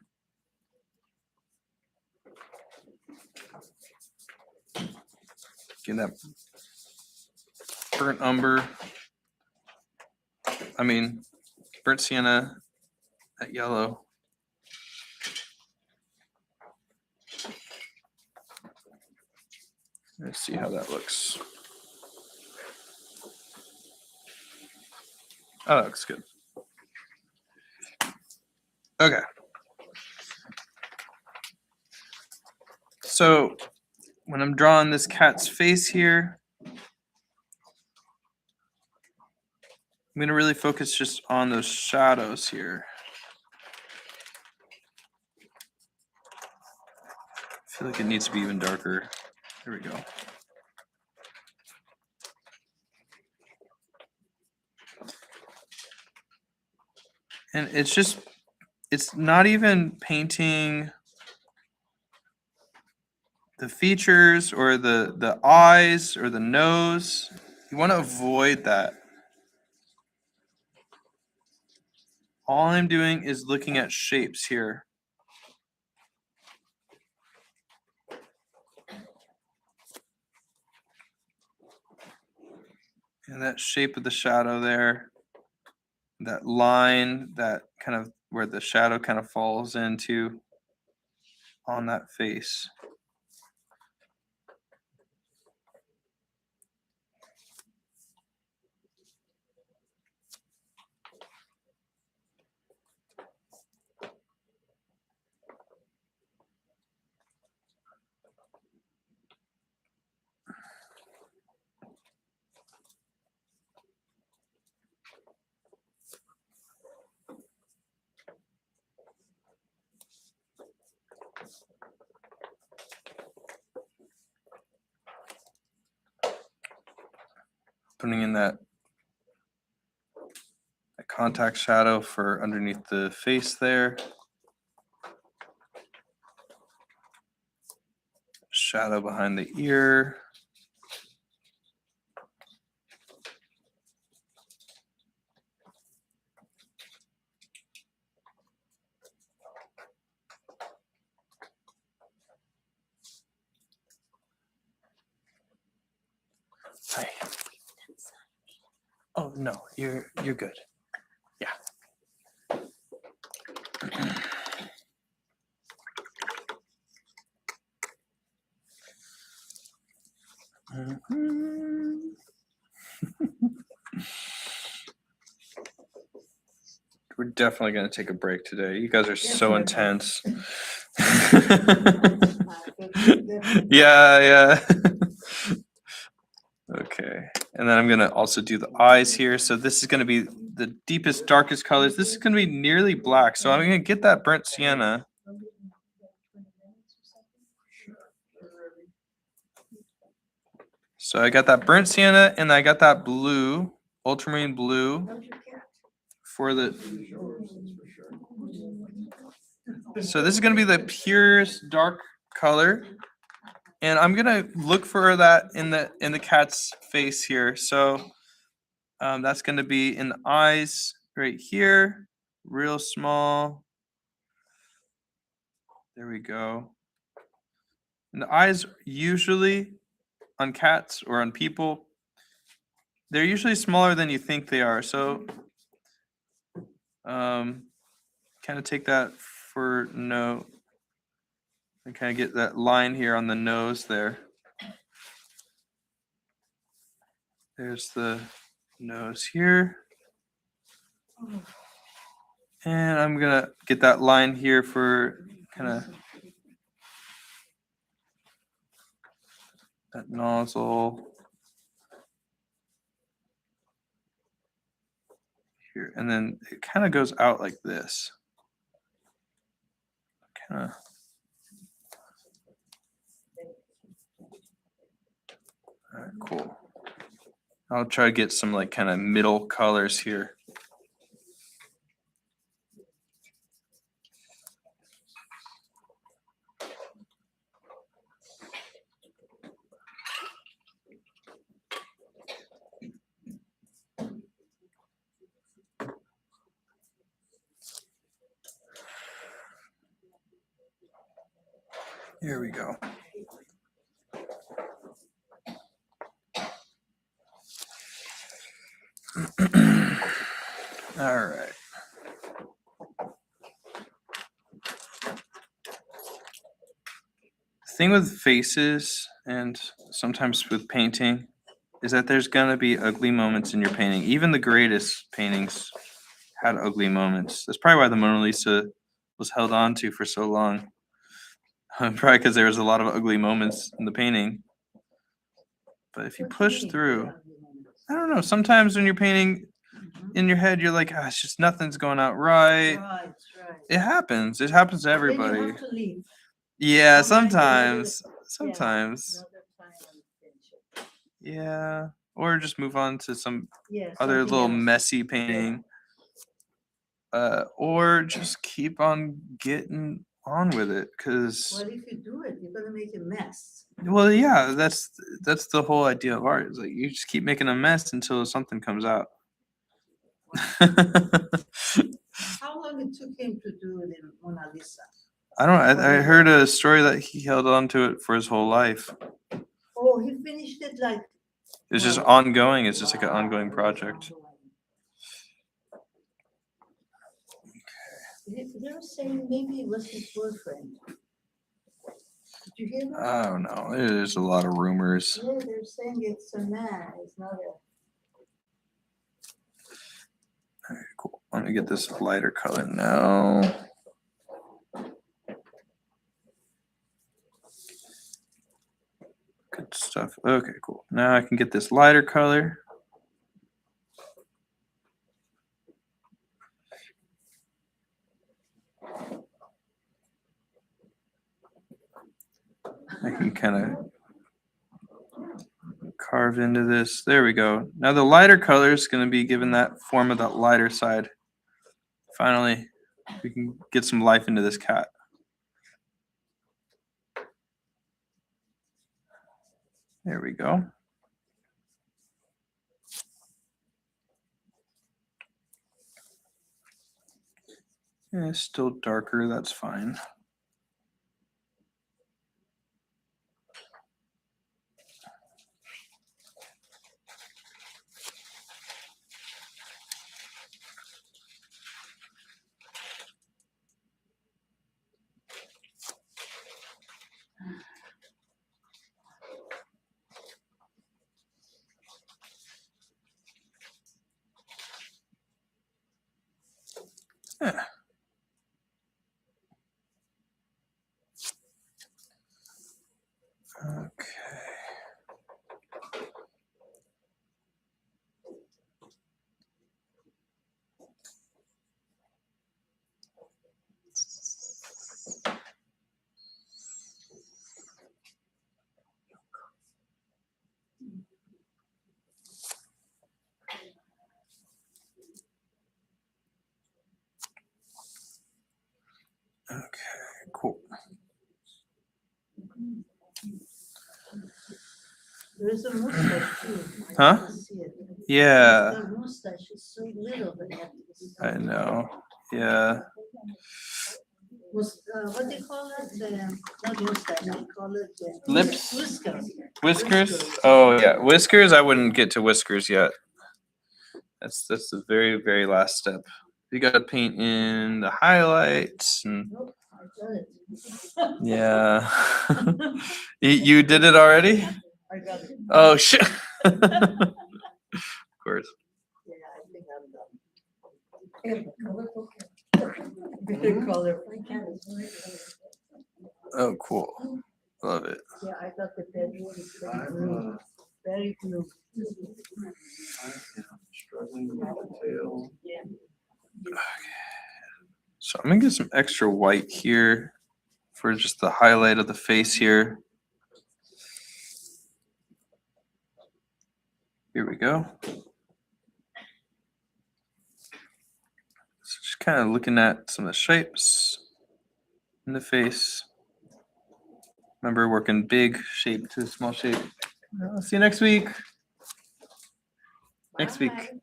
Speaker 1: Get that burnt umber. Burnt sienna, that yellow. Let's see how that looks. Oh, that looks good. Okay. So when I'm drawing this cat's face here, I'm going to really focus just on those shadows here. I feel like it needs to be even darker. There we go. And it's not even painting the features or the eyes or the nose. You want to avoid that. All I'm doing is looking at shapes here. And that shape of the shadow there, that line, that kind of where the shadow kind of falls into on that face. Putting in that contact shadow for underneath the face there. shadow behind the ear. Hi. Oh no, you're good. Yeah. Mhm. We're definitely gonna take a break today. You guys are so intense. Yeah, yeah. Okay, and then I'm gonna also do the eyes here. So this is gonna be the deepest, darkest colors. This is gonna be nearly black. So I'm gonna get that burnt sienna. So I got that burnt sienna and I got that blue, ultramarine blue
Speaker 2: How's your cat?
Speaker 1: for the.
Speaker 3: This is yours, that's for sure.
Speaker 1: So this is gonna be the purest dark color. And I'm gonna look for that in the cat's face here. So that's gonna be in the eyes right here, real small. There we go. And the eyes usually on cats or on people, they're usually smaller than you think they are. So kind of take that for note. And kind of get that line here on the nose there. There's the nose here. And I'm gonna get that line here for kind of that nozzle here. And then it kind of goes out like this. Kind of. All right, cool. I'll try to get some like kind of middle colors here. Here we go. All right. The thing with faces and sometimes with painting is that there's gonna be ugly moments in your painting. Even the greatest paintings had ugly moments. That's probably why the Mona Lisa was held on to for so long. Probably because there was a lot of ugly moments in the painting. But if you push through, I don't know. Sometimes when you're painting in your head, you're like, it's just nothing's going out right.
Speaker 4: Right.
Speaker 1: It happens. It happens to
Speaker 4: Then
Speaker 1: everybody.
Speaker 4: you have to leave.
Speaker 1: Yeah,
Speaker 4: Sometimes
Speaker 1: sometimes.
Speaker 4: Another time and finish it.
Speaker 1: Yeah. Or just move on to some
Speaker 4: Yeah,
Speaker 1: other
Speaker 4: something
Speaker 1: little
Speaker 4: else.
Speaker 1: messy painting. Or just keep on getting on with it. Cause
Speaker 4: Well, if you do it, you're gonna make a mess.
Speaker 1: well, yeah, that's the whole idea of art. Is like you just keep making a mess until something comes out.
Speaker 4: How long it took him to do the Mona Lisa?
Speaker 1: I don't know. I heard a story that he held on to it for his whole life.
Speaker 4: Oh, he finished it like.
Speaker 1: It's just
Speaker 4: Wow.
Speaker 1: ongoing. It's just like an ongoing project.
Speaker 4: They were saying maybe it was his girlfriend. Did you hear that?
Speaker 1: I don't know. There's a lot of rumors.
Speaker 4: Yeah, they're saying it's a man, it's not a.
Speaker 1: All right, cool. Let me get this lighter color now. Good stuff. Okay, cool. Now I can get this lighter color. I can kind of carve into this. There we go. Now the lighter color is going to be given that form of that lighter side. Finally, we can get some life into this cat. There we go. Yeah, it's still darker, that's fine. Yeah. Okay. Okay, cool.
Speaker 4: There is a mustache too. I
Speaker 1: Huh?
Speaker 4: didn't see it.
Speaker 1: Yeah,
Speaker 4: The mustache is so little, but that is-
Speaker 1: I know. Yeah.
Speaker 4: What do you call it? Not mustache, they call it.
Speaker 1: Lips?
Speaker 4: Whiskers.
Speaker 1: Whiskers? Oh yeah, whiskers. I wouldn't get to whiskers yet. That's the very very last step. You got to paint in the highlights and
Speaker 4: Nope, I got it.
Speaker 1: yeah. You did it already?
Speaker 4: I got it.
Speaker 1: Oh shit. Of course.
Speaker 4: Yeah, I think I'm done. Very colorful.
Speaker 1: Oh cool. Love it.
Speaker 4: Yeah, I got the bedroom is very
Speaker 3: I'm,
Speaker 4: blue, very blue.
Speaker 3: I am struggling with detail.
Speaker 1: So I'm gonna get some extra white here for just the highlight of the face here. Here we go. So just kind of looking at some of the shapes in the face. Remember working big shape to small shape. I'll see you next week. Next week.
Speaker 4: Bye.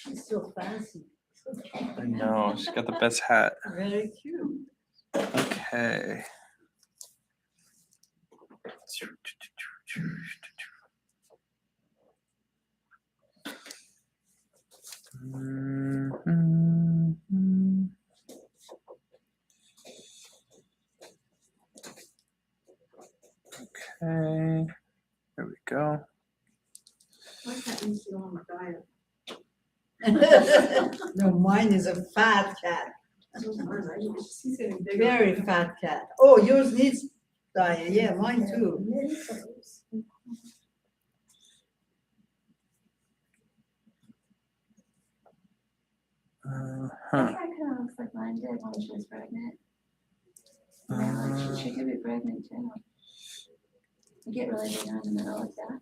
Speaker 4: She's so fancy.
Speaker 1: I know, she's got the best hat.
Speaker 4: Very cute.
Speaker 1: Okay. Mhm. Okay, there we go.
Speaker 2: What's that mean to on my diet?
Speaker 4: No, mine is a fat cat,
Speaker 2: She's getting bigger.
Speaker 4: very fat cat. Oh, yours needs diet, yeah, mine too.
Speaker 2: That
Speaker 1: Uh-huh.
Speaker 2: cat kind of looks like mine did when she was pregnant. Now she could be pregnant too. You get really big on the middle like that.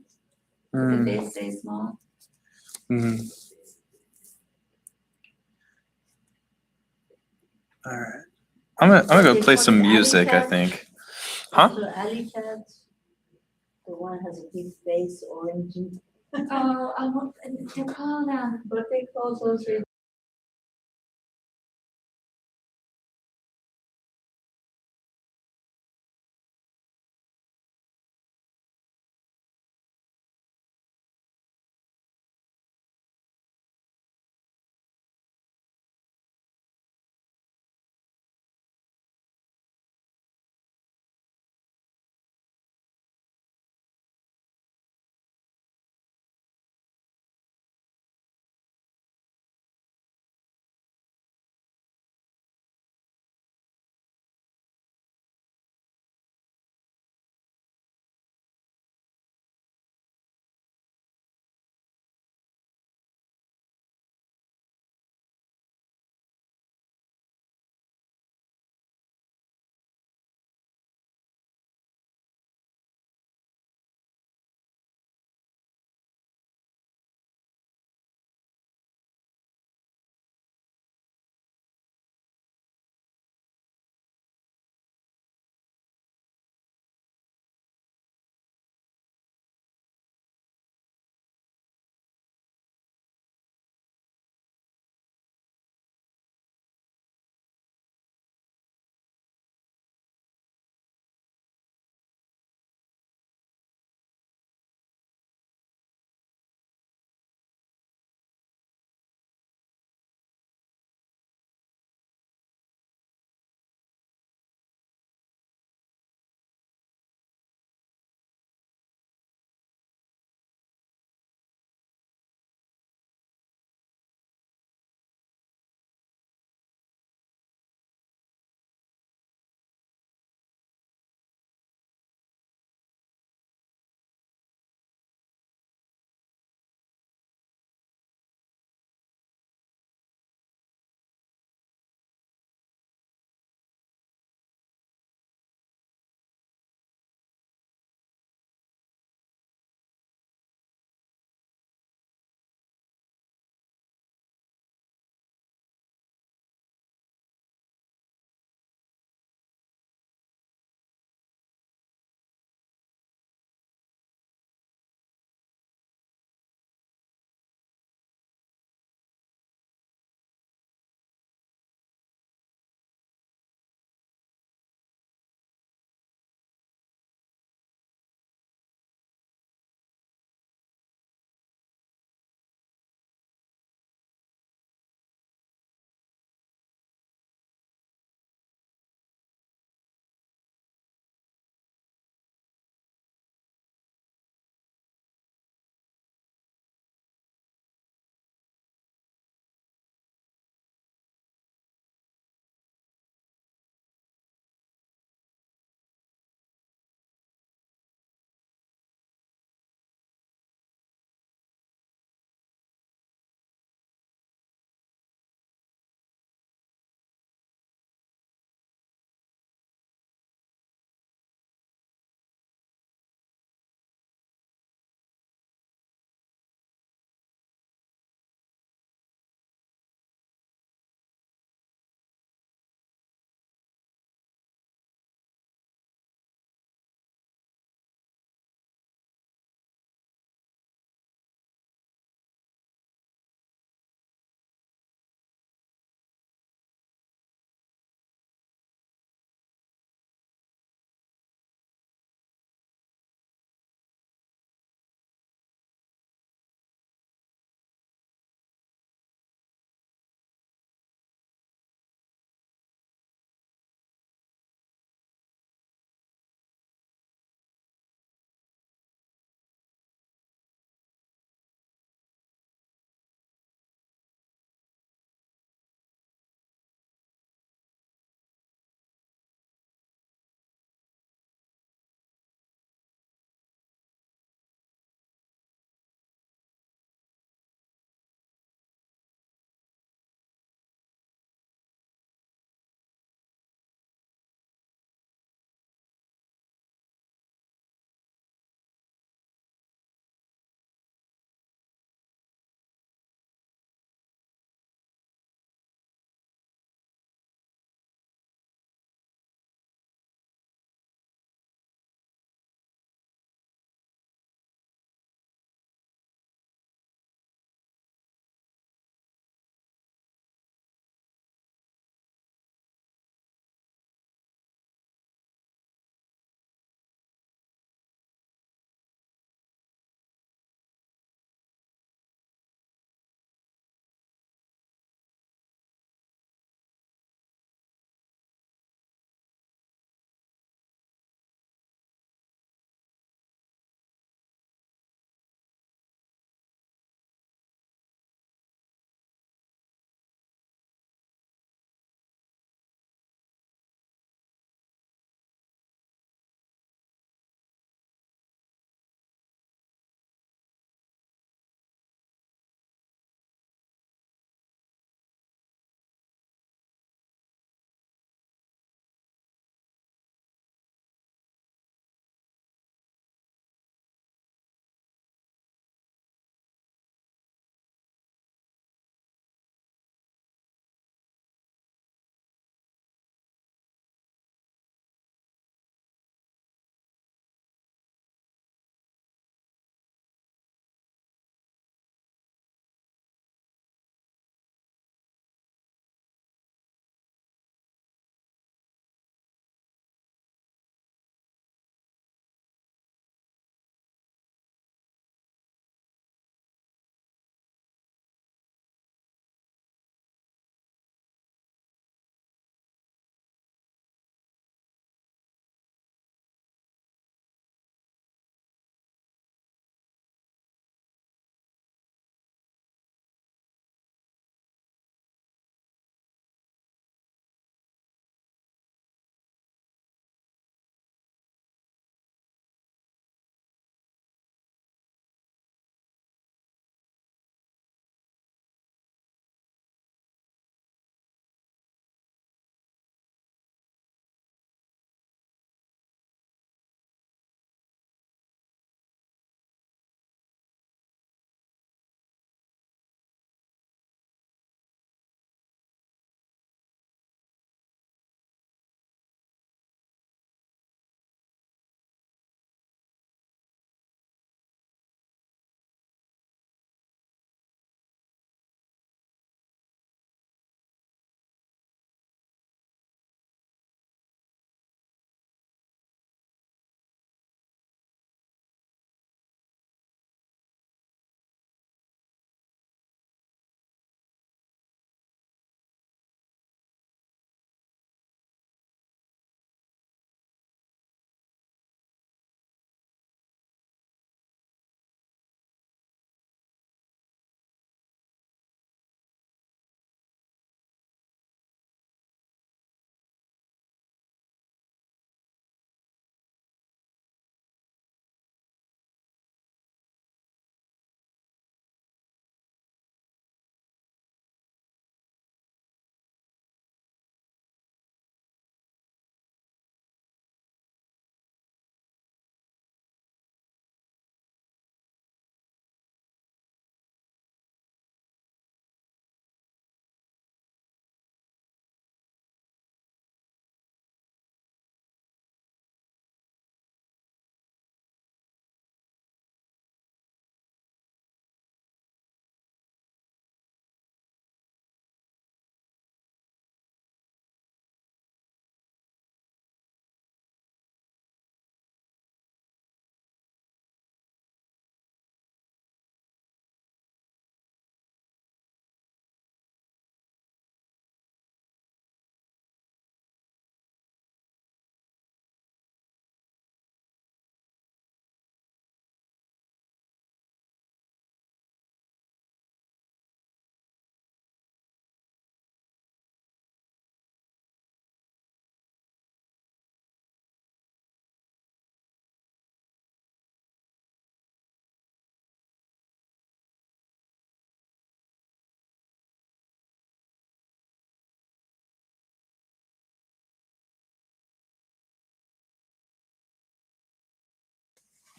Speaker 2: The
Speaker 1: Mm,
Speaker 2: face stays small.
Speaker 1: mhm. All right. I'm gonna go play some music, I think. Huh?
Speaker 4: So alley cat, the one has a big face, orangey.
Speaker 2: Oh, they're called, what they call those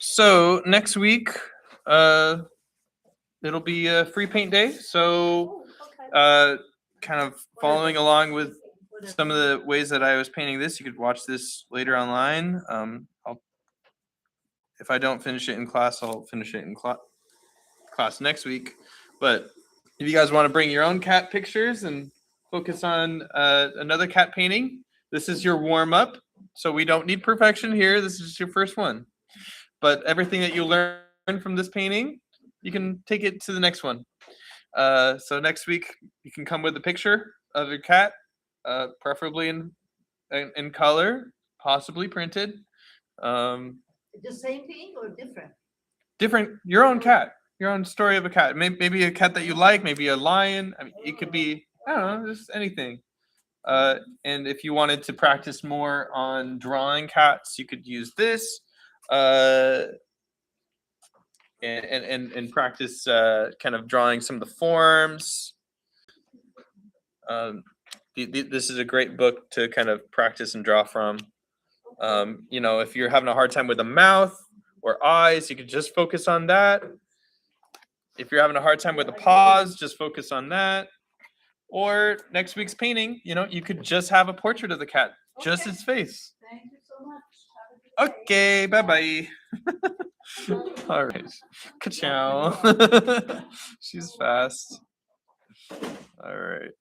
Speaker 1: So next week, it'll be a free paint day. So
Speaker 4: Oh, okay.
Speaker 1: kind of
Speaker 4: What are
Speaker 1: following
Speaker 4: they?
Speaker 1: along with
Speaker 4: What are
Speaker 1: some of
Speaker 4: they?
Speaker 1: the ways that I was painting this, you could watch this later online. If I don't finish it in class, I'll finish it in class next week. But if you guys want to bring your own cat pictures and focus on another cat painting, this is your warm up. So we don't need perfection here. This is your first one. But everything that you learn from this painting, you can take it to the next one. So next week you can come with a picture of your cat, preferably in color, possibly printed.
Speaker 4: The same thing or different?
Speaker 1: Different, your own cat, your own story of a cat. Maybe a cat that you like, maybe a lion. I mean, it could be, I don't know, just anything. And if you wanted to practice more on drawing cats, you could use this. And practice kind of drawing some of the forms. This is a great book to kind of practice and draw from. If you're having a hard time with a mouth or eyes, you could just focus on that. If you're having a hard time with the paws, just focus on that. Or next week's painting, you could just have a portrait of the cat, just
Speaker 4: Okay.
Speaker 1: its face.
Speaker 4: Thank you so much. Have a good
Speaker 1: Okay,
Speaker 4: day.
Speaker 1: bye-bye.
Speaker 4: Bye.
Speaker 1: All right. Ka-chow. She's fast. All right.